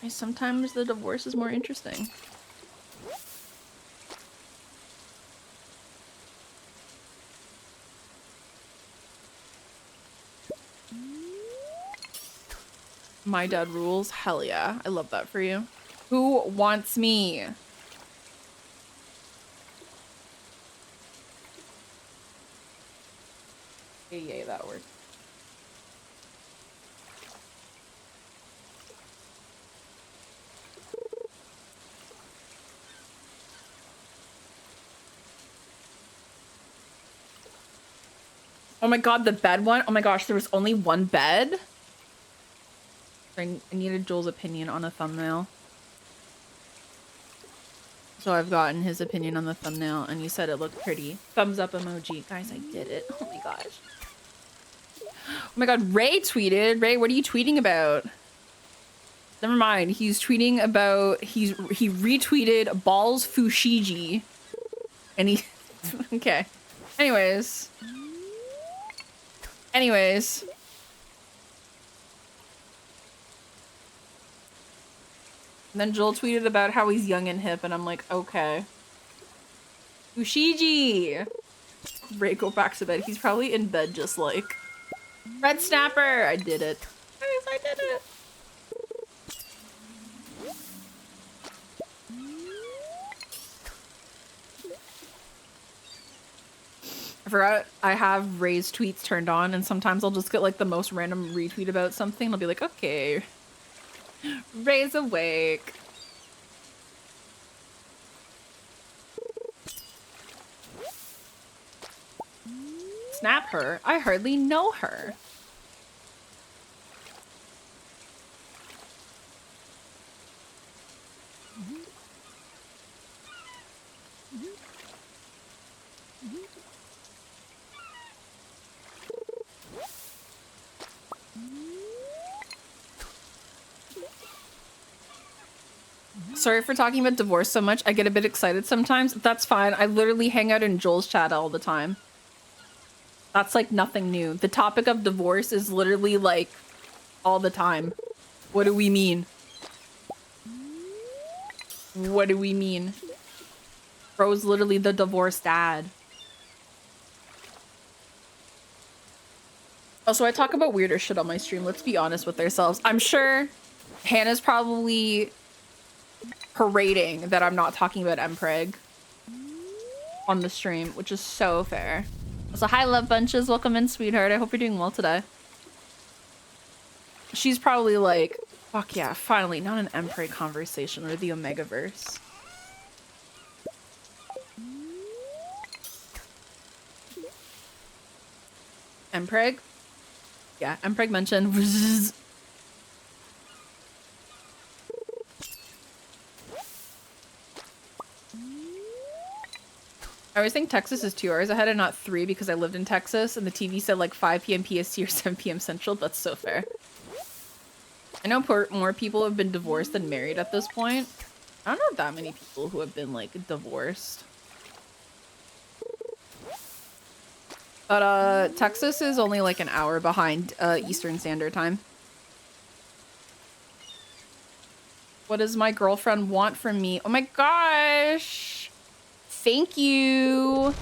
Sometimes the divorce is more interesting. My dad rules. Hell yeah. I love that for you. Who wants me? Yay, that worked. Oh my god, the bed one? Oh my gosh, there was only one bed? I needed Joel's opinion on a thumbnail. So I've gotten his opinion on the thumbnail and he said it looked pretty. Thumbs up emoji. Guys, I did it. Oh my gosh. Oh my god, Ray tweeted. Ray, what are you tweeting about? Never mind. He's tweeting about he retweeted Balls Fushigi. And he okay. Anyways. And then Joel tweeted about how he's young and hip, and I'm like, okay. Ushiji! Ray, go back to bed. He's probably in bed just like... Red Snapper! I did it. Guys, I did it! I forgot I have Ray's tweets turned on, and sometimes I'll just get like the most random retweet about something, and I'll be like, okay. Ray's awake. Snap her? I hardly know her. Sorry for talking about divorce so much. I get a bit excited sometimes. That's fine. I literally hang out in Joel's chat all the time. That's like nothing new. The topic of divorce is literally like all the time. What do we mean? What do we mean? Bro's literally the divorced dad. Also, I talk about weirder shit on my stream. Let's be honest with ourselves. I'm sure Hannah's probably parading that I'm not talking about Mpreg on the stream, which is so fair. So hi, love bunches. Welcome in, sweetheart. I hope you're doing well today. She's probably like, fuck yeah, finally, not an Mpreg conversation or the Omegaverse. Mpreg? Yeah, Mpreg mentioned. I always think Texas is 2 hours ahead and not 3 because I lived in Texas and the TV said like 5 p.m. PST or 7 p.m. Central. That's so fair. I know more people have been divorced than married at this point. I don't know that many people who have been like divorced. But Texas is only like an hour behind Eastern Standard Time. What does my girlfriend want from me? Oh my gosh! Thank you.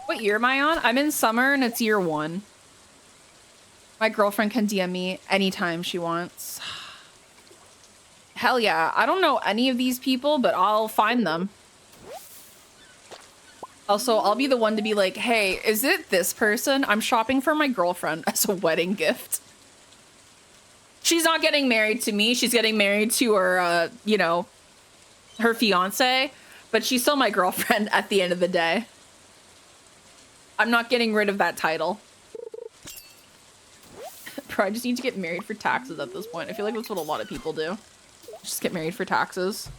What year am I on? I'm in summer and it's year 1. My girlfriend can DM me anytime she wants. Hell yeah. I don't know any of these people, but I'll find them. Also, I'll be the one to be like, hey, is it this person? I'm shopping for my girlfriend as a wedding gift. She's not getting married to me. She's getting married to her, you know, her fiance, but she's still my girlfriend at the end of the day. I'm not getting rid of that title. Bro, I just need to get married for taxes at this point. I feel like that's what a lot of people do. Just get married for taxes.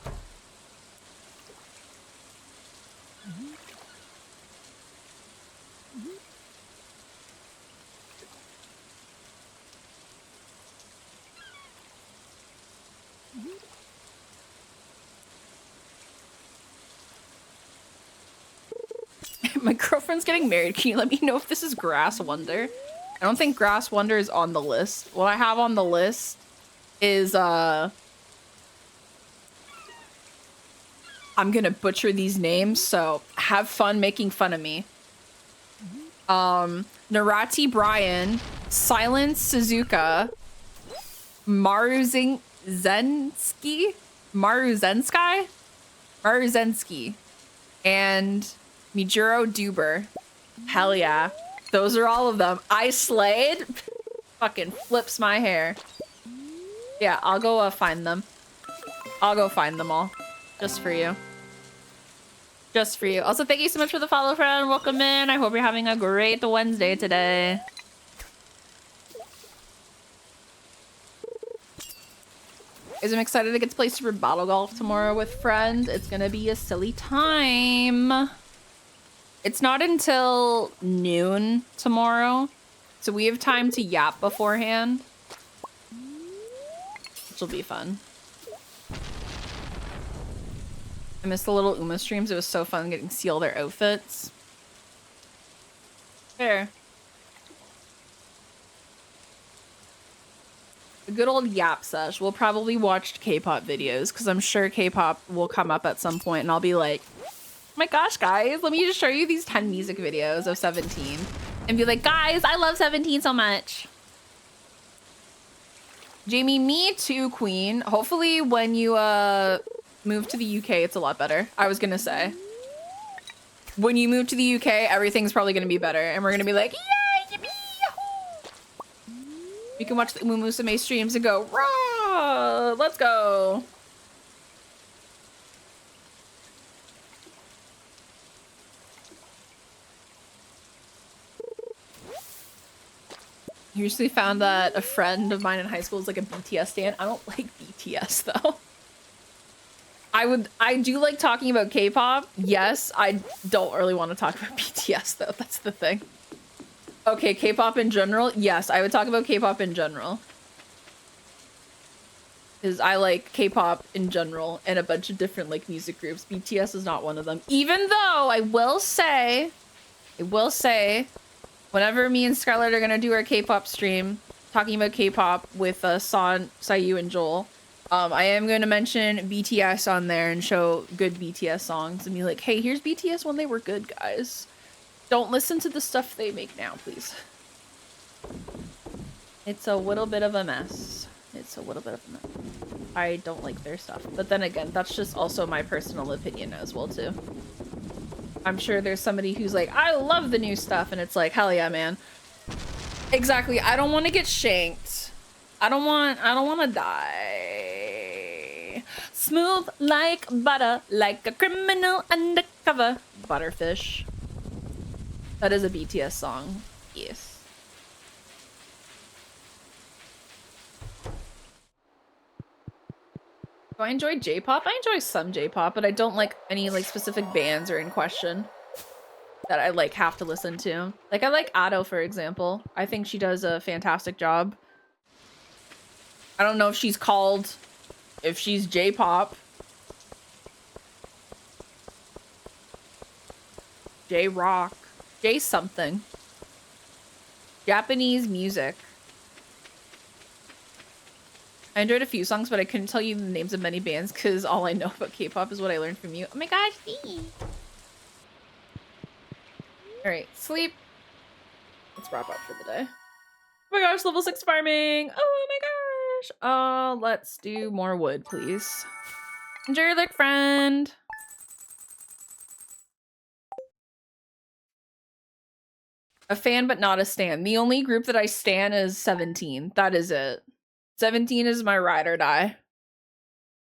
My girlfriend's getting married. Can you let me know if this is Grass Wonder? I don't think Grass Wonder is on the list. What I have on the list is, I'm gonna butcher these names, so have fun making fun of me. Narati Brian, Silence Suzuka, Maruzensky, and Mijuro Duber. Hell yeah. Those are all of them. I slayed. Fucking flips my hair. Yeah, I'll go find them. I'll go find them all. Just for you. Just for you. Also, thank you so much for the follow, friend. Welcome in. I hope you're having a great Wednesday today. I'm excited to get to play Super Battle Golf tomorrow with friends. It's gonna be a silly time. It's not until noon tomorrow, so we have time to yap beforehand, which will be fun. I missed the little Uma streams. It was so fun getting to see all their outfits. Fair. A good old yap sesh. We'll probably watch K-pop videos because I'm sure K-pop will come up at some point and I'll be like, oh my gosh, guys, let me just show you these 10 music videos of 17 and be like, guys, I love 17 so much. Jamie, me too, queen. Hopefully when you move to the UK, it's a lot better. I was gonna say, when you move to the UK, everything's probably gonna be better and we're gonna be like, yay, yippee, yahoo! You can watch the Umumusame streams and go, rah, let's go. I recently found that a friend of mine in high school is like a BTS stan. I don't like BTS though. I do like talking about K-pop. Yes, I don't really want to talk about BTS though. That's the thing. Okay, K-pop in general. Yes, I would talk about K-pop in general. Because I like K-pop in general and a bunch of different like music groups. BTS is not one of them. Even though I will say, whenever me and Scarlett are gonna do our K-pop stream, talking about K-pop with San, Sayu, and Joel, I am going to mention BTS on there and show good BTS songs and be like, hey, here's BTS when they were good, guys. Don't listen to the stuff they make now, please. It's a little bit of a mess. It's a little bit of a mess. I don't like their stuff. But then again, that's just also my personal opinion as well, too. I'm sure there's somebody who's like, I love the new stuff. And it's like, hell yeah, man. Exactly. I don't want to get shanked. I don't want to die. Smooth like butter, like a criminal undercover. Butterfish. That is a BTS song. Yes. Do I enjoy J-pop? I enjoy some J-pop, but I don't like any like specific bands or in question that I like have to listen to. Like I like Ado, for example. I think she does a fantastic job. I don't know if she's called, if she's J-pop. J-rock. J-something. Japanese music. I enjoyed a few songs, but I couldn't tell you the names of many bands because all I know about K-pop is what I learned from you. Oh my gosh, Alright, sleep. Let's wrap up for the day. my gosh, level 6 farming. Oh my gosh. Let's do more wood, please. Enjoy your look, friend. A fan, but not a stan. The only group that I stan is 17. That is it. 17 is my ride or die.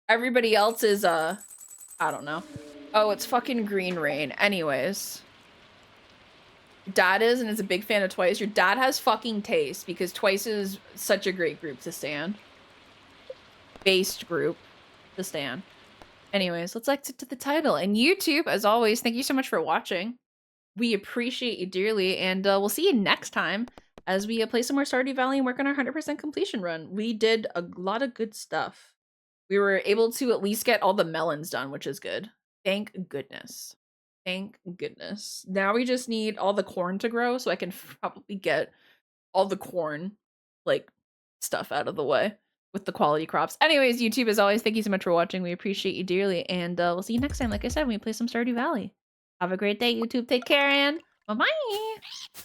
Everybody else is, I don't know. Oh, it's fucking Green Rain. Anyways. Your dad is and is a big fan of Twice. Your dad has fucking taste because Twice is such a great group to stan. Based group to stan. Anyways, let's exit to the title. And YouTube, as always, thank you so much for watching. We appreciate you dearly, and we'll see you next time as we play some more Stardew Valley and work on our 100% completion run. We did a lot of good stuff. We were able to at least get all the melons done, which is good. Thank goodness. Thank goodness. Now we just need all the corn to grow so I can probably get all the corn, like, stuff out of the way with the quality crops. Anyways, YouTube, as always, thank you so much for watching. We appreciate you dearly, and we'll see you next time. Like I said, when we play some Stardew Valley. Have a great day, YouTube. Take care, and bye-bye.